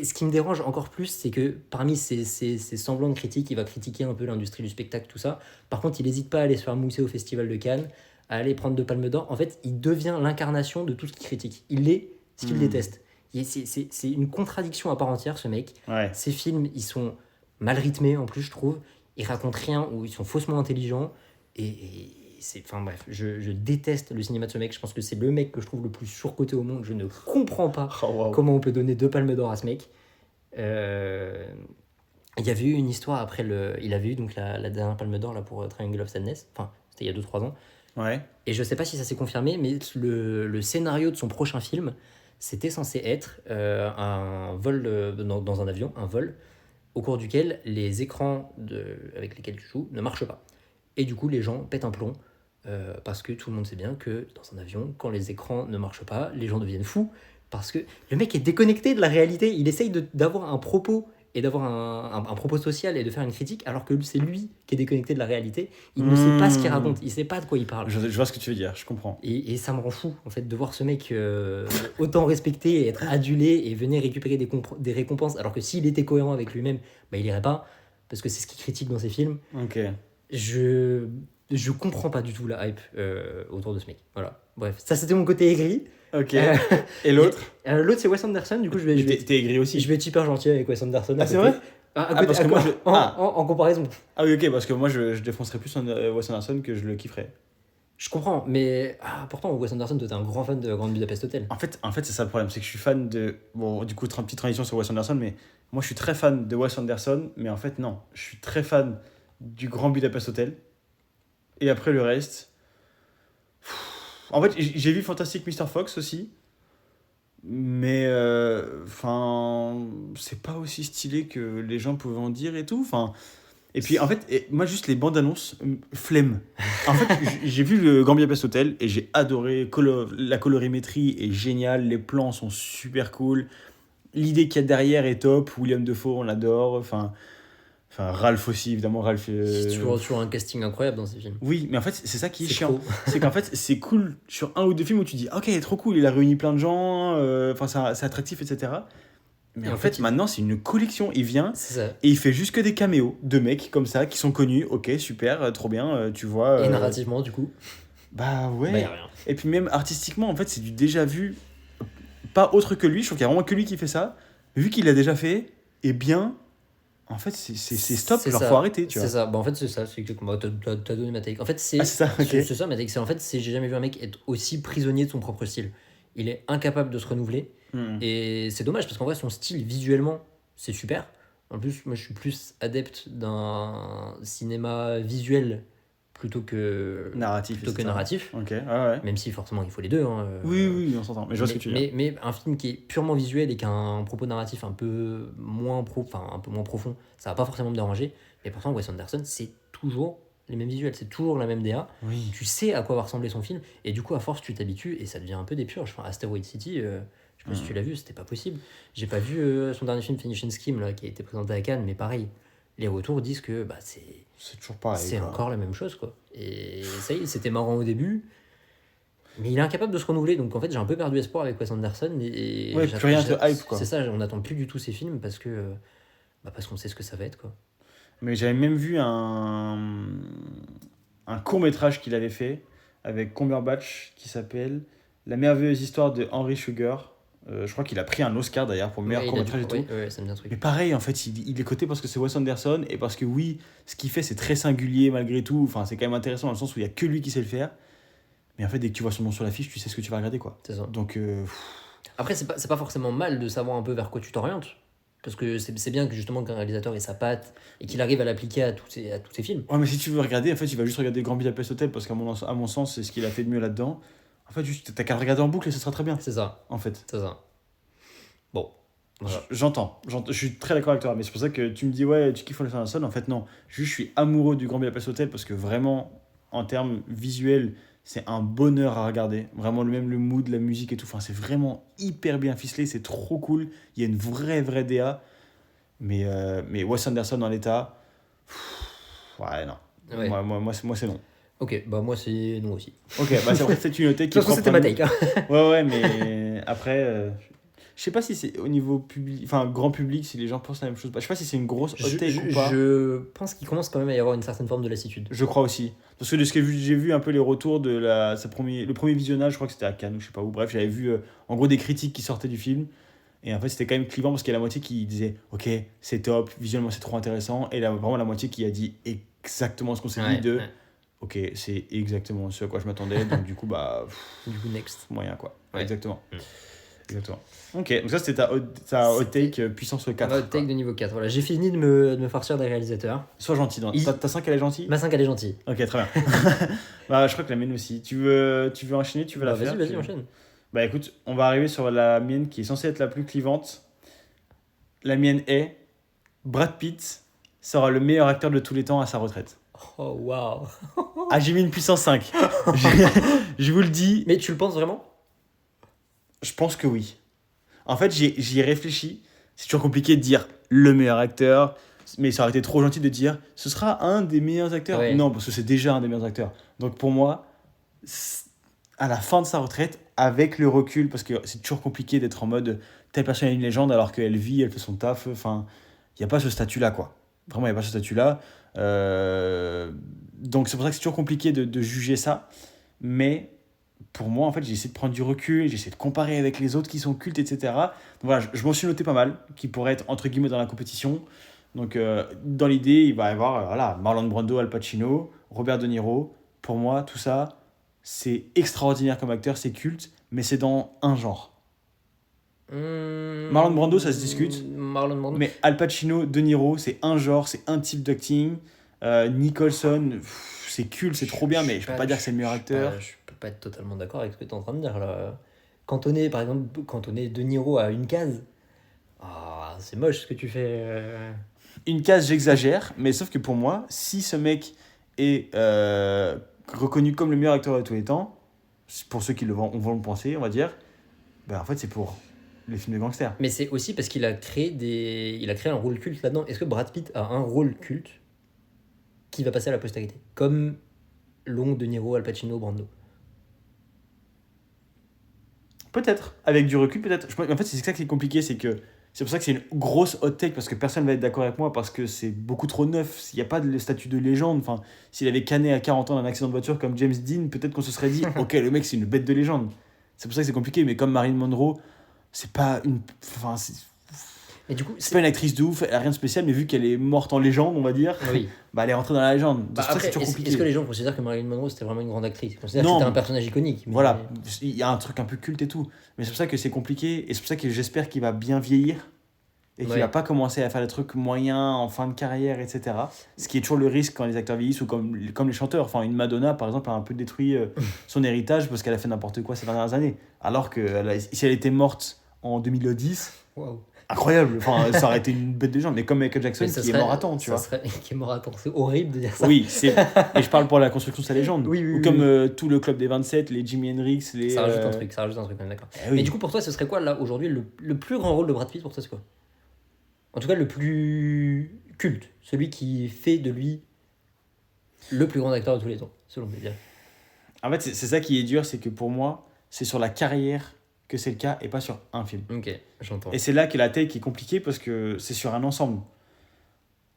ce qui me dérange encore plus, c'est que parmi ces semblants de critiques, il va critiquer un peu l'industrie du spectacle, tout ça. Par contre, il n'hésite pas à aller se faire mousser au Festival de Cannes, à aller prendre 2 palmes d'or. En fait, il devient l'incarnation de tout ce qu'il critique. Il est ce qu'il déteste. C'est une contradiction à part entière, ce mec. Ouais. Ses films, ils sont mal rythmés en plus, je trouve. Ils racontent rien, ou ils sont faussement intelligents. Et c'est. Enfin bref, je déteste le cinéma de ce mec. Je pense que c'est le mec que je trouve le plus surcoté au monde. Je ne comprends pas comment on peut donner 2 palmes d'or à ce mec. Il y avait eu une histoire après le. Il avait eu donc la dernière palme d'or là, pour Triangle of Sadness. Enfin, c'était il y a 2-3 ans. Ouais. Et je sais pas si ça s'est confirmé, mais le scénario de son prochain film, c'était censé être un vol dans un avion, un vol, au cours duquel les écrans avec lesquels tu joues ne marchent pas. Et du coup, les gens pètent un plomb, parce que tout le monde sait bien que dans un avion, quand les écrans ne marchent pas, les gens deviennent fous, parce que le mec est déconnecté de la réalité. Il essaye d'avoir un propos et d'avoir un propos social et de faire une critique, alors que c'est lui qui est déconnecté de la réalité. Il ne sait pas ce qu'il raconte, il sait pas de quoi il parle. Je vois ce que tu veux dire, je comprends. Et ça me rend fou, en fait, de voir ce mec autant respecté et être adulé et venir récupérer des récompenses, alors que s'il était cohérent avec lui-même, bah, il irait pas, parce que c'est ce qu'il critique dans ses films. Ok. Je comprends pas du tout la hype autour de ce mec. Voilà. Bref, ça c'était mon côté aigri. Ok. Et l'autre L'autre c'est Wes Anderson, du coup je vais T'es aigri aussi. je vais être hyper gentil avec Wes Anderson. Ah, c'est vrai? Parce que moi en comparaison. Ah oui, ok, parce que moi je défoncerais plus Wes Anderson que je le kifferais. Je comprends, mais pourtant Wes Anderson, toi t'es un grand fan de Grand Budapest Hotel. En fait c'est ça le problème, c'est que je suis fan de... Bon, du coup, petite transition sur Wes Anderson, mais moi je suis très fan de Wes Anderson, mais en fait non, je suis très fan du Grand Budapest Hotel. Et après le reste... En fait, j'ai vu Fantastic Mr. Fox aussi, mais c'est pas aussi stylé que les gens pouvaient en dire et tout. Et puis en fait, moi juste les bandes annonces, flemme. En fait, j'ai vu le Grand Budapest Hotel et j'ai adoré. La colorimétrie est géniale, les plans sont super cool, l'idée qu'il y a derrière est top. William Dafoe, on l'adore. Enfin, Ralph aussi, évidemment. Ralph. C'est toujours un casting incroyable dans ces films. Oui, mais en fait, c'est ça qui est chiant. C'est qu'en fait, c'est cool sur un ou deux films où tu dis, ok, trop cool, il a réuni plein de gens, c'est attractif, etc. Mais en fait, maintenant, c'est une collection. Il vient et il fait juste que des caméos de mecs comme ça qui sont connus. Ok, super, trop bien, tu vois. Et narrativement, du coup Bah ouais. Bah, y a rien. Et puis même artistiquement, en fait, c'est du déjà vu. Pas autre que lui. Je trouve qu'il y a vraiment que lui qui fait ça. Vu qu'il l'a déjà fait, et bien. En fait, c'est stop, il faut arrêter, tu vois. C'est ça, bah en fait, c'est ça, c'est exactement. T'as donné ma take. En fait, c'est ça, okay. C'est ça, ma take. En fait, j'ai jamais vu un mec être aussi prisonnier de son propre style. Il est incapable de se renouveler. Et c'est dommage, parce qu'en vrai, son style, visuellement, c'est super. En plus, moi, je suis plus adepte d'un cinéma visuel plutôt que narratif. Okay. Ouais. Même si, forcément, il faut les deux. Hein. Oui, on s'entend. Mais je vois ce que tu veux dire. Mais un film qui est purement visuel et qui a un propos narratif un peu moins profond, ça va pas forcément me déranger. Mais pourtant, Wes Anderson, c'est toujours les mêmes visuels, c'est toujours la même DA. Oui. Tu sais à quoi va ressembler son film. Et du coup, à force, tu t'habitues et ça devient un peu des purges. Enfin, Asteroid City, je sais pas si tu l'as vu, c'était pas possible. J'ai pas vu son dernier film, Finishing Scheme, là, qui a été présenté à Cannes, mais pareil. Les retours disent que c'est toujours pareil. C'est encore la même chose, quoi. Et ça y est, c'était marrant au début. Mais il est incapable de se renouveler, donc en fait j'ai un peu perdu espoir avec Wes Anderson. Et ouais, plus rien de hype, quoi. C'est ça, on n'attend plus du tout ces films parce qu'on sait ce que ça va être, quoi. Mais j'avais même vu un court-métrage qu'il avait fait avec Cumberbatch qui s'appelle La merveilleuse histoire de Henry Sugar. Je crois qu'il a pris un Oscar d'ailleurs pour le meilleur court-métrage et tout. Ouais, ça me dit un truc. Mais pareil, en fait, il est coté parce que c'est Wes Anderson et parce que oui, ce qu'il fait c'est très singulier malgré tout. Enfin, c'est quand même intéressant dans le sens où il n'y a que lui qui sait le faire. Mais en fait, dès que tu vois son nom sur l'affiche, tu sais ce que tu vas regarder, quoi. C'est ça. Donc, après, c'est pas forcément mal de savoir un peu vers quoi tu t'orientes. Parce que c'est bien que justement qu'un réalisateur ait sa patte et qu'il arrive à l'appliquer à tous ses films. Ouais, mais si tu veux regarder, en fait, tu vas juste regarder Grand Budapest Hotel parce qu'à mon sens, c'est ce qu'il a fait de mieux là-dedans. En fait, juste, t'as qu'à le regarder en boucle et ce sera très bien. C'est ça. En fait. C'est ça. Bon. Voilà. J'entends. Je suis très d'accord avec toi. Mais c'est pour ça que tu me dis, ouais, tu kiffes Wes Anderson. En fait, non. Juste, je suis amoureux du Grand Budapest Hotel parce que vraiment, en termes visuels, c'est un bonheur à regarder. Vraiment, le mood, la musique et tout. Enfin, c'est vraiment hyper bien ficelé. C'est trop cool. Il y a une vraie DA. Mais Wes Anderson dans l'état, ouais, non. Ouais. Moi, c'est non. Ok, bah moi, c'est non aussi. Ok, bah c'est une take. De toute façon, c'était ma take. Hein. Ouais, mais après, je sais pas si c'est au niveau public, enfin grand public, si les gens pensent la même chose. Je sais pas si c'est une grosse hot take ou pas. Je pense qu'il commence quand même à y avoir une certaine forme de lassitude. Je crois aussi. Parce que de ce que j'ai vu un peu les retours de le premier visionnage, je crois que c'était à Cannes ou je sais pas où. Bref, j'avais vu en gros des critiques qui sortaient du film. Et en fait, c'était quand même clivant parce qu'il y a la moitié qui disait ok, c'est top, visuellement c'est trop intéressant, et là, vraiment la moitié qui a dit exactement ce qu'on s'est dit de ok, c'est exactement ce à quoi je m'attendais, donc du coup, bah. Du coup, next. Moyen quoi. Exactement. Exactement. Ok, donc ça c'était ta hot take puissance 4. Hot take de niveau 4. Voilà, j'ai fini de me farcir des réalisateurs. Sois gentil. Ta 5 elle est gentille. Ma 5 elle est gentille. Ok, très bien. Bah, je crois que la mienne aussi. Tu veux enchaîner, tu veux la faire Vas-y, enchaîne. Bah écoute, on va arriver sur la mienne qui est censée être la plus clivante. La mienne est Brad Pitt sera le meilleur acteur de tous les temps à sa retraite. Oh waouh. Ah, j'ai mis une puissance 5. Je vous le dis. Mais tu le penses vraiment ? Je pense que oui. En fait, j'y ai réfléchi. C'est toujours compliqué de dire le meilleur acteur, mais ça aurait été trop gentil de dire ce sera un des meilleurs acteurs. Ouais. Non, parce que c'est déjà un des meilleurs acteurs. Donc pour moi, à la fin de sa retraite, avec le recul, parce que c'est toujours compliqué d'être en mode telle personne est une légende alors qu'elle vit, elle fait son taf. Enfin, il n'y a pas ce statut-là, quoi. Vraiment, il n'y a pas ce statut-là. Donc c'est pour ça que c'est toujours compliqué de juger ça. Mais pour moi, en fait, j'ai essayé de prendre du recul, j'ai essayé de comparer avec les autres qui sont cultes, etc. Donc voilà, je m'en suis noté pas mal, qui pourraient être entre guillemets dans la compétition. Donc dans l'idée, il va y avoir voilà, Marlon Brando, Al Pacino, Robert De Niro. Pour moi, tout ça, c'est extraordinaire comme acteur, c'est culte, mais c'est dans un genre. Marlon Brando, ça se discute. Marlon Brando. Mais Al Pacino, De Niro, c'est un genre, c'est un type d'acting. Nicholson, c'est culte, c'est trop bien, mais je peux pas dire que c'est le meilleur acteur. Je peux pas être totalement d'accord avec ce que tu es en train de dire là. Cantonner, par exemple, cantonner De Niro à une case, c'est moche ce que tu fais. Une case, j'exagère, mais sauf que pour moi, si ce mec est reconnu comme le meilleur acteur de tous les temps, pour ceux qui vont le penser, on va dire, ben en fait c'est pour les films de gangsters. Mais c'est aussi parce qu'il a créé un rôle culte là-dedans. Est-ce que Brad Pitt a un rôle culte qui va passer à la postérité, comme l'oncle De Niro, Al Pacino, Brando? Peut-être, avec du recul, peut-être. En fait, c'est ça qui est compliqué, c'est pour ça que c'est une grosse hot take, parce que personne va être d'accord avec moi, parce que c'est beaucoup trop neuf. Il n'y a pas de statut de légende. Enfin, s'il avait canné à 40 ans d'un accident de voiture comme James Dean, peut-être qu'on se serait dit, ok, le mec, c'est une bête de légende. C'est pour ça que c'est compliqué, mais comme Marilyn Monroe, c'est pas une. Enfin, Et du coup, c'est pas une actrice de ouf, elle a rien de spécial, mais vu qu'elle est morte en légende, on va dire, oui. Bah, elle est rentrée dans la légende. Bah après, c'est toujours compliqué. Est-ce que les gens considèrent que Marilyn Monroe c'était vraiment une grande actrice? Ils considèrent que c'était un personnage iconique. Mais... Voilà, il y a un truc un peu culte et tout. Mais c'est pour ça que c'est compliqué, et c'est pour ça que j'espère qu'il va bien vieillir, et qu'il va pas commencer à faire des trucs moyens en fin de carrière, etc. Ce qui est toujours le risque quand les acteurs vieillissent, ou comme les chanteurs. Enfin, une Madonna, par exemple, a un peu détruit son héritage parce qu'elle a fait n'importe quoi ces dernières années. Alors que si elle était morte en 2010... Wow. Incroyable, enfin, ça aurait été une bête de gens, mais comme Michael Jackson qui est mort à temps, tu vois. Qui est mort à temps, c'est horrible de dire ça. Oui, et je parle pour la construction de sa légende. Oui, ou comme tout le club des 27, les Jimi Hendrix, Ça rajoute un truc, on est d'accord. Oui. Mais du coup, pour toi, ce serait quoi, là, aujourd'hui, le plus grand rôle de Brad Pitt, pour toi, c'est quoi? En tout cas, le plus culte, celui qui fait de lui le plus grand acteur de tous les temps, selon mes dires. En fait, c'est ça qui est dur, c'est que pour moi, c'est sur la carrière que c'est le cas et pas sur un film. Ok, j'entends. Et c'est là que la take est compliquée parce que c'est sur un ensemble.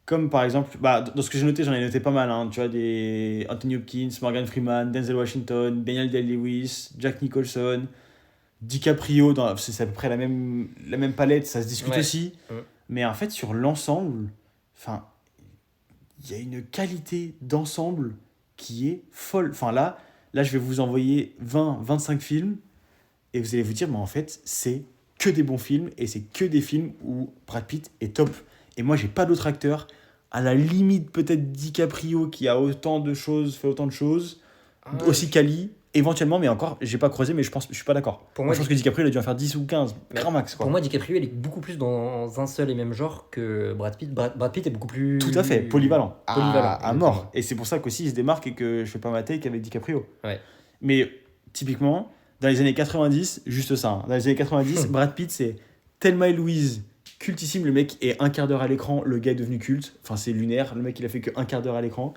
Comme par exemple, dans ce que j'ai noté, j'en ai noté pas mal. Hein, tu vois, des Anthony Hopkins, Morgan Freeman, Denzel Washington, Daniel Day-Lewis, Jack Nicholson, DiCaprio, c'est à peu près la même palette, ça se discute aussi. Mais en fait, sur l'ensemble, il y a une qualité d'ensemble qui est folle. Enfin là, je vais vous envoyer 20-25 films. Et vous allez vous dire, mais en fait, c'est que des bons films et c'est que des films où Brad Pitt est top. Et moi, j'ai pas d'autre acteur. À la limite, peut-être DiCaprio qui a fait autant de choses, aussi quali, éventuellement, mais encore, j'ai pas creusé, mais je suis pas d'accord. Moi, je pense que DiCaprio, il a dû en faire 10 ou 15, grand max. Quoi. Pour moi, DiCaprio, il est beaucoup plus dans un seul et même genre que Brad Pitt. Brad Pitt est beaucoup plus... Tout à fait, polyvalent. À exactement. mort. Et c'est pour ça qu'aussi, il se démarque et que je fais pas ma take avec DiCaprio. Ouais. Mais, typiquement... Dans les années 90, juste ça. Hein. Dans les années 90, Brad Pitt, c'est Thelma et Louise, cultissime. Le mec est un quart d'heure à l'écran. Le gars est devenu culte. Enfin, c'est lunaire. Le mec, il a fait que un quart d'heure à l'écran.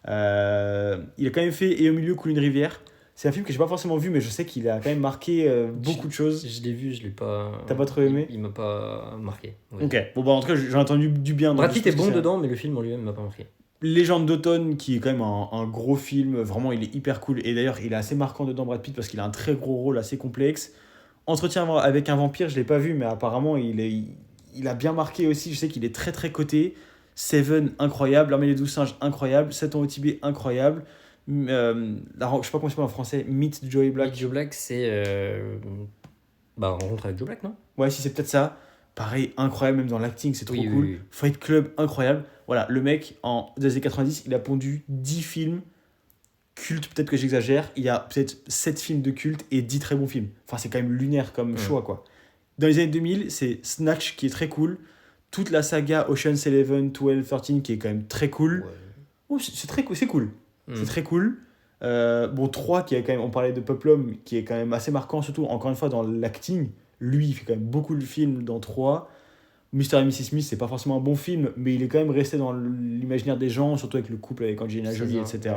Il a quand même fait Et au milieu coule une rivière. C'est un film que j'ai pas forcément vu, mais je sais qu'il a quand même marqué beaucoup de choses. Je l'ai vu, je l'ai pas... T'as pas trop aimé? Il m'a pas marqué. Oui. Ok. Bon, en tout cas, j'ai entendu du bien. Brad Pitt est bon dedans, mais le film en lui-même m'a pas marqué. Légende d'automne, qui est quand même un gros film, vraiment il est hyper cool, et d'ailleurs il est assez marquant dedans Brad Pitt parce qu'il a un très gros rôle assez complexe. Entretien avec un vampire, je l'ai pas vu, mais apparemment il a bien marqué aussi. Je sais qu'il est très très coté. Seven, incroyable. L'Armée des 12 singes, incroyable. 7 ans au Tibet, incroyable. Je sais pas comment c'est en français. Meet Joey Black. Meet Joe Black, c'est Rencontre avec Joe Black, non? Ouais, si c'est peut-être ça. Pareil, incroyable, même dans l'acting, c'est trop Oui, cool. oui, oui. Fight Club, incroyable. Voilà, le mec, des années 90, il a pondu 10 films cultes, peut-être que j'exagère. Il y a peut-être 7 films de culte et 10 très bons films. Enfin, c'est quand même lunaire comme choix, quoi. Dans les années 2000, c'est Snatch qui est très cool. Toute la saga Ocean's 11, 12, 13 qui est quand même très cool. Ouais. Oh, c'est très cool, c'est cool. C'est très cool. Bon, 3 qui est quand même, on parlait de Peplum, qui est quand même assez marquant, surtout encore une fois dans l'acting. Lui, il fait quand même beaucoup de films dans 3. Mr. et Mrs. Smith, c'est pas forcément un bon film, mais il est quand même resté dans l'imaginaire des gens, surtout avec le couple avec Angelina Jolie, etc.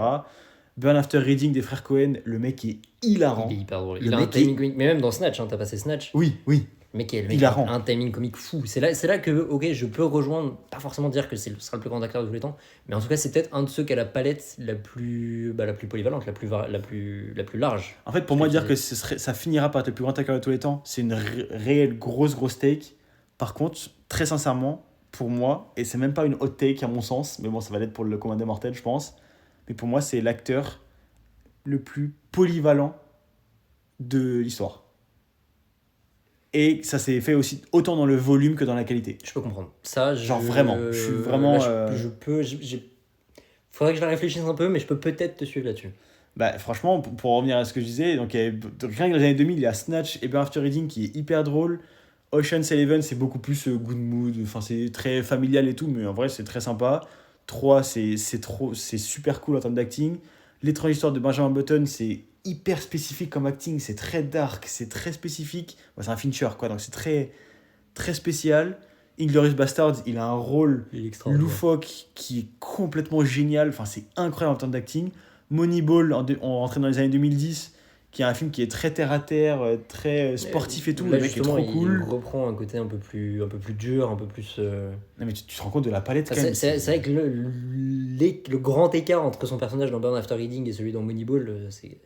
Burn After Reading des frères Cohen, le mec est hilarant. Il est hyper drôle. Il a un timing comique, mais même dans Snatch, t'as passé Snatch. Oui. Le mec a un timing comique fou. C'est là que, ok, je peux rejoindre, pas forcément dire que ce sera le plus grand acteur de tous les temps, mais en tout cas, c'est peut-être un de ceux qui a la palette la plus polyvalente, la plus large. En fait, pour moi, dire que ça finira par être le plus grand acteur de tous les temps, c'est une réelle grosse take. Par contre, très sincèrement, pour moi, et c'est même pas une hot take à mon sens, mais bon, ça va l'être pour le commun des mortels, je pense, mais pour moi, c'est l'acteur le plus polyvalent de l'histoire. Et ça s'est fait aussi autant dans le volume que dans la qualité. Je peux comprendre. Ça, vraiment, je suis vraiment... Là, faudrait que je la réfléchisse un peu, mais je peux peut-être te suivre là-dessus. Bah, franchement, pour revenir à ce que je disais, donc rien que dans les années 2000, il y a Snatch et Burn After Reading qui est hyper drôle. Ocean's 11, c'est beaucoup plus good mood, enfin, c'est très familial et tout, mais en vrai, c'est très sympa. 3, c'est super cool en termes d'acting. L'étrange histoire de Benjamin Button, c'est hyper spécifique comme acting, c'est très dark, c'est très spécifique. Bon, c'est un Fincher, quoi, donc c'est très, très spécial. Inglourious Basterds, il a un rôle loufoque qui est complètement génial, enfin, c'est incroyable en termes d'acting. Moneyball, on rentrait dans les années 2010, qui est un film qui est très terre-à-terre, très sportif et tout, là, le mec est trop cool. Il reprend un côté un peu plus dur, un peu plus... Non mais tu te rends compte de la palette quand même. C'est vrai que le grand écart entre son personnage dans Burn After Reading et celui dans Moneyball, c'est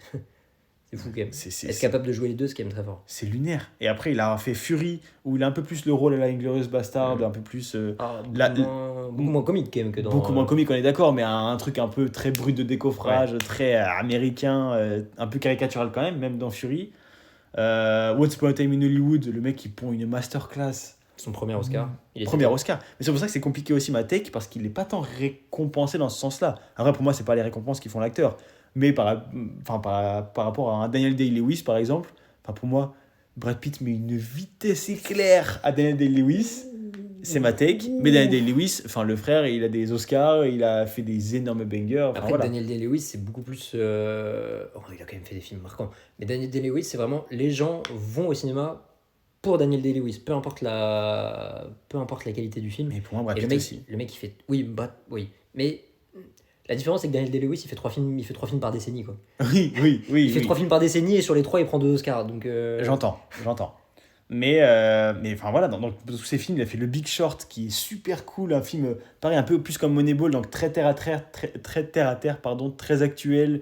fou quand même. Être capable de jouer les deux, c'est quand même très fort. C'est lunaire. Et après, il a fait Fury, où il a un peu plus le rôle à la Inglourious Bastard, un peu plus... beaucoup moins comique quand même que dans... Beaucoup moins comique, on est d'accord, mais un truc un peu très brut de décoffrage, très américain, un peu caricatural quand même dans Fury. Once Upon a Time in Hollywood, le mec il pond une masterclass. Son premier Oscar. Premier Oscar. Mais c'est pour ça que c'est compliqué aussi ma take, parce qu'il n'est pas tant récompensé dans ce sens-là. Après, pour moi, c'est pas les récompenses qui font l'acteur. Mais par rapport à un Daniel Day-Lewis, par exemple, pour moi, Brad Pitt met une vitesse éclair à Daniel Day-Lewis. C'est ma take. Mais Daniel Day-Lewis, le frère, il a des Oscars, il a fait des énormes bangers. Après, voilà. Daniel Day-Lewis, c'est beaucoup plus... il a quand même fait des films marquants. Mais Daniel Day-Lewis, c'est vraiment... Les gens vont au cinéma pour Daniel Day-Lewis, peu importe la qualité du film. Mais pour moi, Brad Pitt aussi. Le mec, il fait... Oui. Mais... La différence, c'est que Daniel Day-Lewis, il fait 3 films par décennie, quoi. Oui. Il fait 3 films par décennie et sur les 3, il prend 2 Oscars. Donc J'entends. Mais voilà, dans tous ces films, il a fait Le Big Short, qui est super cool, un film, pareil, un peu plus comme Moneyball, donc très terre à terre, très actuel.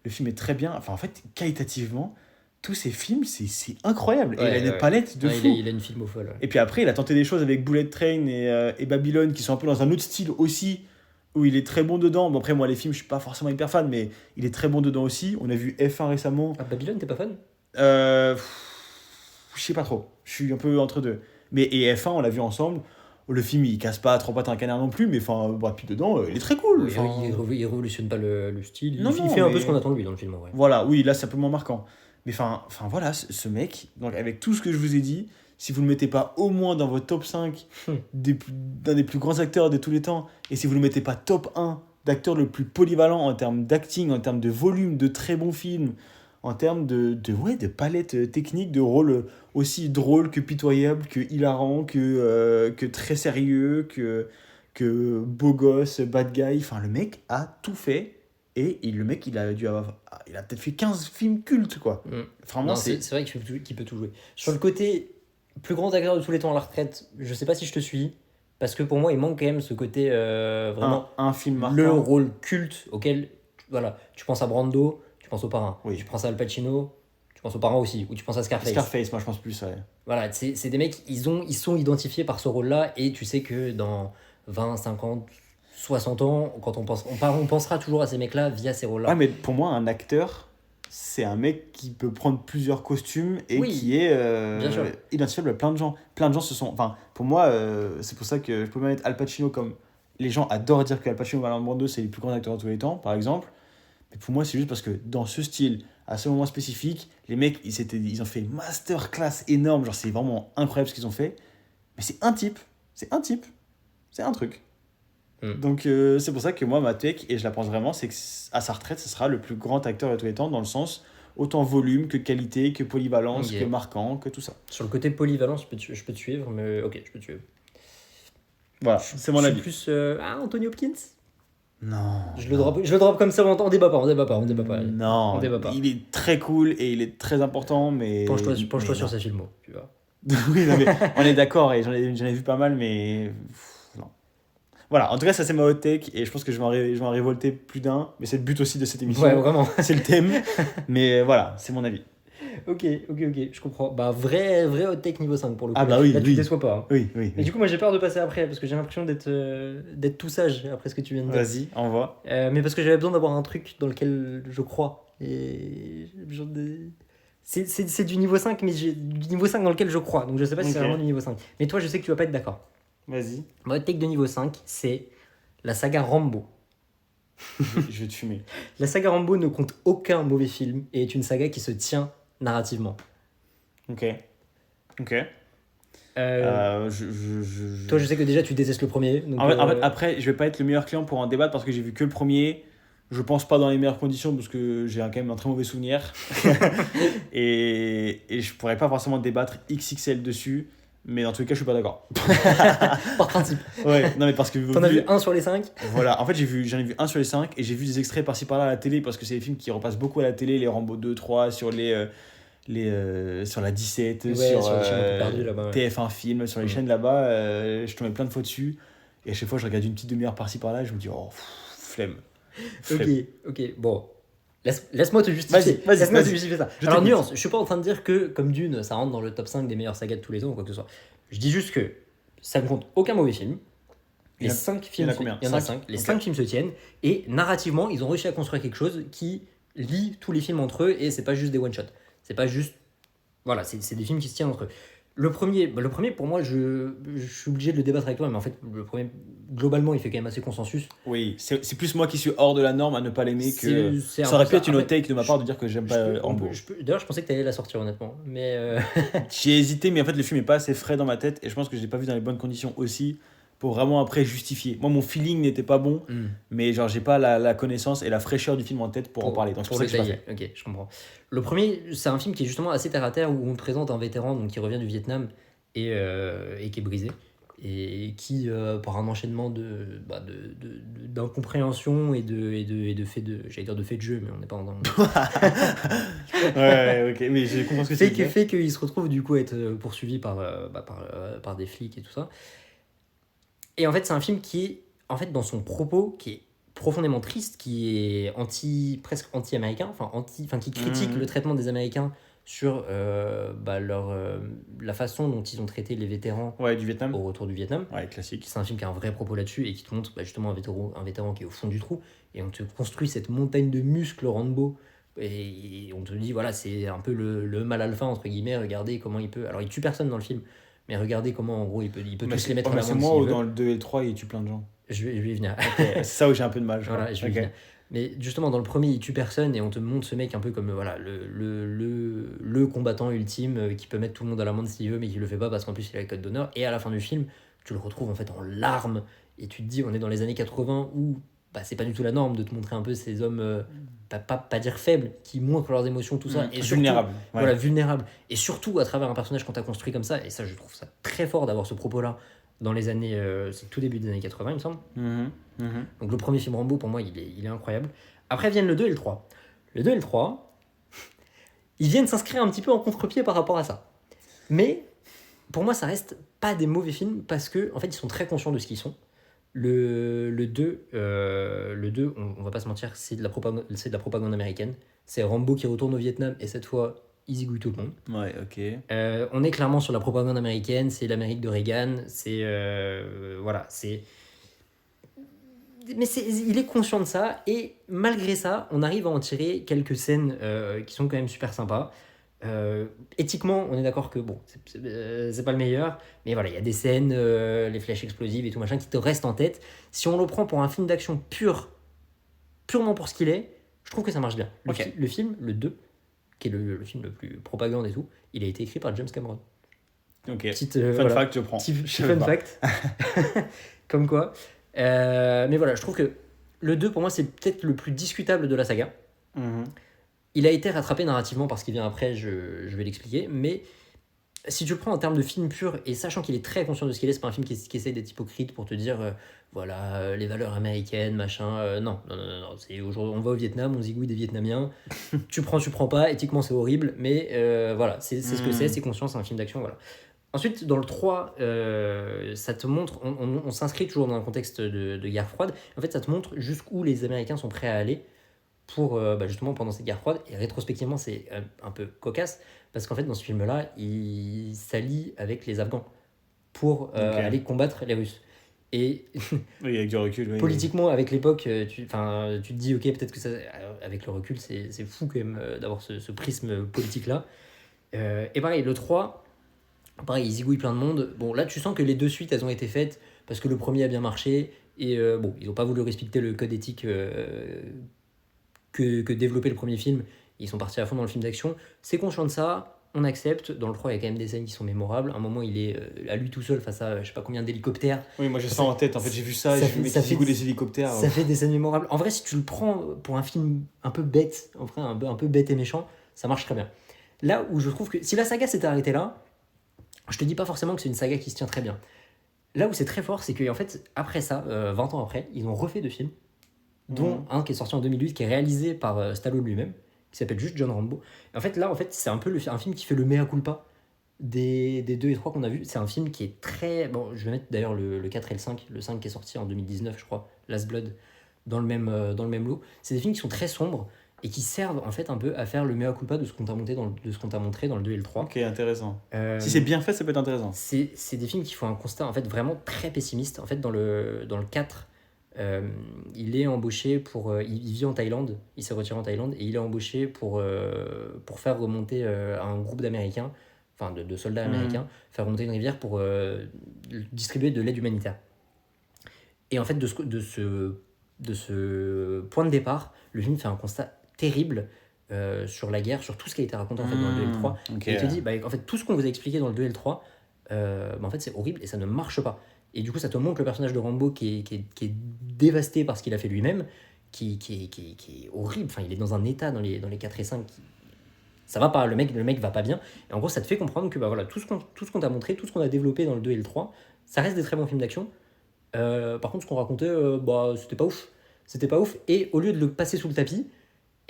Le film est très bien. En fait, qualitativement, tous ces films, c'est incroyable. Et il a une palette de fou. Il a une filmo folle. Ouais. Et puis après, il a tenté des choses avec Bullet Train et Babylone, qui sont un peu dans un autre style aussi, où il est très bon dedans. Bon, après, moi, les films, je suis pas forcément hyper fan, mais il est très bon dedans aussi. On a vu F1 récemment. Ah, Babylone, t'es pas fan ? Je sais pas trop. Je suis un peu entre deux. Et F1, on l'a vu ensemble. Le film, il casse pas trop pattes un canard non plus, mais puis dedans, il est très cool. Il révolutionne pas le style. Non, il fait un peu ce qu'on attend de lui dans le film, en vrai. Voilà, oui, là, c'est un peu moins marquant. Mais voilà, ce mec, donc avec tout ce que je vous ai dit, si vous ne le mettez pas au moins dans votre top 5 d'un des plus grands acteurs de tous les temps, et si vous ne le mettez pas top 1 d'acteur le plus polyvalent en termes d'acting, en termes de volume, de très bons films, en termes de palette technique, de rôle aussi drôle que pitoyable, que hilarant, que très sérieux, que beau gosse, bad guy. Le mec a tout fait. Et le mec, il a peut-être fait 15 films cultes, quoi. Vraiment, c'est vrai qu'il peut tout jouer. Sur le côté plus grand acteur de tous les temps à la retraite, je sais pas si je te suis. Parce que pour moi, il manque quand même ce côté vraiment... Un film marquant. Le rôle culte auquel... Voilà, tu penses à Brando, tu penses au Parrain. Oui. Tu penses à Al Pacino, tu pense aux parents aussi, ou tu penses à Scarface. Scarface, moi je pense plus, ouais. Voilà, c'est des mecs, ils sont identifiés par ce rôle-là, et tu sais que dans 20, 50, 60 ans, quand on pensera toujours à ces mecs-là via ces rôles-là. Ouais, mais pour moi, un acteur, c'est un mec qui peut prendre plusieurs costumes et Oui, qui est bien sûr. identifiable à plein de gens. Plein de gens se sont. Enfin, pour moi, c'est pour ça que je peux même mettre Al Pacino comme. Les gens adorent dire que Al Pacino et Marlon Brando, c'est les plus grands acteurs de tous les temps, par exemple. Mais pour moi, c'est juste parce que dans ce style, à ce moment spécifique, les mecs, ils ont fait une masterclass énorme. Genre, c'est vraiment incroyable ce qu'ils ont fait. Mais c'est un type. C'est un type. C'est un truc. Donc c'est pour ça que moi, ma take, et je la pense vraiment, c'est qu'à sa retraite, ce sera le plus grand acteur de tous les temps, dans le sens autant volume que qualité, que polyvalence, Ok. que marquant, que tout ça. Sur le côté polyvalence, je peux te suivre, mais ok, je peux te suivre. Voilà, c'est mon Je avis. suis plus Anthony Hopkins. Non. Je le drop comme ça, on débat pas, on débat pas. Non, On débat pas. il est très cool et il est très important, mais. Penche-toi mais sur non. ses films, tu vois. Oui, non, mais on est d'accord, et j'en ai vu pas mal, mais. Non. Voilà, en tout cas, ça c'est ma hot take, et je pense que je vais en révolter plus d'un, mais c'est le but aussi de cette émission. Ouais, vraiment. C'est le thème, mais voilà, c'est mon avis. Ok, je comprends. Bah, vrai hot take niveau 5 pour le coup. Ah bah oui, Là, tu oui. te déçois pas. Hein. Oui. Mais du coup, moi j'ai peur de passer après parce que j'ai l'impression d'être tout sage après ce que tu viens de dire. Vas-y, envoie. Mais parce que j'avais besoin d'avoir un truc dans lequel je crois. Et c'est du niveau 5, mais du niveau 5 dans lequel je crois. Donc je sais pas si c'est Ok. vraiment du niveau 5. Mais toi, je sais que tu vas pas être d'accord. Vas-y, Ma hot take de niveau 5, c'est la saga Rambo. je vais te fumer. La saga Rambo ne compte aucun mauvais film et est une saga qui se tient narrativement. Ok. Toi, je sais que déjà tu détestes le premier. Donc, En fait, après, je vais pas être le meilleur client pour en débattre parce que j'ai vu que le premier. Je pense pas dans les meilleures conditions parce que j'ai quand même un très mauvais souvenir. et je pourrais pas forcément débattre XXL dessus. Mais dans tous les cas, je suis pas d'accord. par principe. Ouais, non, mais parce que. T'en as vu un sur les 5 ? Voilà, en fait, j'en ai vu un sur les 5 et j'ai vu des extraits par-ci par-là à la télé parce que c'est des films qui repassent beaucoup à la télé, les Rambo 2, 3, sur sur la 17, Ouais, sur sur les chaînes un peu perdues, là-bas, ouais. TF1 Film, sur les chaînes là-bas, je tombais plein de fois dessus et à chaque fois je regarde une petite demi-heure par-ci par-là et je me dis oh flemme. Ok, bon. Laisse-moi te justifier. Vas-y, Laisse-moi te vas-y. justifier ça. Je Alors, t'écoute. nuance, je suis pas en train de dire que, comme Dune, ça rentre dans le top 5 des meilleures sagas de tous les temps ou quoi que ce soit. Je dis juste que ça ne compte aucun mauvais film. Il y Les en a- 5 films, il y en a combien ? il y en a Cinq 5. Les Ok. 5 films se tiennent et narrativement, ils ont réussi à construire quelque chose qui lie tous les films entre eux et c'est pas juste des one-shots. C'est pas juste. Voilà, c'est des films qui se tiennent entre eux. Le premier, pour moi, je suis obligé de le débattre avec toi, mais en fait, le premier, globalement, il fait quand même assez consensus. Oui, c'est plus moi qui suis hors de la norme à ne pas l'aimer que. C'est Ça aurait pu un- être une en hot fait, take de ma part de dire que j'aime pas Rambo. D'ailleurs, je pensais que tu allais la sortir, honnêtement. Mais J'ai hésité, mais en fait, le film est pas assez frais dans ma tête et je pense que je l'ai pas vu dans les bonnes conditions aussi pour vraiment après justifier. Moi, mon feeling n'était pas bon, mais genre, j'ai pas la connaissance et la fraîcheur du film en tête pour en parler. Donc, c'est pour ça que je l'ai pas fait. Ok, je comprends. Le premier, c'est un film qui est justement assez terre à terre où on présente un vétéran donc, qui revient du Vietnam et qui est brisé. Et qui, par un enchaînement d'incompréhension et de fait de. J'allais dire de fait de jeu, mais on n'est pas dans. Ouais, ok, mais j'ai compris ce que c'est. fait qu'il se retrouve du coup à être poursuivi par des flics et tout ça. Et en fait, c'est un film qui est, en fait, dans son propos, qui est profondément triste, qui est presque anti-américain, qui critique le traitement des Américains sur la façon dont ils ont traité les vétérans Ouais, du Vietnam. au retour du Vietnam. Ouais, classique. C'est un film qui a un vrai propos là-dessus et qui te montre justement un vétéran qui est au fond du trou. Et on te construit cette montagne de muscles Rambo. Et on te dit, voilà, c'est un peu le mal alpha, entre guillemets. Regardez comment il peut. Alors, il tue personne dans le film. Mais regardez comment, en gros, il peut tous les mettre à mais la c'est main. moi où dans le 2 et le 3, il tue plein de gens. Je vais y venir. C'est ça où j'ai un peu de mal. Voilà, je vais y Ok. venir. Mais justement, dans le premier, il tue personne et on te montre ce mec un peu comme voilà, le combattant ultime qui peut mettre tout le monde à l'amende s'il veut, mais qui le fait pas parce qu'en plus il a le code d'honneur. Et à la fin du film, tu le retrouves en fait en larmes et tu te dis, on est dans les années 80 où c'est pas du tout la norme de te montrer un peu ces hommes, pas dire faibles, qui montrent leurs émotions, tout ça. Et surtout, vulnérable. Ouais. Voilà, vulnérables. Et surtout à travers un personnage qu'on t'a construit comme ça. Et ça, je trouve ça très fort d'avoir ce propos-là dans les années. C'est tout début des années 80, il me semble. Donc le premier film Rambo, pour moi, il est incroyable. Après viennent le 2 et le 3. Le 2 et le 3, ils viennent s'inscrire un petit peu en contre-pied par rapport à ça. Mais pour moi, ça reste pas des mauvais films parce que en fait, ils sont très conscients de ce qu'ils sont. Le 2, on va pas se mentir, c'est de la propagande américaine. C'est Rambo qui retourne au Vietnam et cette fois, il zigouille tout le monde. Ouais, ok. On est clairement sur la propagande américaine, c'est l'Amérique de Reagan, c'est... voilà, c'est... Mais il est conscient de ça, et malgré ça, on arrive à en tirer quelques scènes qui sont quand même super sympas. Éthiquement, on est d'accord que bon, c'est pas le meilleur, mais voilà, il y a des scènes, les flèches explosives et tout machin, qui te restent en tête. Si on le prend pour un film d'action purement pour ce qu'il est, je trouve que ça marche bien. Le film, le 2, qui est le film le plus propagande et tout, il a été écrit par James Cameron. Ok. Fun fact, je prends. Petit fun fact. Comme quoi. Mais voilà, je trouve que le 2, pour moi, c'est peut-être le plus discutable de la saga. Il a été rattrapé narrativement par ce qui vient après, je vais l'expliquer, mais si tu le prends en termes de film pur, et sachant qu'il est très conscient de ce qu'il est, c'est pas un film qui essaie d'être hypocrite pour te dire, voilà, les valeurs américaines, machin, non, c'est aujourd'hui, on va au Vietnam, on zigouille des Vietnamiens, tu prends pas, éthiquement c'est horrible, mais voilà, c'est ce que c'est conscient, c'est un film d'action, voilà. Ensuite, dans le 3, ça te montre, on s'inscrit toujours dans un contexte de guerre froide, en fait ça te montre jusqu'où les Américains sont prêts à aller pour justement pendant cette guerre froide, et rétrospectivement c'est un peu cocasse, parce qu'en fait dans ce film-là, il s'allie avec les Afghans pour aller combattre les Russes. Et oui, avec du recul, politiquement, avec l'époque, tu te dis, ok, peut-être que ça, avec le recul, c'est fou quand même d'avoir ce prisme politique-là. Et pareil, le 3, pareil, ils zigouillent plein de monde. Bon, là, tu sens que les 2 suites, elles ont été faites parce que le premier a bien marché. Et bon, ils n'ont pas voulu respecter le code éthique que développait le premier film. Ils sont partis à fond dans le film d'action. C'est conscient de ça, on accepte. Dans le 3, il y a quand même des scènes qui sont mémorables. À un moment, il est à lui tout seul face à je sais pas combien d'hélicoptères. Oui, moi j'ai ça en tête. En fait, j'ai vu ça, ça fait des hélicoptères. Ça fait des scènes mémorables. En vrai, si tu le prends pour un film un peu bête, en vrai, un peu bête et méchant, ça marche très bien. Là où je trouve que si la saga s'était arrêtée là, je te dis pas forcément que c'est une saga qui se tient très bien. Là où c'est très fort, c'est qu'en fait, après ça, 20 ans après, ils ont refait 2 films, dont un qui est sorti en 2008, qui est réalisé par Stallone lui-même, qui s'appelle juste John Rambo. Et en fait, là, c'est un peu un film qui fait le mea culpa des 2 et 3 qu'on a vus. C'est un film qui est très... Bon, je vais mettre d'ailleurs le 4 et le 5, le 5 qui est sorti en 2019, je crois, Last Blood, dans le même lot. C'est des films qui sont très sombres, et qui servent en fait un peu à faire le mea culpa de ce qu'on t'a montré dans le 2 et le 3. Ok, intéressant. Si c'est bien fait, ça peut être intéressant. C'est des films qui font un constat en fait vraiment très pessimiste. En fait, dans le 4, il est embauché pour... il vit en Thaïlande, il s'est retiré en Thaïlande, et il est embauché pour faire remonter un groupe d'Américains, enfin de soldats américains, faire remonter une rivière pour distribuer de l'aide humanitaire. Et en fait, de ce point de départ, le film fait un constat terrible sur la guerre, sur tout ce qui a été raconté en fait, dans le 2 et le 3. Okay. Et il te dit, en fait, tout ce qu'on vous a expliqué dans le 2 et le 3, en fait, c'est horrible et ça ne marche pas. Et du coup, ça te montre le personnage de Rambo qui est dévasté par ce qu'il a fait lui-même, qui est horrible. Enfin, il est dans un état dans les 4 et 5 ça va pas, le mec va pas bien. Et en gros, ça te fait comprendre que voilà, tout ce qu'on t'a montré, tout ce qu'on a développé dans le 2 et le 3, ça reste des très bons films d'action. Par contre, ce qu'on racontait, c'était pas ouf. C'était pas ouf. Et au lieu de le passer sous le tapis,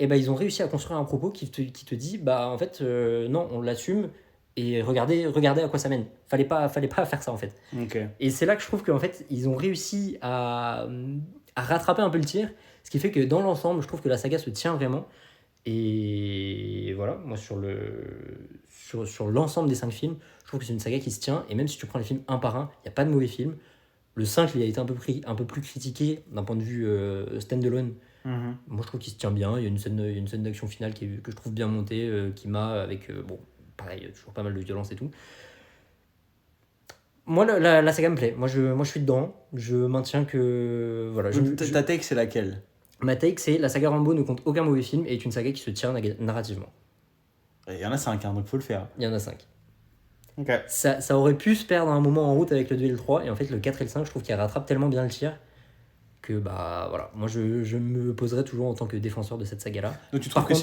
ils ont réussi à construire un propos qui te dit, en fait, non, on l'assume. Et regardez à quoi ça mène. Fallait pas faire ça en fait. Okay. Et c'est là que je trouve qu'en fait, ils ont réussi à rattraper un peu le tir. Ce qui fait que dans l'ensemble, je trouve que la saga se tient vraiment. Et voilà, moi sur l'ensemble des 5 films, je trouve que c'est une saga qui se tient. Et même si tu prends les films un par un, il n'y a pas de mauvais films. Le 5, il a été un peu plus critiqué d'un point de vue stand-alone. Moi, je trouve qu'il se tient bien. Il y a une scène d'action finale que je trouve bien montée, qui m'a avec... pareil, toujours pas mal de violence et tout. Moi, la saga me plaît. Moi, je suis dedans. Je maintiens que... Voilà, ta take, c'est laquelle ? Ma take, c'est la saga Rambo ne compte aucun mauvais film et est une saga qui se tient narrativement. Il y en a 5, donc faut le faire. Il y en a 5. Okay. Ça aurait pu se perdre un moment en route avec le 2 et le 3, et en fait le 4 et le 5, je trouve qu'il rattrape tellement bien le tir que voilà, moi je me poserai toujours en tant que défenseur de cette saga-là. Donc tu trouves que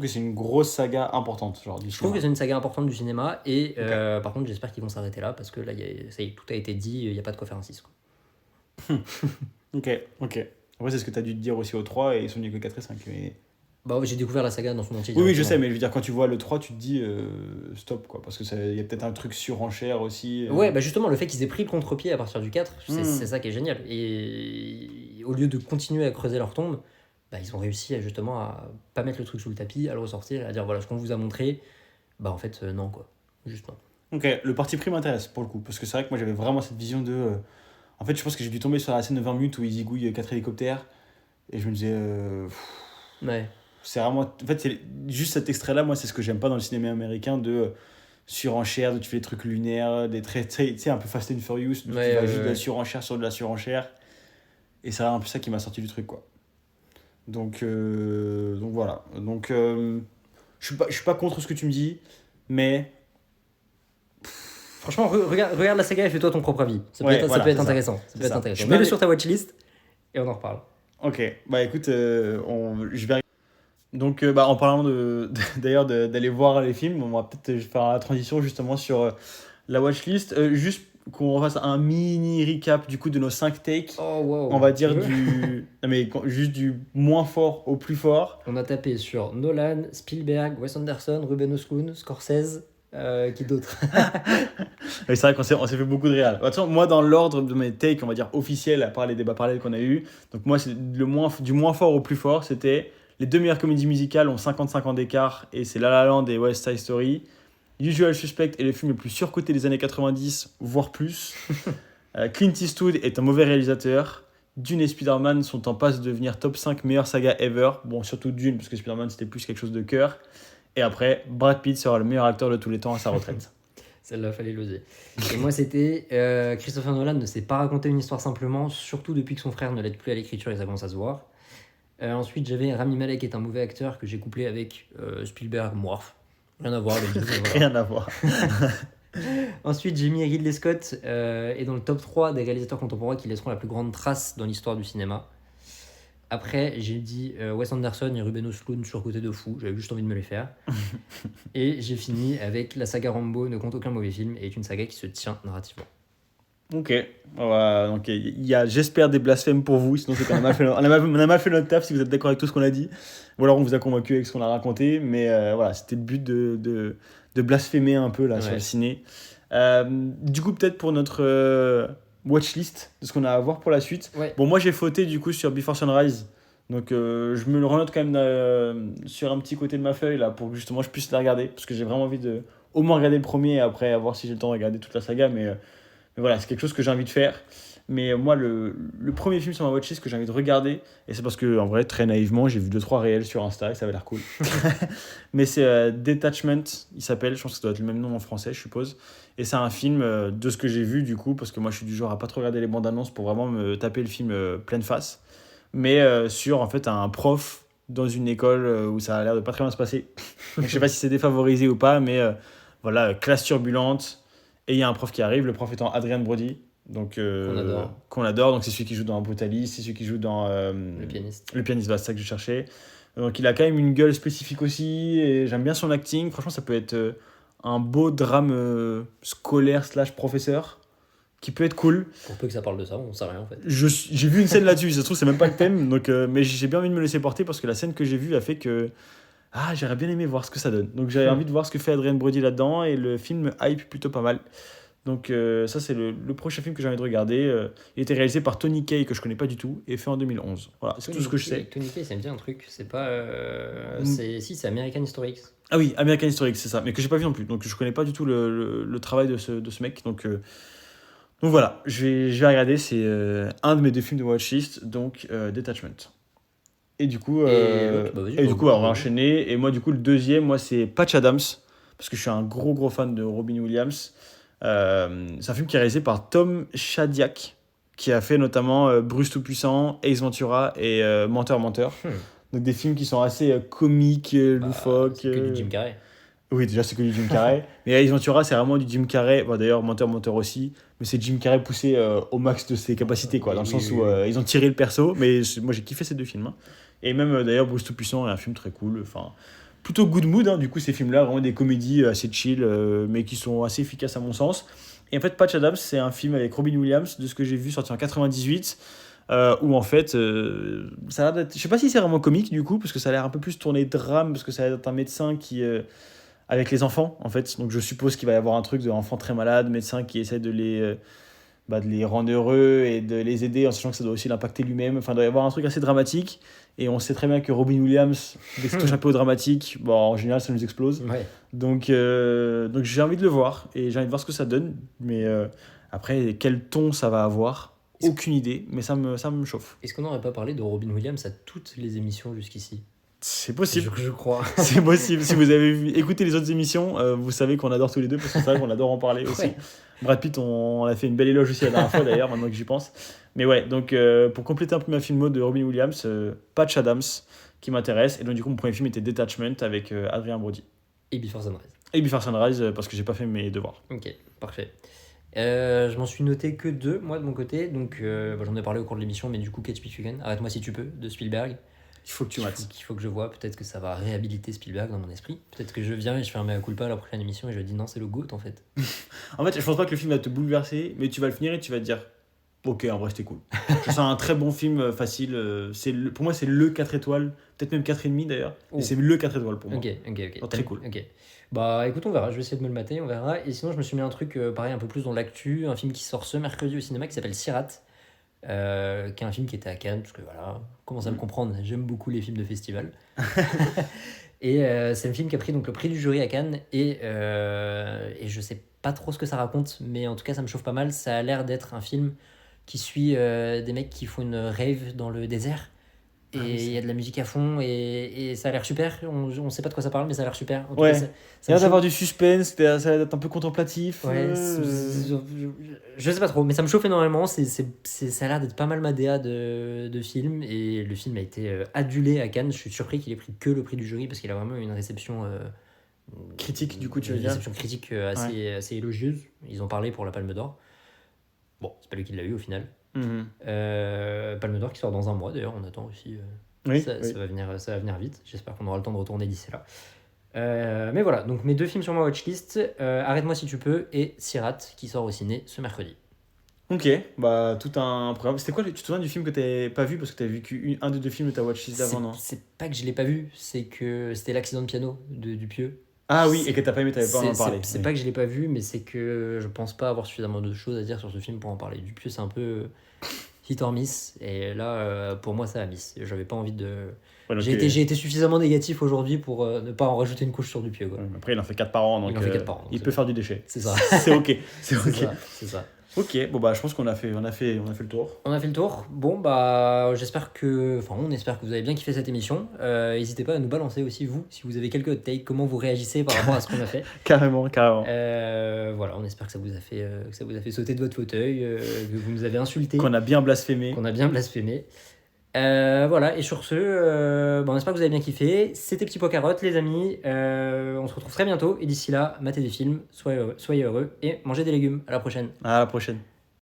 c'est une grosse saga importante, genre du cinéma. Je trouve que c'est une saga importante du cinéma, et par contre j'espère qu'ils vont s'arrêter là, parce que là ça y est, tout a été dit, il n'y a pas de quoi faire un 6. Ok. Après c'est ce que tu as dû te dire aussi au 3, et ils sont venus que le 4 et 5. Mais... j'ai découvert la saga dans son entier. Oui, je sais, mais je veux dire, quand tu vois le 3, tu te dis stop, quoi, parce qu'il y a peut-être un truc surenchère aussi. Ouais, justement, le fait qu'ils aient pris le contre-pied à partir du 4, c'est ça qui est génial. Et au lieu de continuer à creuser leur tombe, ils ont réussi justement à pas mettre le truc sous le tapis, à le ressortir et à dire voilà, ce qu'on vous a montré, Bah en fait, non, quoi. Juste non. Ok, le parti pris m'intéresse pour le coup, parce que c'est vrai que moi j'avais vraiment cette vision de. En fait, je pense que j'ai dû tomber sur la scène de 20 minutes où ils zigouillent 4 hélicoptères, et je me disais. Ouais. C'est vraiment. En fait, c'est juste cet extrait-là, moi, c'est ce que j'aime pas dans le cinéma américain de surenchère, de tu fais des trucs lunaires, des traits, tu sais, un peu Fast and Furious, où tu vas juste de la surenchère sur de la surenchère. Et c'est un peu ça qui m'a sorti du truc, quoi. Donc voilà. Donc, je suis pas contre ce que tu me dis, mais. Franchement, regarde la saga et fais-toi ton propre avis. Ça peut être, ça peut être intéressant. Ça peut être intéressant. Mets-le sur ta watchlist et on en reparle. Ok, bah écoute, je vais. Donc, en parlant d'ailleurs d'aller voir les films, on va peut-être faire la transition justement sur la watchlist. Juste qu'on fasse un mini recap du coup de nos 5 takes. Oh wow. On va dire non, mais juste du moins fort au plus fort. On a tapé sur Nolan, Spielberg, Wes Anderson, Ruben Östlund, Scorsese. Qui d'autre? C'est vrai qu'on s'est fait beaucoup de réal. De toute façon, moi, dans l'ordre de mes takes, on va dire officiels, à part les débats parallèles qu'on a eu, donc moi, c'est du moins fort au plus fort, c'était les 2 meilleures comédies musicales ont 55 ans d'écart, et c'est La La Land et West Side Story. Usual Suspect est le film le plus surcoté des années 90, voire plus. Clint Eastwood est un mauvais réalisateur. Dune et Spider-Man sont en passe de devenir top 5 meilleures sagas ever. Bon, surtout Dune, parce que Spider-Man, c'était plus quelque chose de cœur. Et après, Brad Pitt sera le meilleur acteur de tous les temps à sa retraite. Celle-là, fallait l'oser. Et moi, c'était Christopher Nolan ne sait pas raconter une histoire simplement, surtout depuis que son frère ne l'aide plus à l'écriture et ça commence à se voir. Ensuite, j'avais Rami Malek est un mauvais acteur que j'ai couplé avec Spielberg, Morph. Rien à voir, les deux. Voilà. Rien à voir. Ensuite, j'ai mis Ridley Scott est dans le top 3 des réalisateurs contemporains qui laisseront la plus grande trace dans l'histoire du cinéma. Après, j'ai dit Wes Anderson et Ruben Östlund surcotés de fou, j'avais juste envie de me les faire. Et j'ai fini avec la saga Rambo ne compte aucun mauvais film et est une saga qui se tient narrativement. Ok, donc il y a j'espère des blasphèmes pour vous, sinon c'est qu'on a mal fait, on a mal fait notre taf si vous êtes d'accord avec tout ce qu'on a dit. Ou alors on vous a convaincu avec ce qu'on a raconté, mais voilà, c'était le but de blasphémer un peu là sur le ciné. Du coup, peut-être pour notre watchlist de ce qu'on a à voir pour la suite. Ouais. Bon, moi j'ai fauté du coup sur Before Sunrise, donc je me le renote quand même sur un petit côté de ma feuille là pour que justement je puisse la regarder, parce que j'ai vraiment envie de au moins regarder le premier et après voir si j'ai le temps de regarder toute la saga, mais voilà, c'est quelque chose que j'ai envie de faire. Mais moi, le premier film sur ma watchlist que j'ai envie de regarder, et c'est parce que, en vrai, très naïvement, j'ai vu 2-3 réels sur Insta et ça avait l'air cool. Mais c'est Detachment, il s'appelle, je pense que ça doit être le même nom en français, je suppose. Et c'est un film de ce que j'ai vu, du coup, parce que moi, je suis du genre à pas trop regarder les bandes annonces pour vraiment me taper le film pleine face. Mais sur, en fait, un prof dans une école où ça a l'air de pas très bien se passer. Je sais pas si c'est défavorisé ou pas, mais voilà, classe turbulente. Et il y a un prof qui arrive, le prof étant Adrien Brody, donc, qu'on adore. Donc c'est celui qui joue dans Brutalist, c'est celui qui joue dans Le pianiste. Le pianiste, c'est ça que je cherchais. Donc il a quand même une gueule spécifique aussi, et j'aime bien son acting. Franchement, ça peut être un beau drame scolaire / professeur, qui peut être cool. Pour peu que ça parle de ça, on sait rien en fait. J'ai vu une scène là-dessus, ça se trouve c'est même pas le thème, donc, mais j'ai bien envie de me laisser porter parce que la scène que j'ai vue a fait que j'aurais bien aimé voir ce que ça donne. Donc j'avais envie de voir ce que fait Adrien Brody là-dedans, et le film me hype plutôt pas mal. Donc ça c'est le prochain film que j'ai envie de regarder. Il était réalisé par Tony Kaye, que je connais pas du tout, et fait en 2011. Voilà, c'est tout ce que je sais. Tony Kaye, ça me dit un truc, c'est pas... c'est American History X. Ah oui, American History X, c'est ça, mais que j'ai pas vu non plus, donc je connais pas du tout le travail de ce mec. Donc voilà, je vais regarder, c'est un de mes 2 films de watchlist, donc Detachment. Et du coup, on va enchaîner. Et moi, du coup, le deuxième, moi, c'est Patch Adams, parce que je suis un gros fan de Robin Williams. C'est un film qui est réalisé par Tom Shadyac, qui a fait notamment Bruce Tout-Puissant, Ace Ventura et Menteur. Donc des films qui sont assez comiques, loufoques. C'est que du Jim Carrey. Oui, déjà, c'est que du Jim Carrey. Mais Ace Ventura, c'est vraiment du Jim Carrey. Bon, d'ailleurs, Menteur aussi. Mais c'est Jim Carrey poussé au max de ses capacités, quoi. Dans le sens où ils ont tiré le perso. Mais moi, j'ai kiffé ces 2 films. Hein. Et même, d'ailleurs, Bruce Tout-Puissant est un film très cool. Enfin, plutôt good mood, hein. Du coup, ces films-là, vraiment des comédies assez chill, mais qui sont assez efficaces à mon sens. Et en fait, Patch Adams, c'est un film avec Robin Williams, de ce que j'ai vu, sorti en 98. Où en fait, ça a l'air d'être... Je sais pas si c'est vraiment comique, du coup, parce que ça a l'air un peu plus tourné drame, parce que ça a l'air d'être un médecin qui... avec les enfants en fait, donc je suppose qu'il va y avoir un truc d'enfants très malades, médecins qui essaient de de les rendre heureux et de les aider en sachant que ça doit aussi l'impacter lui-même. Enfin, il doit y avoir un truc assez dramatique. Et on sait très bien que Robin Williams, dès que ça touche un peu au dramatique, bon, en général, ça nous explose. Ouais. Donc j'ai envie de le voir et j'ai envie de voir ce que ça donne. Mais après, quel ton ça va avoir, aucune idée, mais ça me chauffe. Est-ce qu'on n'aurait pas parlé de Robin Williams à toutes les émissions jusqu'ici? C'est possible. Je crois. C'est possible. Si vous avez écouté les autres émissions, vous savez qu'on adore tous les deux parce que c'est vrai qu'on adore en parler aussi. Ouais. Brad Pitt, on a fait une belle éloge aussi la dernière fois d'ailleurs, maintenant que j'y pense. Mais ouais, donc pour compléter un peu ma filmo de Robin Williams, Patch Adams qui m'intéresse. Et donc du coup, mon premier film était Detachment avec Adrien Brody. Et Before Sunrise. Et Before Sunrise parce que j'ai pas fait mes devoirs. Ok, parfait. Je m'en suis noté que 2, moi, de mon côté. Donc, j'en ai parlé au cours de l'émission, mais du coup, Catch Me If You Can, Arrête-moi si tu peux, de Spielberg. Il faut que tu mates. Il faut que je vois. Peut-être que ça va réhabiliter Spielberg dans mon esprit. Peut-être que je viens et je fais un mea culpa à la prochaine émission et je dis non, c'est le GOAT en fait. En fait, je pense pas que le film va te bouleverser, mais tu vas le finir et tu vas te dire ok, en vrai, c'était cool. C'est un très bon film, facile. Pour moi, c'est le 4 étoiles, peut-être même 4,5 d'ailleurs. Oh. Et c'est le 4 étoiles pour moi. Ok. Oh, très cool. Ok. Bah écoute, on verra. Je vais essayer de me le mater, on verra. Et sinon, je me suis mis un truc, pareil, un peu plus dans l'actu. Un film qui sort ce mercredi au cinéma qui s'appelle Sirat. Qui est un film qui était à Cannes, parce que voilà, commence à me comprendre, j'aime beaucoup les films de festival. Et c'est un film qui a pris donc le prix du jury à Cannes, et je sais pas trop ce que ça raconte, mais en tout cas ça me chauffe pas mal. Ça a l'air d'être un film qui suit des mecs qui font une rave dans le désert, et il y a de la musique à fond, et ça a l'air super. On sait pas de quoi ça parle, mais ça a l'air super. En tout Ouais. cas, Il y a d'avoir du suspense, ça va être un peu contemplatif. Ouais, je sais pas trop, mais ça me chauffe énormément. Ça a l'air d'être pas mal ma DA de film, et le film a été adulé à Cannes. Je suis surpris qu'il ait pris que le prix du jury parce qu'il a vraiment eu une réception critique, du coup, tu veux une dire. réception critique assez élogieuse. Ils ont parlé pour la Palme d'Or. Bon, c'est pas lui qui l'a eu au final. Palme d'Or qui sort dans un mois d'ailleurs, on attend aussi. Ça va venir vite. J'espère qu'on aura le temps de retourner d'ici là. Mais voilà, donc mes 2 films sur ma watchlist, Arrête-moi si tu peux et Sirat qui sort au ciné ce mercredi. Ok, bah tout un programme. C'était quoi, tu te souviens du film que t'avais pas vu parce que t'avais vu un des 2 films de ta watchlist d'avant, non? C'est pas que je l'ai pas vu, c'est que c'était L'accident de piano de Dupieux. Ah oui, et que t'as pas aimé, t'avais pas en parlé. C'est pas que je l'ai pas vu, mais c'est que je pense pas avoir suffisamment de choses à dire sur ce film pour en parler. Dupieux, c'est un peu hit or miss, et là, pour moi, ça a miss. J'avais pas envie de... Ouais, j'ai été suffisamment négatif aujourd'hui pour ne pas en rajouter une couche sur Dupieux. Quoi. Après, il en fait 4 par an, donc il peut faire du déchet. C'est ça. C'est ok. C'est ça. Ok, bon bah je pense qu'on a fait le tour. On a fait le tour. Bon bah on espère que vous avez bien kiffé cette émission. N'hésitez pas à nous balancer aussi vous, si vous avez quelques hot takes, comment vous réagissez par rapport à ce qu'on a fait. Carrément. Voilà, on espère que ça vous a fait sauter de votre fauteuil, que vous nous avez insulté. Qu'on a bien blasphémé. Voilà, et sur ce, on espère que vous avez bien kiffé. C'était Petit Pois Carotte, les amis. On se retrouve très bientôt. Et d'ici là, matez des films, soyez heureux et mangez des légumes. À la prochaine. À la prochaine.